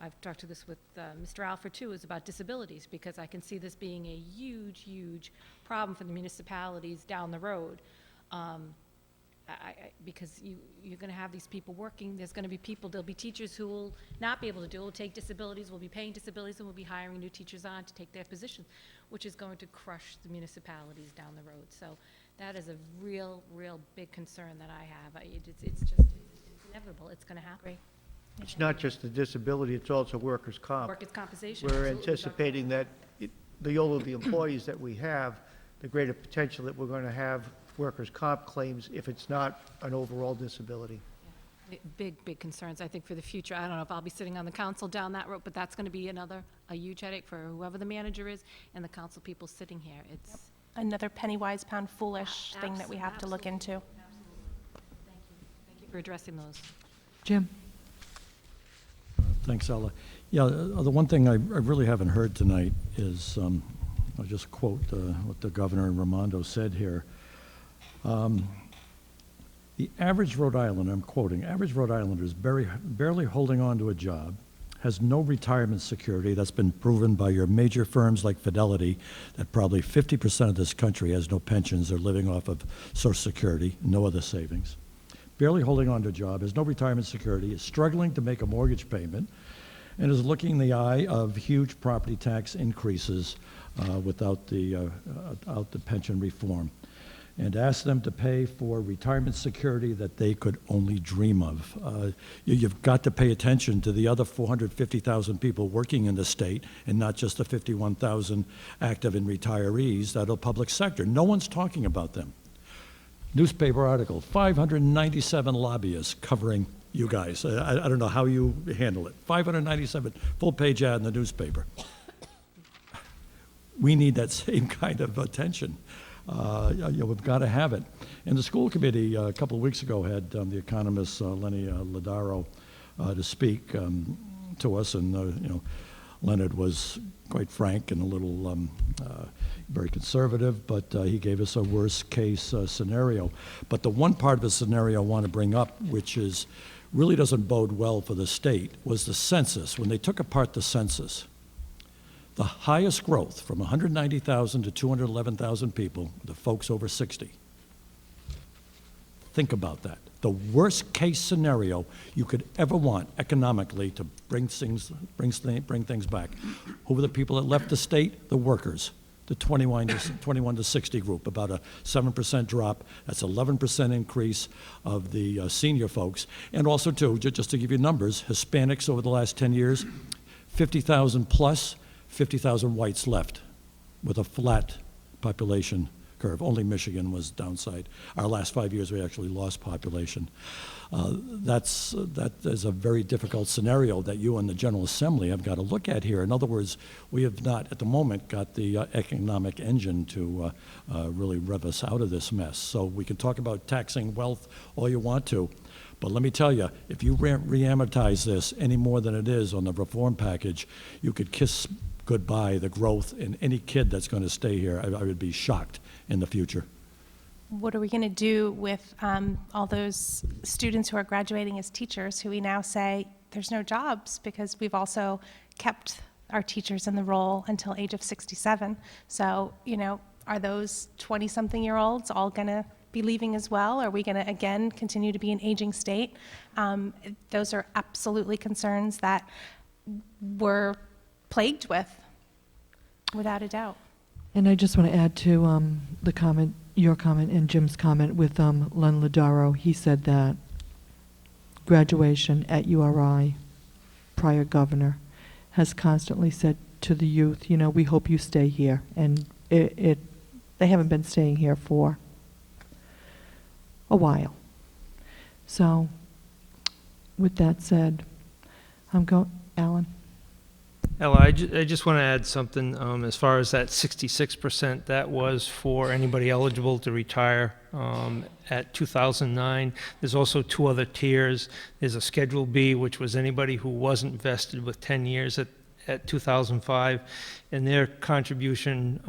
I've talked to this with Mr. Alford too, is about disabilities, because I can see this being a huge, huge problem for the municipalities down the road. Because you're going to have these people working, there's going to be people, there'll be teachers who will not be able to do it, will take disabilities, will be paying disabilities, and will be hiring new teachers on to take their position, which is going to crush the municipalities down the road. So that is a real, real big concern that I have. It's inevitable. It's going to happen. It's not just the disability, it's also workers' comp. Workers' compensation. We're absolutely. anticipating that the older the employees that we have, the greater potential that we're going to have workers' comp claims if it's not an overall disability. Big, big concerns, I think, for the future. I don't know if I'll be sitting on the council down that road, but that's going to be a huge headache for whoever the manager is and the council people sitting here. It's Another penny wise, pound foolish thing that we have to look into. Thank you for addressing those. Jim? Thanks, Ella. Yeah, the one thing I really haven't heard tonight is, I'll just quote what the governor and Raimondo said here. The average Rhode Island, I'm quoting, average Rhode Islander is barely holding on to a job, has no retirement security. That's been proven by your major firms like Fidelity, that probably 50% of this country has no pensions. They're living off of Social Security, no other savings. Barely holding on to a job, has no retirement security, is struggling to make a mortgage payment, and is looking in the eye of huge property tax increases without the pension reform, and ask them to pay for retirement security that they could only dream of. You've got to pay attention to the other 450,000 people working in the state, and not just the 51,000 active and retirees that are public sector. No one's talking about them. Newspaper article, 597 lobbyists covering you guys. I don't know how you handle it. 597, full-page ad in the newspaper. We need that same kind of attention. We've got to have it. And the school committee a couple of weeks ago had the economist Lenny Ladaro to speak to us, and Leonard was quite frank and a little very conservative, but he gave us a worst case scenario. But the one part of the scenario I want to bring up, which is really doesn't bode well for the state, was the census. When they took apart the census, the highest growth from 190,000 to 211,000 people, the folks over 60. Think about that. The worst case scenario you could ever want economically to bring things back. Who were the people that left the state? The workers, the 21 to 60 group, about a 7% drop. That's 11% increase of the senior folks. And also, too, just to give you numbers, Hispanics over the last 10 years, 50,000 plus, 50,000 whites left with a flat population curve. Only Michigan was downside. Our last 5 years, we actually lost population. That is a very difficult scenario that you and the General Assembly have got to look at here. In other words, we have not, at the moment, got the economic engine to really rev us out of this mess. So we can talk about taxing wealth all you want to, but let me tell you, if you re-amortize this any more than it is on the reform package, you could kiss goodbye the growth in any kid that's going to stay here. I would be shocked in the future. What are we going to do with all those students who are graduating as teachers who we now say there's no jobs because we've also kept our teachers in the role until age of 67? So, are those 20-something-year-olds all going to be leaving as well? Are we going to, again, continue to be an aging state? Those are absolutely concerns that we're plagued with, without a doubt. And I just want to add to the comment, your comment and Jim's comment with Len Ladaro. He said that graduation at URI prior governor has constantly said to the youth, you know, we hope you stay here. And they haven't been staying here for a while. So, with that said, Alan? Ella, I just want to add something, as far as that 66%, that was for anybody eligible to retire at 2009. There's also 2 other tiers. There's a Schedule B, which was anybody who wasn't vested with 10 years at 2005, and their contribution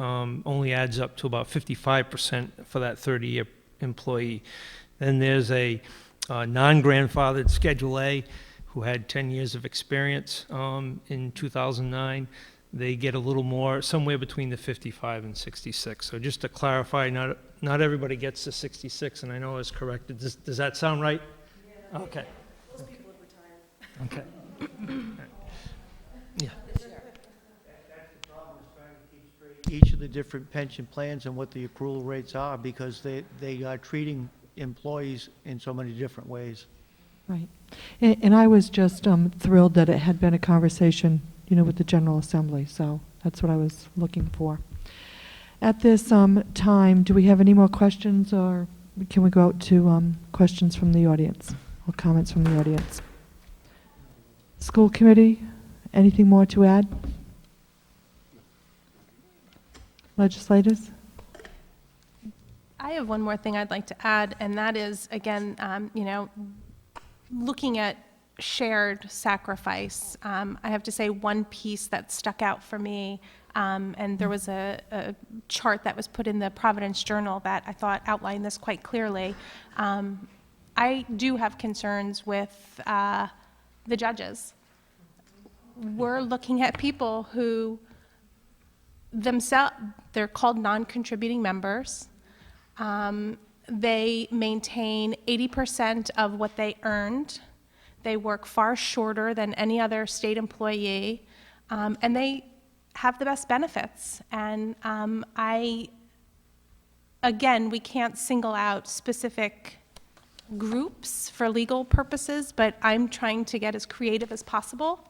only adds up to about 55% for that 30-year employee. Then there's a non-grandfathered Schedule A, who had 10 years of experience in 2009. They get a little more, somewhere between the 55 and 66. So just to clarify, not everybody gets to 66, and I know it's corrected. Does that sound right? Yeah. Okay. Most people have retired. Okay. Yeah. That's the problem, is trying to keep straight each of the different pension plans and what the accrual rates are, because they are treating employees in so many different ways. Right. And I was just thrilled that it had been a conversation, you know, with the General Assembly, so that's what I was looking for. At this time, do we have any more questions, or can we go out to questions from the audience, or comments from the audience? School committee, anything more to add? Legislators? I have one more thing I'd like to add, and that is, again, you know, looking at shared sacrifice, I have to say one piece that stuck out for me, and there was a chart that was put in the Providence Journal that I thought outlined this quite clearly. I do have concerns with the judges. We're looking at people who themselves, they're called non-contributing members. They maintain 80% of what they earned. They work far shorter than any other state employee, and they have the best benefits. And again, we can't single out specific groups for legal purposes, but I'm trying to get as creative as possible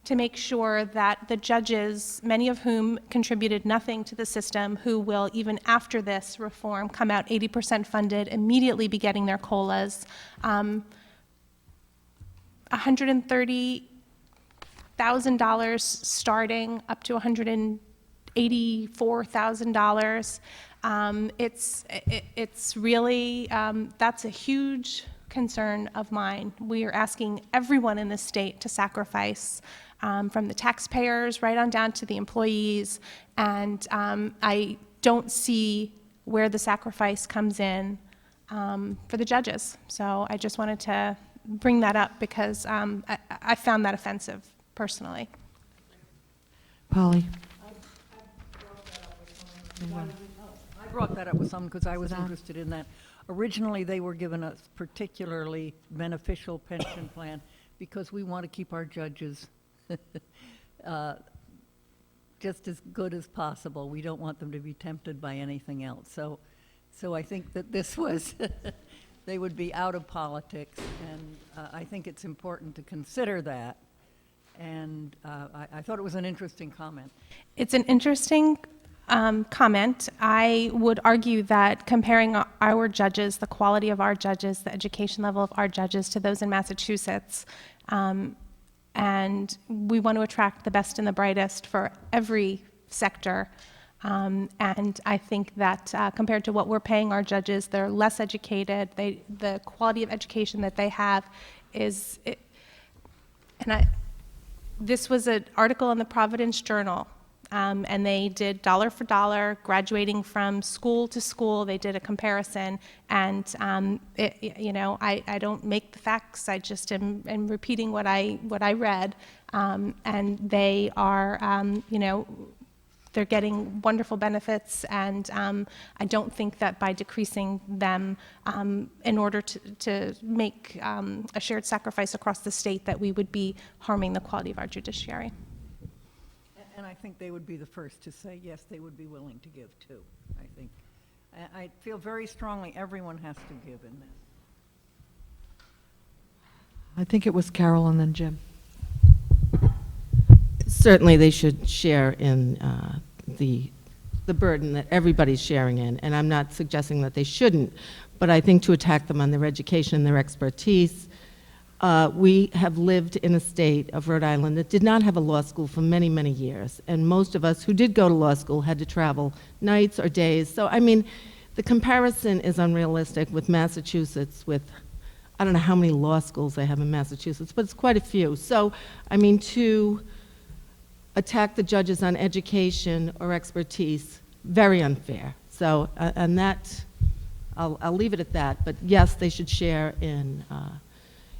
to make sure that the judges, many of whom contributed nothing to the system, who will, even after this reform, come out 80% funded, immediately be getting their COLAs, $130,000 starting up to $184,000. It's really, that's a huge concern of mine. We are asking everyone in the state to sacrifice, from the taxpayers right on down to the employees, and I don't see where the sacrifice comes in for the judges. So I just wanted to bring that up because I found that offensive personally. Polly? I brought that up with someone because I was interested in that. Originally, they were given a particularly beneficial pension plan because we want to keep our judges just as good as possible. We don't want them to be tempted by anything else. So I think that this was, they would be out of politics, and I think it's important to consider that. And I thought it was an interesting comment. It's an interesting comment. I would argue that comparing our judges, the quality of our judges, the education level of our judges to those in Massachusetts, and we want to attract the best and the brightest for every sector. And I think that compared to what we're paying our judges, they're less educated. The quality of education that they have is, this was an article in the Providence Journal, and they did dollar for dollar, graduating from school to school. They did a comparison, and I don't make the facts. I just am repeating what I read, and they are, they're getting wonderful benefits, and I don't think that by decreasing them in order to make a shared sacrifice across the state that we would be harming the quality of our judiciary. And I think they would be the first to say, yes, they would be willing to give too, I think. I feel very strongly everyone has to give in this. I think it was Carol and then Jim. certainly they should share in the burden that everybody's sharing in, and I'm not suggesting that they shouldn't, but I think to attack them on their education and their expertise. We have lived in a state of Rhode Island that did not have a law school for many, many years, and most of us who did go to law school had to travel nights or days. So, I mean, the comparison is unrealistic with Massachusetts, with, I don't know how many law schools they have in Massachusetts, but it's quite a few. So, I mean, to attack the judges on education or expertise, very unfair. So, and that, I'll leave it at that, but yes, they should share in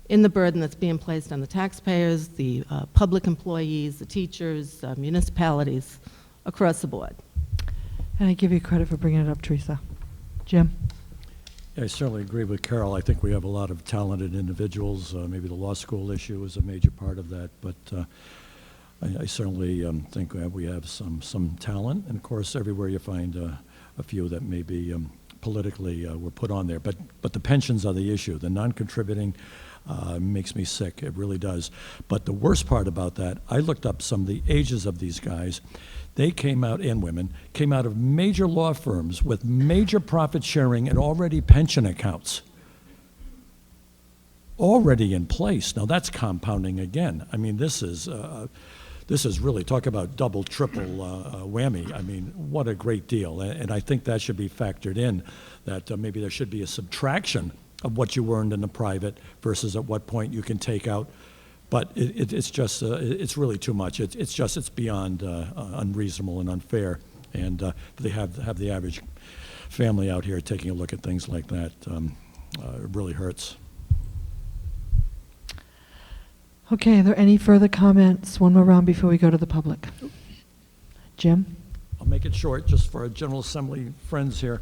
the burden that's being placed on the taxpayers, the public employees, the teachers, municipalities, across the board. And I give you credit for bringing it up, Teresa. Jim? I certainly agree with Carol. I think we have a lot of talented individuals. Maybe the law school issue is a major part of that, but I certainly think we have some talent. And of course, everywhere you find a few that maybe politically were put on there. But the pensions are the issue. The non-contributing makes me sick. It really does. But the worst part about that, I looked up some of the ages of these guys. They came out, and women, came out of major law firms with major profit sharing and already pension accounts already in place. Now that's compounding again. I mean, this is really, talk about double, triple whammy. I mean, what a great deal. And I think that should be factored in, that maybe there should be a subtraction of what you earned in the private versus at what point you can take out. But it's just, it's really too much. It's beyond unreasonable and unfair. And they have the average family out here taking a look at things like that. It really hurts. Okay, are there any further comments? One more round before we go to the public. Jim? I'll make it short, just for our General Assembly friends here.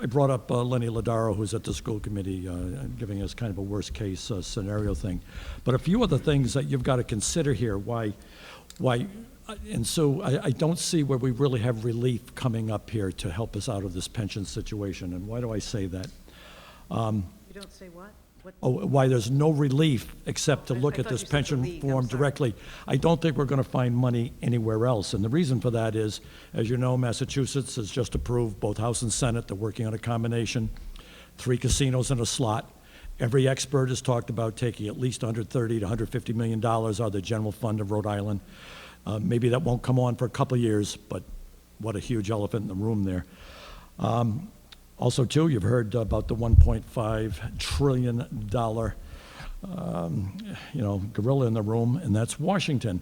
I brought up Lenny Ladaro, who's at the school committee, giving us kind of a worst-case scenario thing. But a few other things that you've got to consider here, and so I don't see where we really have relief coming up here to help us out of this pension situation. And why do I say that? You don't say what? Why there's no relief except to look at this pension reform directly. I don't think we're going to find money anywhere else. And the reason for that is, as you know, Massachusetts has just approved both House and Senate. They're working on a combination, 3 casinos and a slot. Every expert has talked about taking at least $130 to $150 million out of the general fund of Rhode Island. Maybe that won't come on for a couple of years, but what a huge elephant in the room there. Also, too, you've heard about the $1.5 trillion, gorilla in the room, and that's Washington.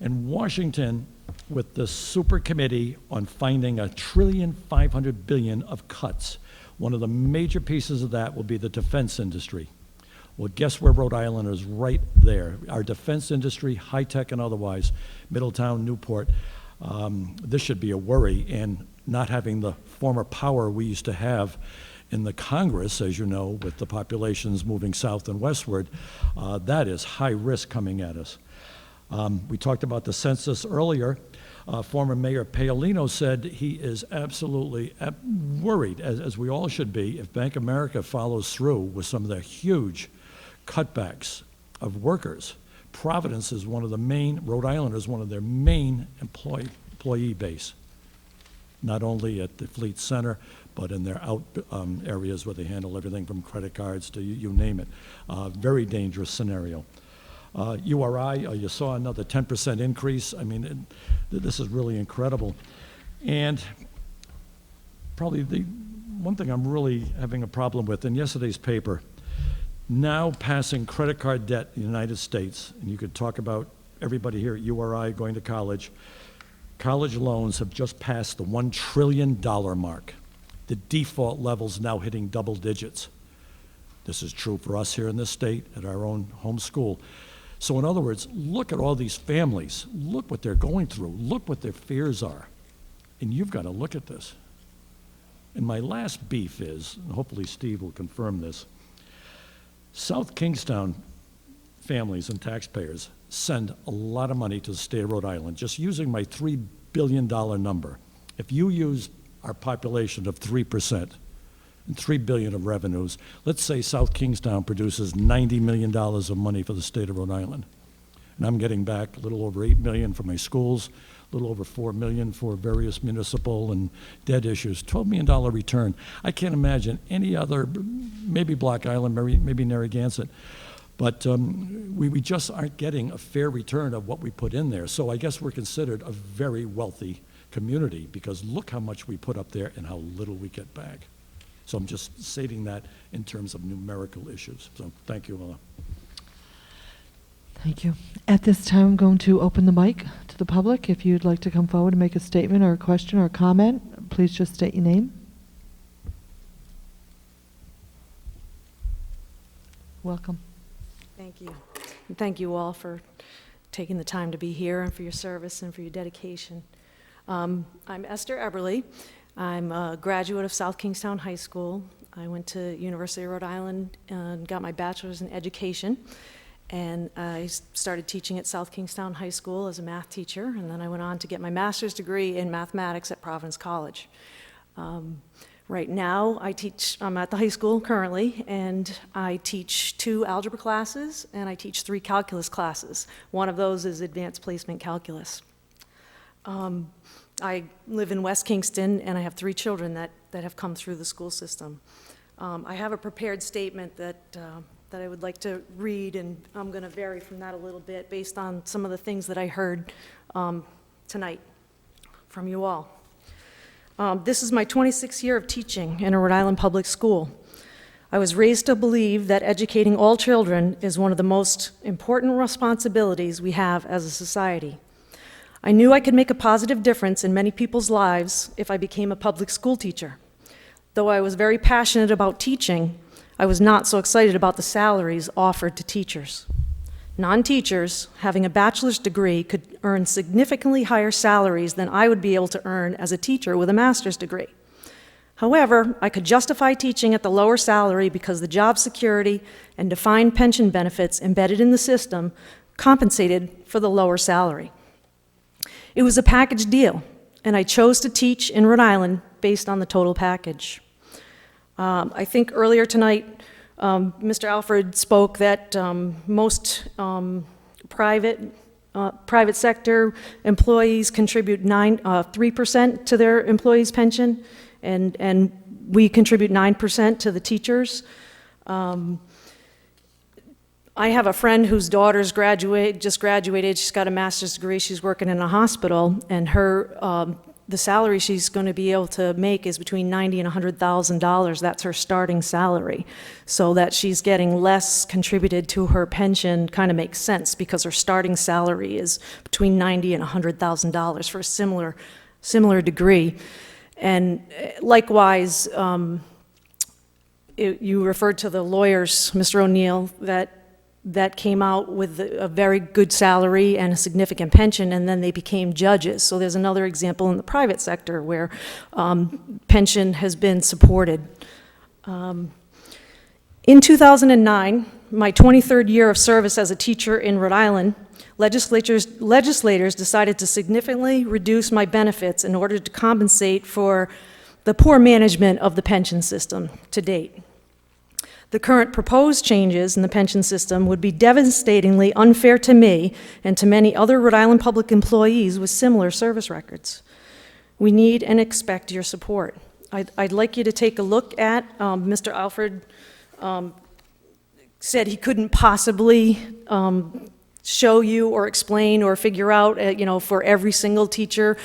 And Washington, with the super committee on finding $1.5 trillion of cuts, one of the major pieces of that will be the defense industry. Well, guess where Rhode Island is? Right there. Our defense industry, high-tech and otherwise, Middletown, Newport, this should be a worry. And not having the former power we used to have in the Congress, as you know, with the populations moving south and westward, that is high risk coming at us. We talked about the census earlier. Former Mayor Paolino said he is absolutely worried, as we all should be, if Bank of America follows through with some of their huge cutbacks of workers. Providence is one of the main, Rhode Island is one of their main employee base, not only at the Fleet Center, but in their out areas where they handle everything from credit cards to you name it. Very dangerous scenario. URI, you saw another 10% increase. I mean, this is really incredible. And probably the one thing I'm really having a problem with, in yesterday's paper, now passing credit card debt in the United States, and you could talk about everybody here at URI going to college, college loans have just passed the $1 trillion mark. The default level's now hitting double digits. This is true for us here in this state at our own home school. So in other words, look at all these families. Look what they're going through. Look what their fears are. And you've got to look at this. And my last beef is, and hopefully Steve will confirm this, South Kingstown families and taxpayers send a lot of money to the state of Rhode Island, just using my $3 billion number. If you use our population of 3% and $3 billion of revenues, let's say South Kingstown produces $90 million of money for the state of Rhode Island. and I'm getting back a little over $8 million for my schools, a little over $4 million for various municipal and debt issues, $12 million return. I can't imagine any other, maybe Block Island, maybe Narragansett, but we just aren't getting a fair return of what we put in there. So I guess we're considered a very wealthy community, because look how much we put up there and how little we get back. So I'm just stating that in terms of numerical issues. So thank you, Ella. Thank you. At this time, I'm going to open the mic to the public. If you'd like to come forward and make a statement or a question or a comment, please just state your name. Welcome. Thank you. And thank you all for taking the time to be here and for your service and for your dedication. I'm Esther Eberly. I'm a graduate of South Kingstown High School. I went to University of Rhode Island and got my bachelor's in education. And I started teaching at South Kingstown High School as a math teacher, and then I went on to get my master's degree in mathematics at Providence College. Right now, I'm at the high school currently, and I teach 2 algebra classes, and I teach 3 calculus classes. One of those is advanced placement calculus. I live in West Kingston, and I have 3 children that have come through the school system. I have a prepared statement that I would like to read, and I'm going to vary from that a little bit based on some of the things that I heard tonight from you all. This is my 26th year of teaching in a Rhode Island public school. I was raised to believe that educating all children is one of the most important responsibilities we have as a society. I knew I could make a positive difference in many people's lives if I became a public school teacher. Though I was very passionate about teaching, I was not so excited about the salaries offered to teachers. Non-teachers having a bachelor's degree could earn significantly higher salaries than I would be able to earn as a teacher with a master's degree. However, I could justify teaching at the lower salary because the job security and defined pension benefits embedded in the system compensated for the lower salary. It was a package deal, and I chose to teach in Rhode Island based on the total package. I think earlier tonight, Mr. Alfred spoke that most private sector employees contribute 3% to their employees' pension, and we contribute 9% to the teachers. I have a friend whose daughter's just graduated. She's got a master's degree. She's working in a hospital, and the salary she's going to be able to make is between $90,000 and $100,000. That's her starting salary. So that she's getting less contributed to her pension kind of makes sense, because her starting salary is between $90,000 and $100,000 for a similar degree. And likewise, you referred to the lawyers, Mr. O'Neill, that came out with a very good salary and a significant pension, and then they became judges. So there's another example in the private sector where pension has been supported. In 2009, my 23rd year of service as a teacher in Rhode Island, legislators decided to significantly reduce my benefits in order to compensate for the poor management of the pension system to date. The current proposed changes in the pension system would be devastatingly unfair to me and to many other Rhode Island public employees with similar service records. We need and expect your support. I'd like you to take a look at, Mr. Alfred said he couldn't possibly show you or explain or figure out, for every single teacher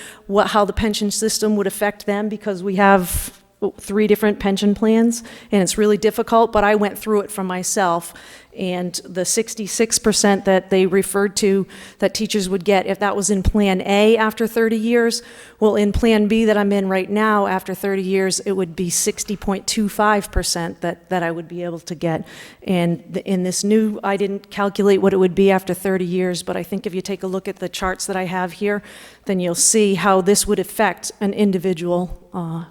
how the pension system would affect them, because we have 3 different pension plans, and it's really difficult, but I went through it for myself, and the 66% that they referred to that teachers would get if that was in Plan A after 30 years, well, in Plan B that I'm in right now, after 30 years, it would be 60.25% that I would be able to get. And in this new, I didn't calculate what it would be after 30 years, but I think if you take a look at the charts that I have here, then you'll see how this would affect an individual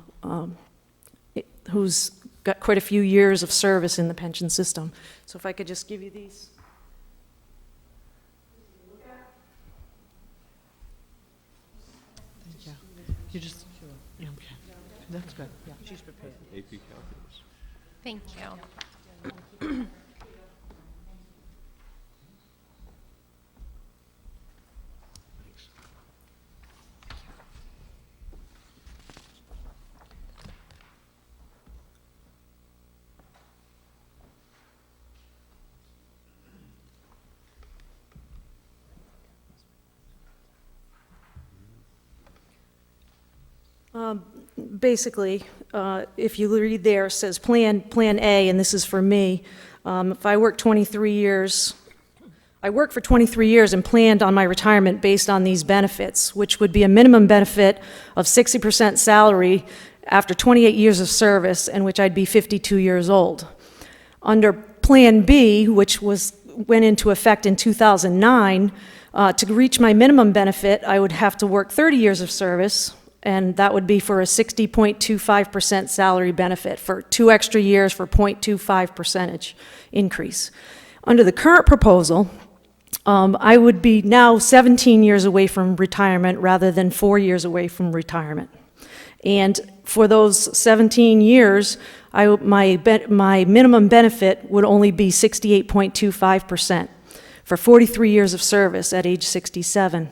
who's got quite a few years of service in the pension system. So if I could just give you these. You just, okay. That's good. Yeah, she's prepared. AP calculus. Thank you. Basically, if you read there, it says Plan A, and this is for me. If I work 23 years, I worked for 23 years and planned on my retirement based on these benefits, which would be a minimum benefit of 60% salary after 28 years of service, and which I'd be 52 years old. Under Plan B, which went into effect in 2009, to reach my minimum benefit, I would have to work 30 years of service, and that would be for a 60.25% salary benefit for 2 extra years for 0.25 percentage increase. Under the current proposal, I would be now 17 years away from retirement rather than 4 years away from retirement. And for those 17 years, my minimum benefit would only be 68.25% for 43 years of service at age 67.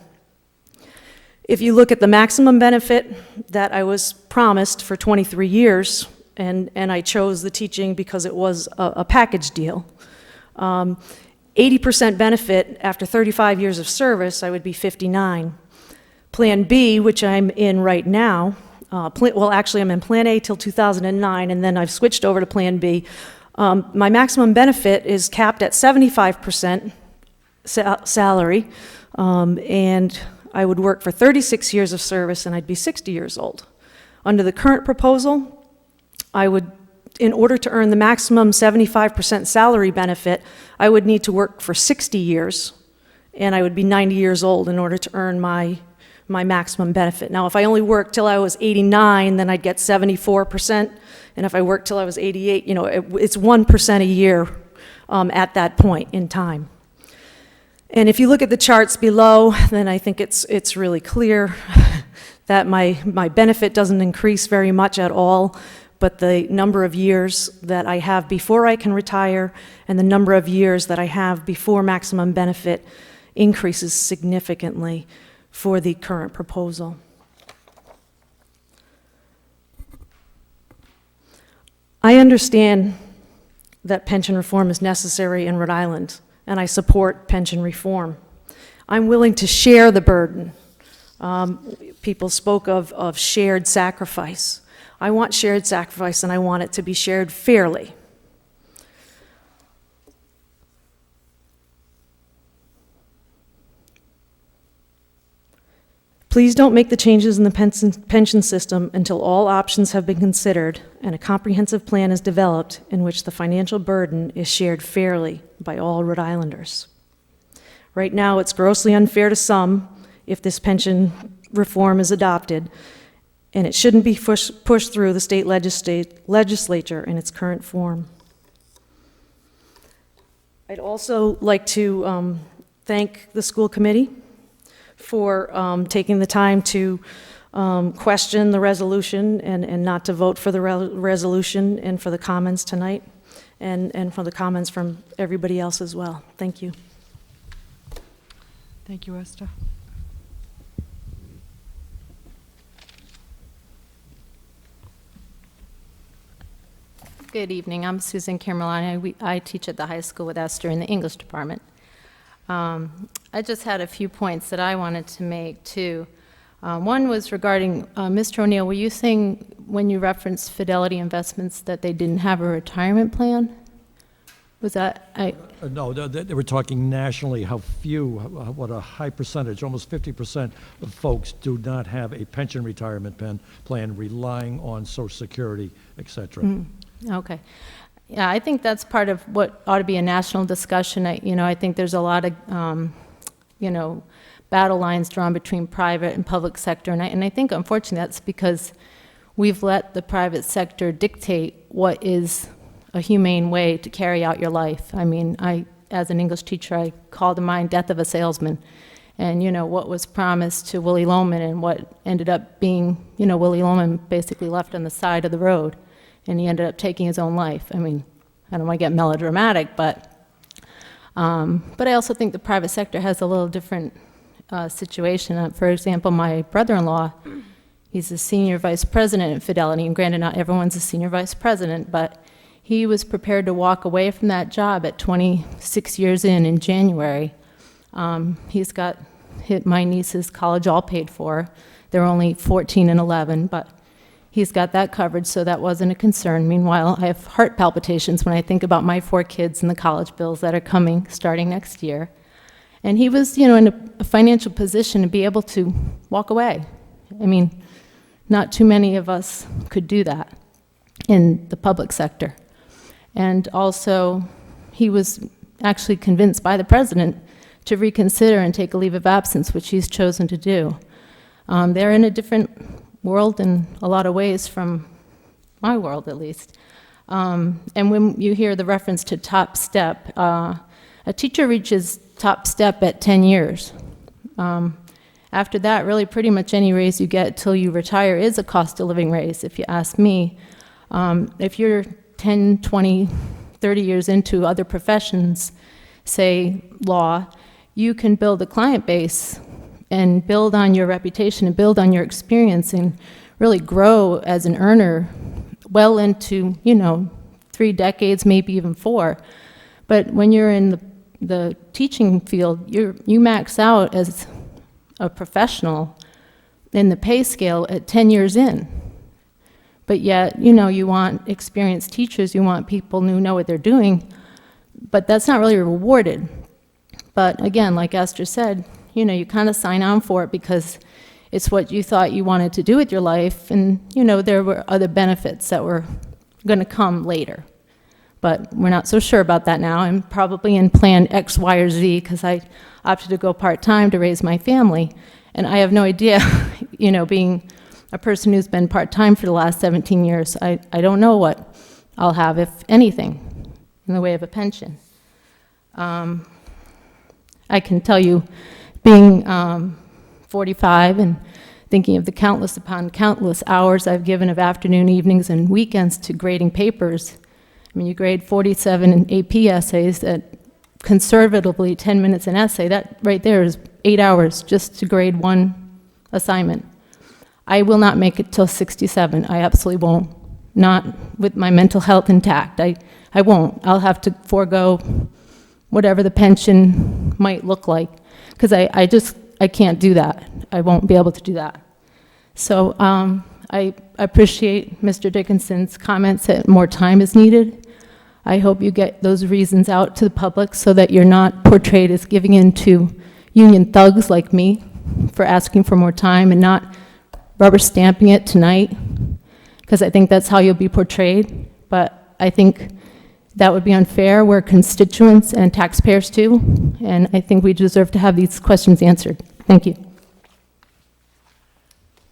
If you look at the maximum benefit that I was promised for 23 years, and I chose the teaching because it was a package deal, 80% benefit after 35 years of service, I would be 59. Plan B, which I'm in right now, well, actually, I'm in Plan A till 2009, and then I've switched over to Plan B. My maximum benefit is capped at 75% salary, and I would work for 36 years of service, and I'd be 60 years old. Under the current proposal, I would, in order to earn the maximum 75% salary benefit, I would need to work for 60 years, and I would be 90 years old in order to earn my maximum benefit. Now, if I only worked till I was 89, then I'd get 74%, and if I worked till I was 88, you know, it's 1% a year at that point in time. And if you look at the charts below, then I think it's really clear that my benefit doesn't increase very much at all, but the number of years that I have before I can retire and the number of years that I have before maximum benefit increases significantly for the current proposal. I understand that pension reform is necessary in Rhode Island, and I support pension reform. I'm willing to share the burden. People spoke of shared sacrifice. I want shared sacrifice, and I want it to be shared fairly. Please don't make the changes in the pension system until all options have been considered and a comprehensive plan is developed in which the financial burden is shared fairly by all Rhode Islanders. Right now, it's grossly unfair to some if this pension reform is adopted, and it shouldn't be pushed through the state legislature in its current form. I'd also like to thank the school committee for taking the time to question the resolution and not to vote for the resolution, and for the comments tonight, and for the comments from everybody else as well. Thank you. Thank you, Esther. Good evening. I'm Susan Camerlani. I teach at the high school with Esther in the English department. I just had a few points that I wanted to make, too. One was regarding, Mr. O'Neill, were you saying when you referenced Fidelity Investments that they didn't have a retirement plan? Was that, No, they were talking nationally, how few, what a high percentage, almost 50% of folks do not have a pension retirement plan relying on Social Security, et cetera. Okay. Yeah, I think that's part of what ought to be a national discussion. I think there's a lot of, battle lines drawn between private and public sector, and I think, unfortunately, that's because we've let the private sector dictate what is a humane way to carry out your life. I mean, as an English teacher, I call to mind Death of a Salesman, and, what was promised to Willie Loman and what ended up being, Willie Loman basically left on the side of the road, and he ended up taking his own life. I mean, I don't want to get melodramatic, but I also think the private sector has a little different situation. For example, my brother-in-law, he's a senior vice president at Fidelity, and granted, not everyone's a senior vice president, but he was prepared to walk away from that job at 26 years in January. He's got my niece's college all paid for. They're only 14 and 11, but he's got that covered, so that wasn't a concern. Meanwhile, I have heart palpitations when I think about my 4 kids and the college bills that are coming starting next year. And he was, in a financial position to be able to walk away. I mean, not too many of us could do that in the public sector. And also, he was actually convinced by the president to reconsider and take a leave of absence, which he's chosen to do. They're in a different world in a lot of ways from my world, at least. And when you hear the reference to top step, a teacher reaches top step at 10 years. After that, really pretty much any raise you get till you retire is a cost of living raise, if you ask me. If you're 10, 20, 30 years into other professions, say law, you can build a client base and build on your reputation and build on your experience and really grow as an earner well into, 3 decades, maybe even 4. But when you're in the teaching field, you max out as a professional in the pay scale at 10 years in. But yet, you want experienced teachers, you want people who know what they're doing, but that's not really rewarded. But again, like Esther said, you kind of sign on for it because it's what you thought you wanted to do with your life, and, there were other benefits that were going to come later. But we're not so sure about that now. I'm probably in plan X, Y, or Z because I opted to go part-time to raise my family. And I have no idea, being a person who's been part-time for the last 17 years, I don't know what I'll have, if anything, in the way of a pension. I can tell you, being 45 and thinking of the countless upon countless hours I've given of afternoon, evenings, and weekends to grading papers. I mean, you grade 47 AP essays at conservatively 10 minutes an essay. That right there is 8 hours just to grade one assignment. I will not make it till 67. I absolutely won't. Not with my mental health intact. I won't. I'll have to forego whatever the pension might look like because I can't do that. I won't be able to do that. So I appreciate Mr. Dickinson's comments that more time is needed. I hope you get those reasons out to the public so that you're not portrayed as giving in to union thugs like me for asking for more time and not rubber stamping it tonight, because I think that's how you'll be portrayed. But I think that would be unfair. We're constituents and taxpayers too, and I think we deserve to have these questions answered. Thank you.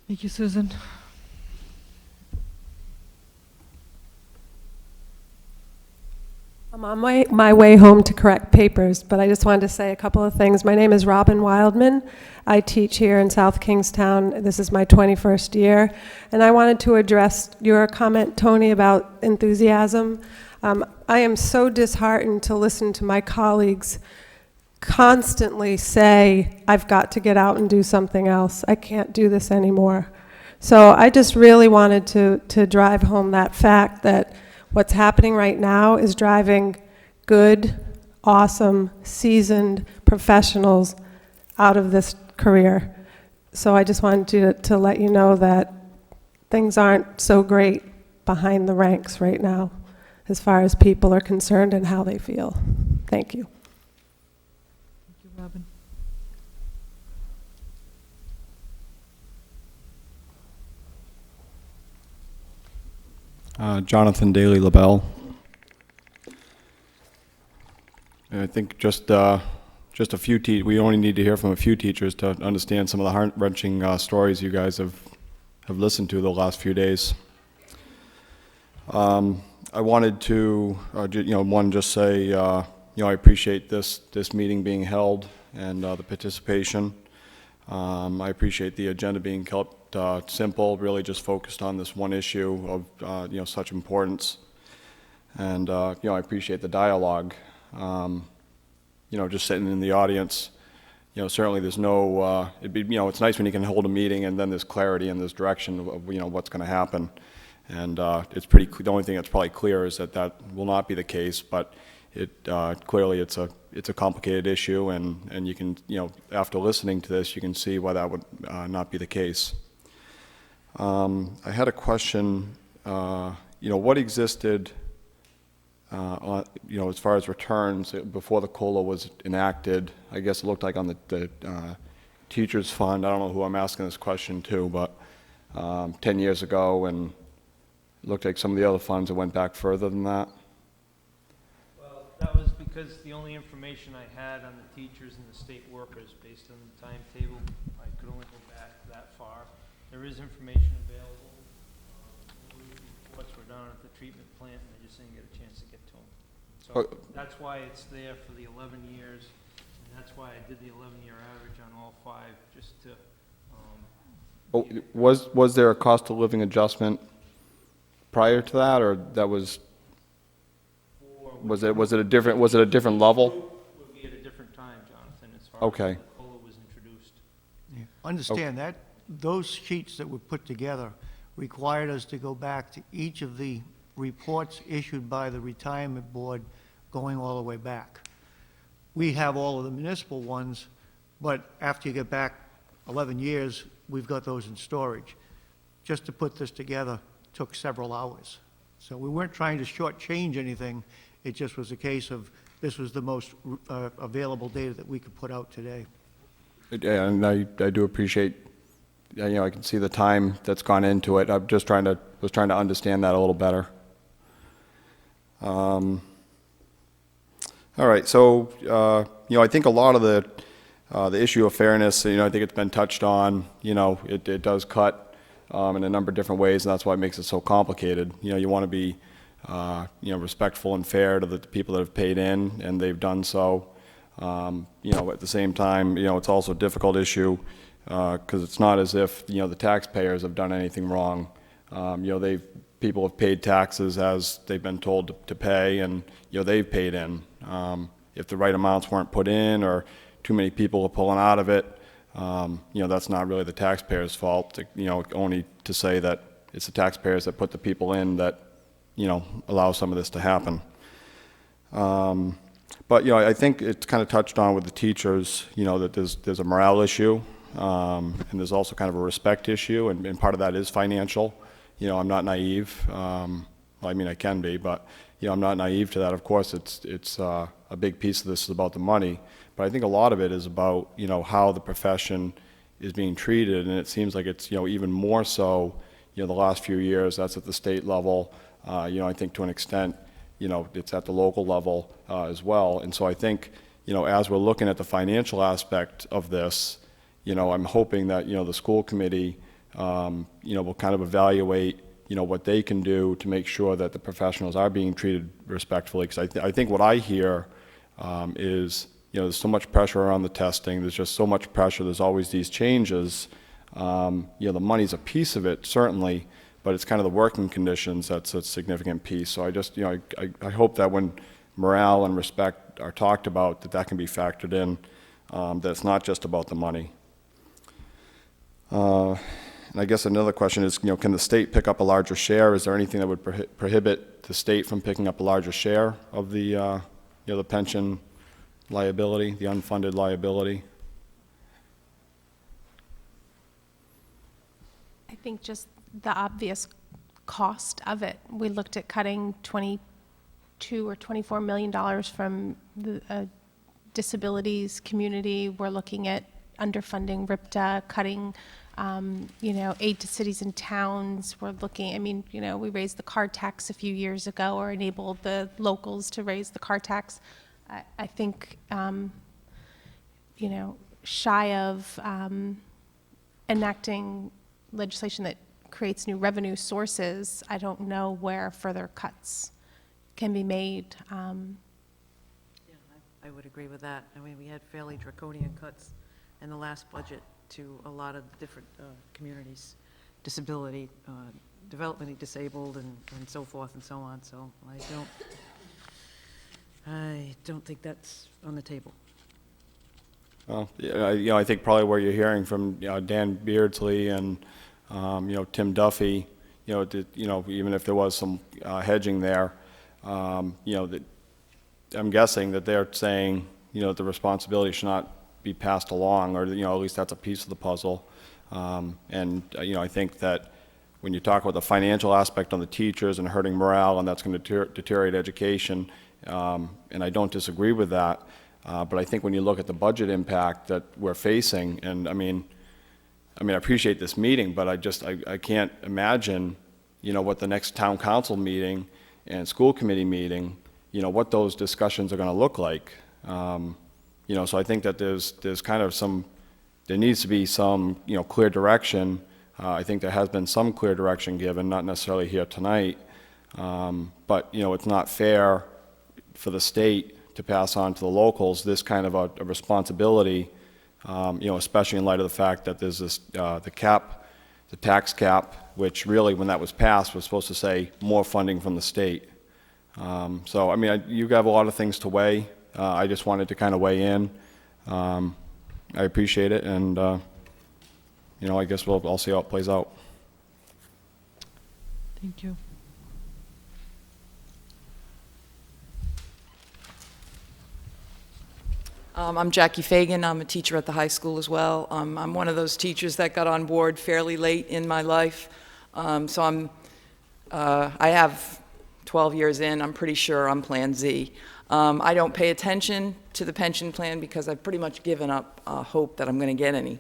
Thank you, Susan. I'm on my way home to correct papers, but I just wanted to say a couple of things. My name is Robin Wildman. I teach here in South Kingstown. This is my 21st year. And I wanted to address your comment, Tony, about enthusiasm. I am so disheartened to listen to my colleagues constantly say, I've got to get out and do something else. I can't do this anymore. So I just really wanted to drive home that fact that what's happening right now is driving good, awesome, seasoned professionals out of this career. So I just wanted to let you know that things aren't so great behind the ranks right now as far as people are concerned and how they feel. Thank you. Thank you, Robin. Jonathan Daly LaBelle. And I think just a few we only need to hear from a few teachers to understand some of the heart-wrenching stories you guys have listened to the last few days. I wanted to, just say, I appreciate this meeting being held and the participation. I appreciate the agenda being kept simple, really just focused on this one issue of such importance, and I appreciate the dialogue. Just sitting in the audience, certainly there's no. It's nice when you can hold a meeting and then there's clarity and there's direction of what's going to happen, and it's pretty. The only thing that's probably clear is that will not be the case, but clearly it's a complicated issue, and you can after listening to this you can see why that would not be the case. I had a question, what existed, as far as returns before the COLA was enacted? I guess it looked like on the teachers fund. I don't know who I'm asking this question to, but 10 years ago, and it looked like some of the other funds that went back further than that. Well, that was because the only information I had on the teachers and the state workers, based on the timetable, I could only go back that far. There is information available. Reports were done at the treatment plant, and I just didn't get a chance to get to them. So that's why it's there for the 11 years, and that's why I did the 11-year average on all 5, just to... Was there a cost of living adjustment prior to that, or that was it a different level? Would be at a different time, Jonathan, as far Okay. as the COLA was introduced. Understand that those sheets that were put together required us to go back to each of the reports issued by the retirement board going all the way back. We have all of the municipal ones, but after you get back 11 years, we've got those in storage. Just to put this together took several hours. So we weren't trying to shortchange anything. It just was a case of this was the most available data that we could put out today. Yeah, and I do appreciate, I can see the time that's gone into it. I'm just trying to understand that a little better. All right, so, I think a lot of the issue of fairness, I think it's been touched on, it does cut in a number of different ways, and that's why it makes it so complicated. You want to be, respectful and fair to the people that have paid in, and they've done so. At the same time, it's also a difficult issue because it's not as if, the taxpayers have done anything wrong. People have paid taxes as they've been told to pay, and, they've paid in. If the right amounts weren't put in, or too many people are pulling out of it, that's not really the taxpayers' fault, only to say that it's the taxpayers that put the people in that, allow some of this to happen. But, I think it's kind of touched on with the teachers, that there's a morale issue, and there's also kind of a respect issue, and part of that is financial. I'm not naive. I can be, but, I'm not naive to that. Of course, it's a big piece of this is about the money, but I think a lot of it is about, how the profession is being treated, and it seems like it's, even more so, the last few years. That's at the state level. I think to an extent, it's at the local level as well. And so I think, as we're looking at the financial aspect of this, I'm hoping that, the school committee, will kind of evaluate, what they can do to make sure that the professionals are being treated respectfully. Because I think what I hear is, there's so much pressure around the testing. There's just so much pressure. There's always these changes. The money's a piece of it, certainly, but it's kind of the working conditions that's a significant piece. So I just, I hope that when morale and respect are talked about, that can be factored in, that it's not just about the money. And I guess another question is, can the state pick up a larger share? Is there anything that would prohibit the state from picking up a larger share of the, the pension liability, the unfunded liability? I think just the obvious cost of it. We looked at cutting $22 or $24 million from the disabilities community. We're looking at underfunding RIPTA, cutting, aid to cities and towns. We're looking, we raised the car tax a few years ago, or enabled the locals to raise the car tax. I think, shy of enacting legislation that creates new revenue sources, I don't know where further cuts can be made. Yeah, I would agree with that. We had fairly draconian cuts in the last budget to a lot of different communities, disability, developmentally disabled, and so forth and so on. So I don't think that's on the table. Well, yeah, I think probably where you're hearing from Dan Beardsley and Tim Duffy, even if there was some hedging there, that I'm guessing that they're saying, the responsibility should not be passed along, or at least that's a piece of the puzzle. And I think that when you talk about the financial aspect on the teachers and hurting morale, and that's going to deteriorate education, and I don't disagree with that, but I think when you look at the budget impact that we're facing, and I mean, I appreciate this meeting, but I can't imagine, you know, what the next town council meeting and school committee meeting, you know, what those discussions are going to look like. You know, so I think that there's kind of there needs to be some, you know, clear direction. I think there has been some clear direction given, not necessarily here tonight, but, you know, it's not fair for the state to pass on to the locals this kind of a responsibility, you know, especially in light of the fact that there's this, the tax cap, which really, when that was passed, was supposed to say more funding from the state. So, I mean, you have a lot of things to weigh. I just wanted to kind of weigh in. I appreciate it, and, you know, I guess I'll see how it plays out. Thank you. I'm Jackie Fagan. I'm a teacher at the high school as well. I'm one of those teachers that got on board fairly late in my life. So I have 12 years in. I'm pretty sure I'm Plan Z. I don't pay attention to the pension plan because I've pretty much given up hope that I'm going to get any.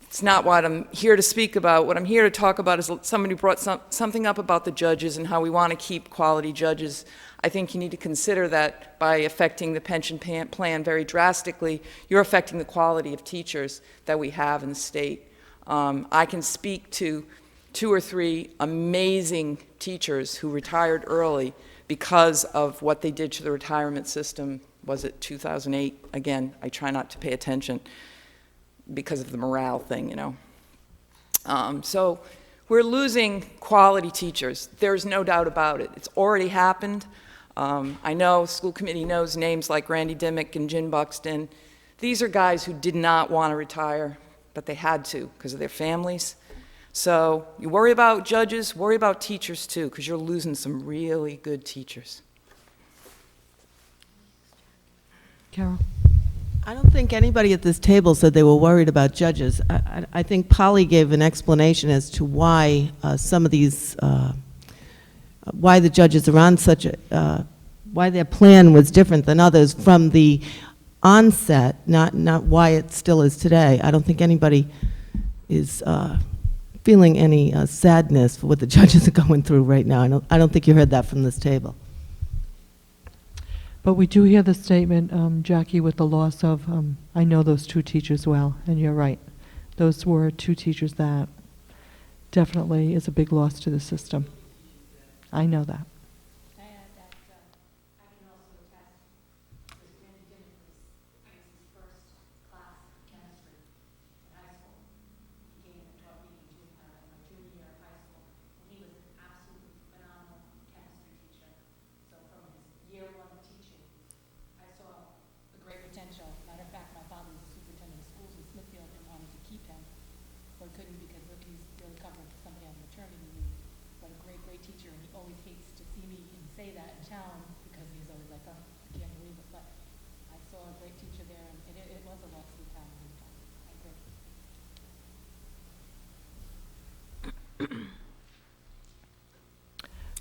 It's not what I'm here to speak about. What I'm here to talk about is somebody brought something up about the judges and how we want to keep quality judges. I think you need to consider that by affecting the pension plan very drastically, you're affecting the quality of teachers that we have in the state. I can speak to 2 or 3 amazing teachers who retired early because of what they did to the retirement system. Was it 2008? Again, I try not to pay attention because of the morale thing, you know. So we're losing quality teachers. There's no doubt about it. It's already happened. I know school committee knows names like Randy Dimmick and Jim Buxton. These are guys who did not want to retire, but they had to because of their families. So you worry about judges, worry about teachers too, because you're losing some really good teachers. Carol? I don't think anybody at this table said they were worried about judges. I think Polly gave an explanation as to why some of these, why the judges are on such a, why their plan was different than others from the onset, not why it still is today. I don't think anybody is feeling any sadness for what the judges are going through right now. I don't think you heard that from this table. But we do hear the statement, Jackie, with the loss of, I know those 2 teachers well, and you're right. Those were 2 teachers that definitely is a big loss to the system. I know that.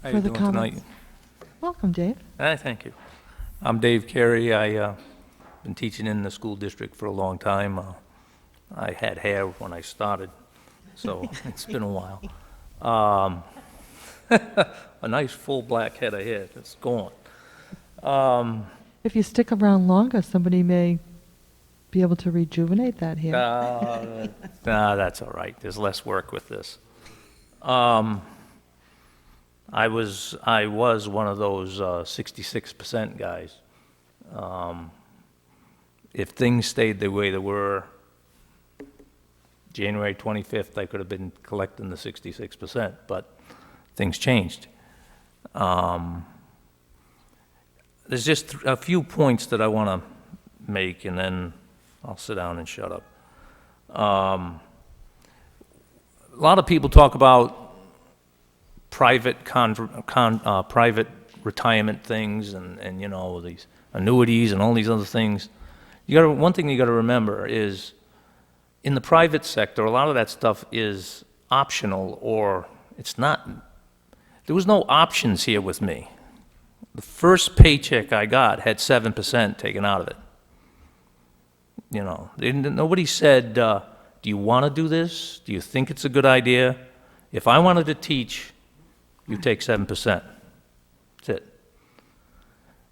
How are you doing tonight? Welcome, Dave. Thank you. I'm Dave Carey. I've been teaching in the school district for a long time. I had hair when I started, so it's been a while. A nice full black head of hair that's gone. If you stick around longer, somebody may be able to rejuvenate that hair. Nah, that's all right. There's less work with this. I was one of those 66% guys. If things stayed the way they were, January 25th, I could have been collecting the 66%, but things changed. There's just a few points that I want to make, and then I'll sit down and shut up. A lot of people talk about private retirement things and you know, these annuities and all these other things. One thing you got to remember is in the private sector, a lot of that stuff is optional or it's not. There was no options here with me. The first paycheck I got had 7% taken out of it. You know, nobody said, do you want to do this? Do you think it's a good idea? If I wanted to teach, you take 7%. That's it.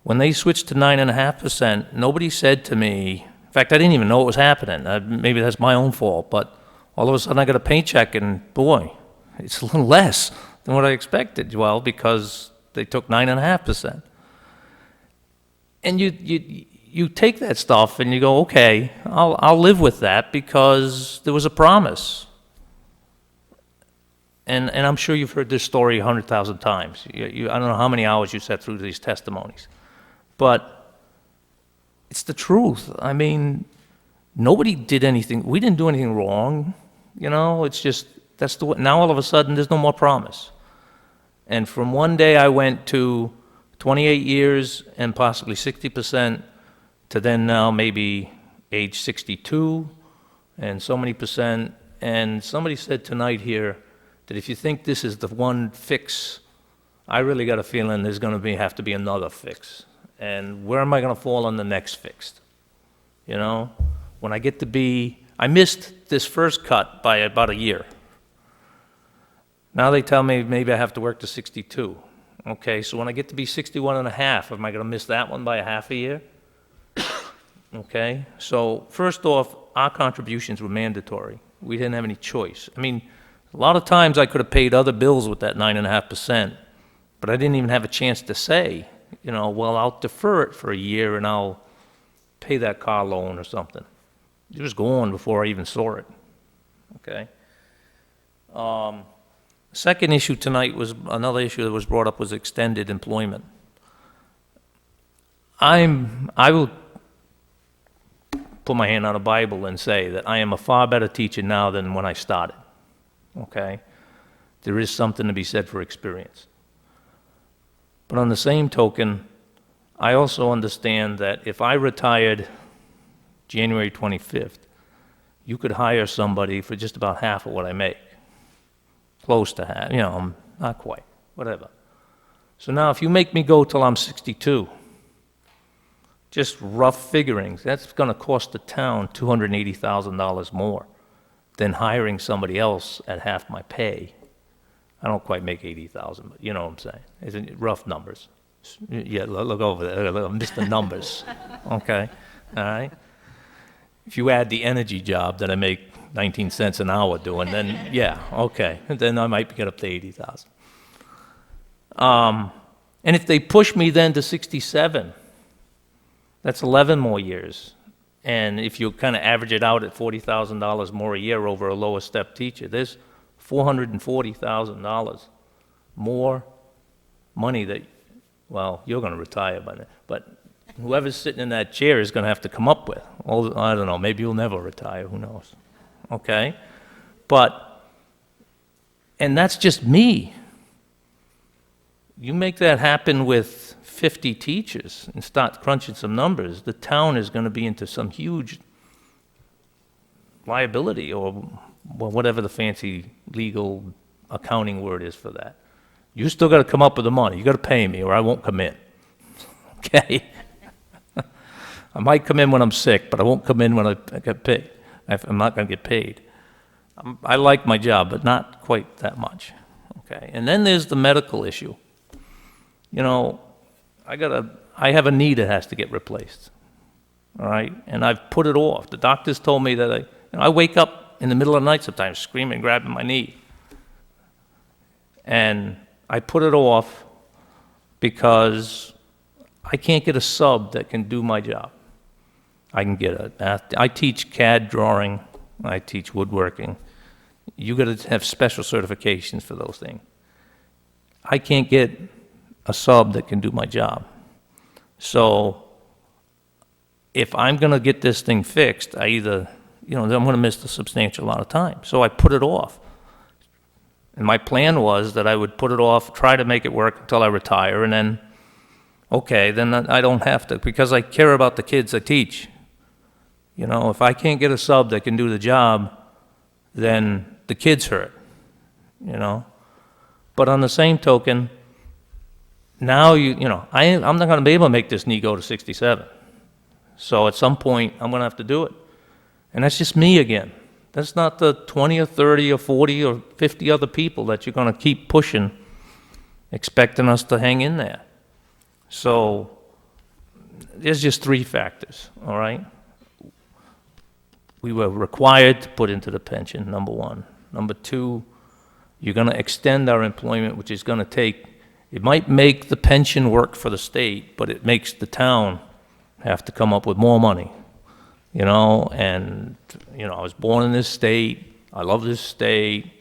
When they switched to 9.5%, nobody said to me, in fact, I didn't even know what was happening. Maybe that's my own fault, but all of a sudden I got a paycheck and boy, it's a little less than what I expected. Well, because they took 9.5%. And you take that stuff and you go, okay, I'll live with that because there was a promise. And I'm sure you've heard this story 100,000 times. I don't know how many hours you sat through these testimonies. But it's the truth. I mean, nobody did anything. We didn't do anything wrong. You know, it's just, that's the way. Now all of a sudden there's no more promise. And from one day I went to 28 years and possibly 60% to then now maybe age 62 and so many percent. And somebody said tonight here that if you think this is the one fix, I really got a feeling there's going to have to be another fix. And where am I going to fall on the next fix? You know, when I get to be, I missed this first cut by about a year. Now they tell me maybe I have to work to 62. Okay, so when I get to be 61 and a half, am I going to miss that one by a half a year? Okay, so first off, our contributions were mandatory. We didn't have any choice. I mean, a lot of times I could have paid other bills with that 9.5%, but I didn't even have a chance to say, you know, well, I'll defer it for a year and I'll pay that car loan or something. It was gone before I even saw it. Okay. Second issue tonight was, another issue that was brought up was extended employment. I will put my hand on a Bible and say that I am a far better teacher now than when I started. Okay? There is something to be said for experience. But on the same token, I also understand that if I retired January 25th, you could hire somebody for just about half of what I make. Close to half, you know, not quite, whatever. So now if you make me go till I'm 62, just rough figuring, that's going to cost the town $280,000 more than hiring somebody else at half my pay. I don't quite make 80,000, but you know what I'm saying. It's rough numbers. Yeah, look over there. Look, miss the numbers. Okay, all right. If you add the energy job that I make 19 cents an hour doing, then yeah, okay. Then I might get up to 80,000. And if they push me then to 67, that's 11 more years. And if you kind of average it out at $40,000 more a year over a lower step teacher, there's $440,000 more money that, well, you're going to retire by then, but whoever's sitting in that chair is going to have to come up with. Well, I don't know, maybe you'll never retire, who knows? Okay? But, and that's just me. You make that happen with 50 teachers and start crunching some numbers, the town is going to be into some huge liability or well, whatever the fancy legal accounting word is for that. You still got to come up with the money. You got to pay me or I won't come in. Okay? I might come in when I'm sick, but I won't come in when I get paid. I'm not going to get paid. I like my job, but not quite that much. Okay? And then there's the medical issue. You know, I have a knee that has to get replaced. All right? And I've put it off. The doctors told me that I wake up in the middle of the night sometimes screaming, grabbing my knee. And I put it off because I can't get a sub that can do my job. I teach CAD drawing, I teach woodworking. You got to have special certifications for those things. I can't get a sub that can do my job. So if I'm going to get this thing fixed, I either, you know, I'm going to miss a substantial amount of time. So I put it off. And my plan was that I would put it off, try to make it work until I retire, and then, okay, then I don't have to, because I care about the kids I teach. You know, if I can't get a sub that can do the job, then the kids hurt. you know? But on the same token, now I'm not gonna be able to make this knee go to 67. So at some point, I'm gonna have to do it. And that's just me again. That's not the 20 or 30 or 40 or 50 other people that you're gonna keep pushing, expecting us to hang in there. So there's just three factors, all right? We were required to put into the pension, number one. Number two, you're gonna extend our employment, which is gonna take, it might make the pension work for the state, but it makes the town have to come up with more money, you know? And, I was born in this state, I love this state,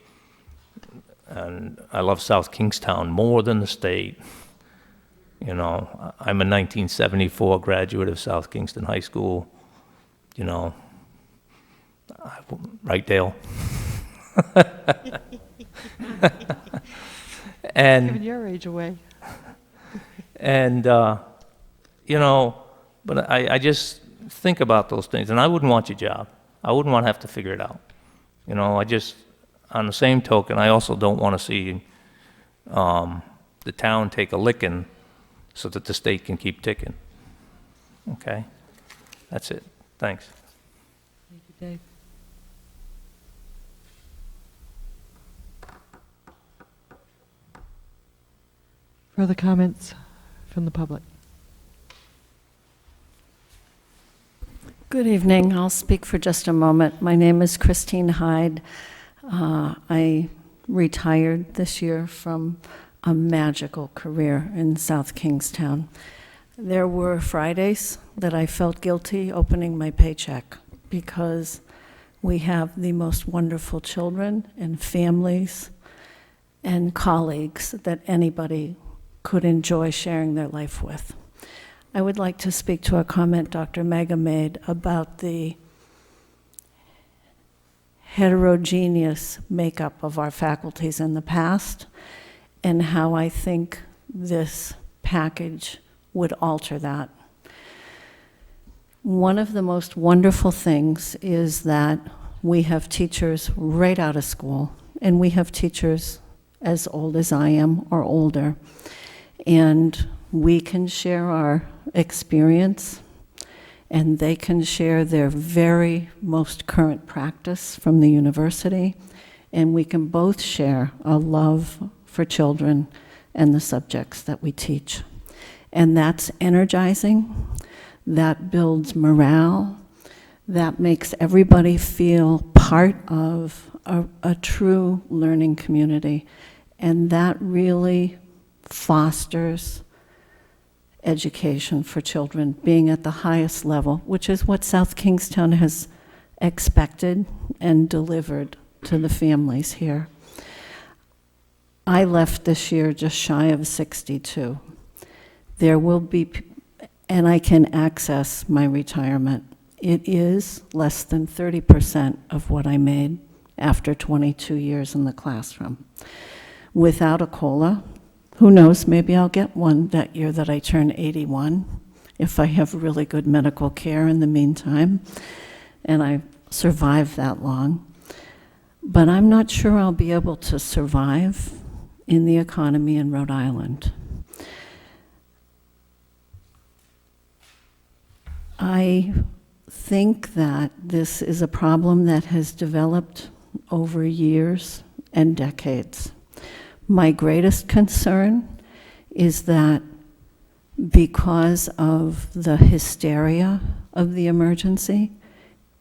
and I love South Kingstown more than the state. I'm a 1974 graduate of South Kingston High School, right, Dale? Giving your age away. And, but I just think about those things, and I wouldn't want your job. I wouldn't want to have to figure it out. On the same token, I also don't want to see the town take a licking so that the state can keep ticking. Okay? That's it. Thanks. Thank you, Dave. Further comments from the public? Good evening. I'll speak for just a moment. My name is Christine Hyde. I retired this year from a magical career in South Kingstown. There were Fridays that I felt guilty opening my paycheck because we have the most wonderful children and families and colleagues that anybody could enjoy sharing their life with. I would like to speak to a comment Dr. Mega made about the heterogeneous makeup of our faculties in the past and how I think this package would alter that. One of the most wonderful things is that we have teachers right out of school, and we have teachers as old as I am or older, and we can share our experience, and they can share their very most current practice from the university, and we can both share a love for children and the subjects that we teach. And that's energizing, that builds morale, that makes everybody feel part of a true learning community, and that really fosters education for children being at the highest level, which is what South Kingstown has expected and delivered to the families here. I left this year just shy of 62. There will be, and I can access my retirement. It is less than 30% of what I made after 22 years in the classroom. Without a COLA, who knows, maybe I'll get one that year that I turn 81, if I have really good medical care in the meantime, and I survive that long. But I'm not sure I'll be able to survive in the economy in Rhode Island. I think that this is a problem that has developed over years and decades. My greatest concern is that because of the hysteria of the emergency,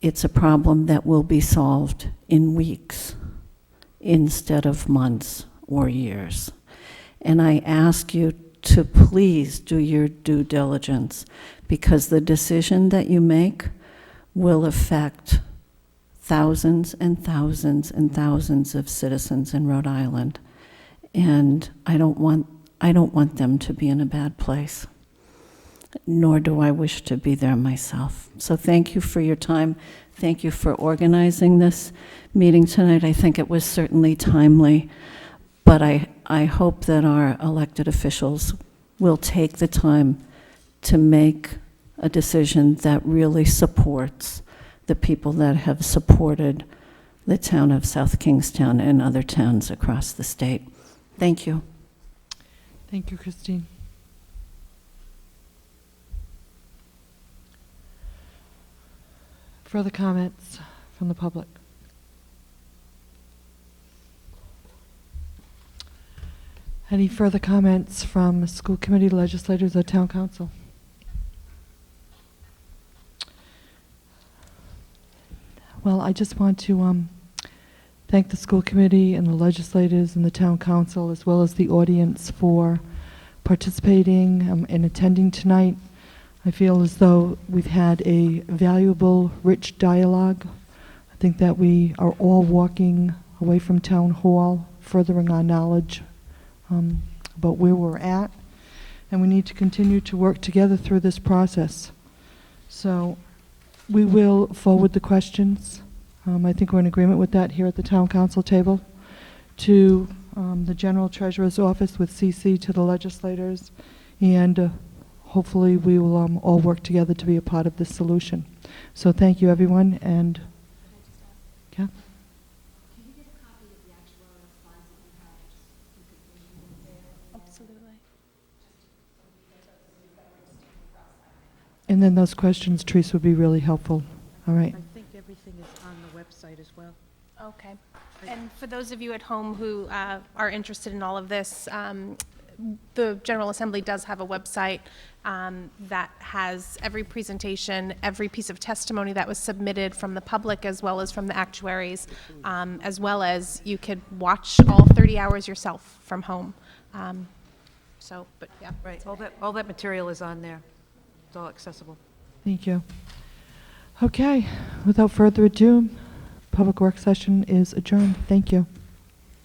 it's a problem that will be solved in weeks instead of months or years. And I ask you to please do your due diligence, because the decision that you make will affect thousands and thousands and thousands of citizens in Rhode Island. And I don't want them to be in a bad place, nor do I wish to be there myself. So thank you for your time. Thank you for organizing this meeting tonight. I think it was certainly timely, but I hope that our elected officials will take the time to make a decision that really supports the people that have supported the town of South Kingstown and other towns across the state. Thank you. Thank you, Christine. Further comments from the public? Any further comments from school committee, legislators, or town council? Well, I just want to thank the school committee and the legislators and the town council, as well as the audience, for participating and attending tonight. I feel as though we've had a valuable, rich dialogue. I think that we are all walking away from town hall, furthering our knowledge about where we're at, and we need to continue to work together through this process. So we will forward the questions. I think we're in agreement with that here at the town council table, to the general treasurer's office with CC to the legislators, and hopefully we will all work together to be a part of this solution. So thank you, everyone, and Kath? And then those questions, Teresa, would be really helpful. All right. I think everything is on the website as well. Okay. And for those of you at home who are interested in all of this, the General Assembly does have a website that has every presentation, every piece of testimony that was submitted from the public as well as from the actuaries, as well as you could watch all 30 hours yourself from home. But yeah. Right, all that material is on there. It's all accessible. Thank you. Okay, without further ado, public work session is adjourned. Thank you.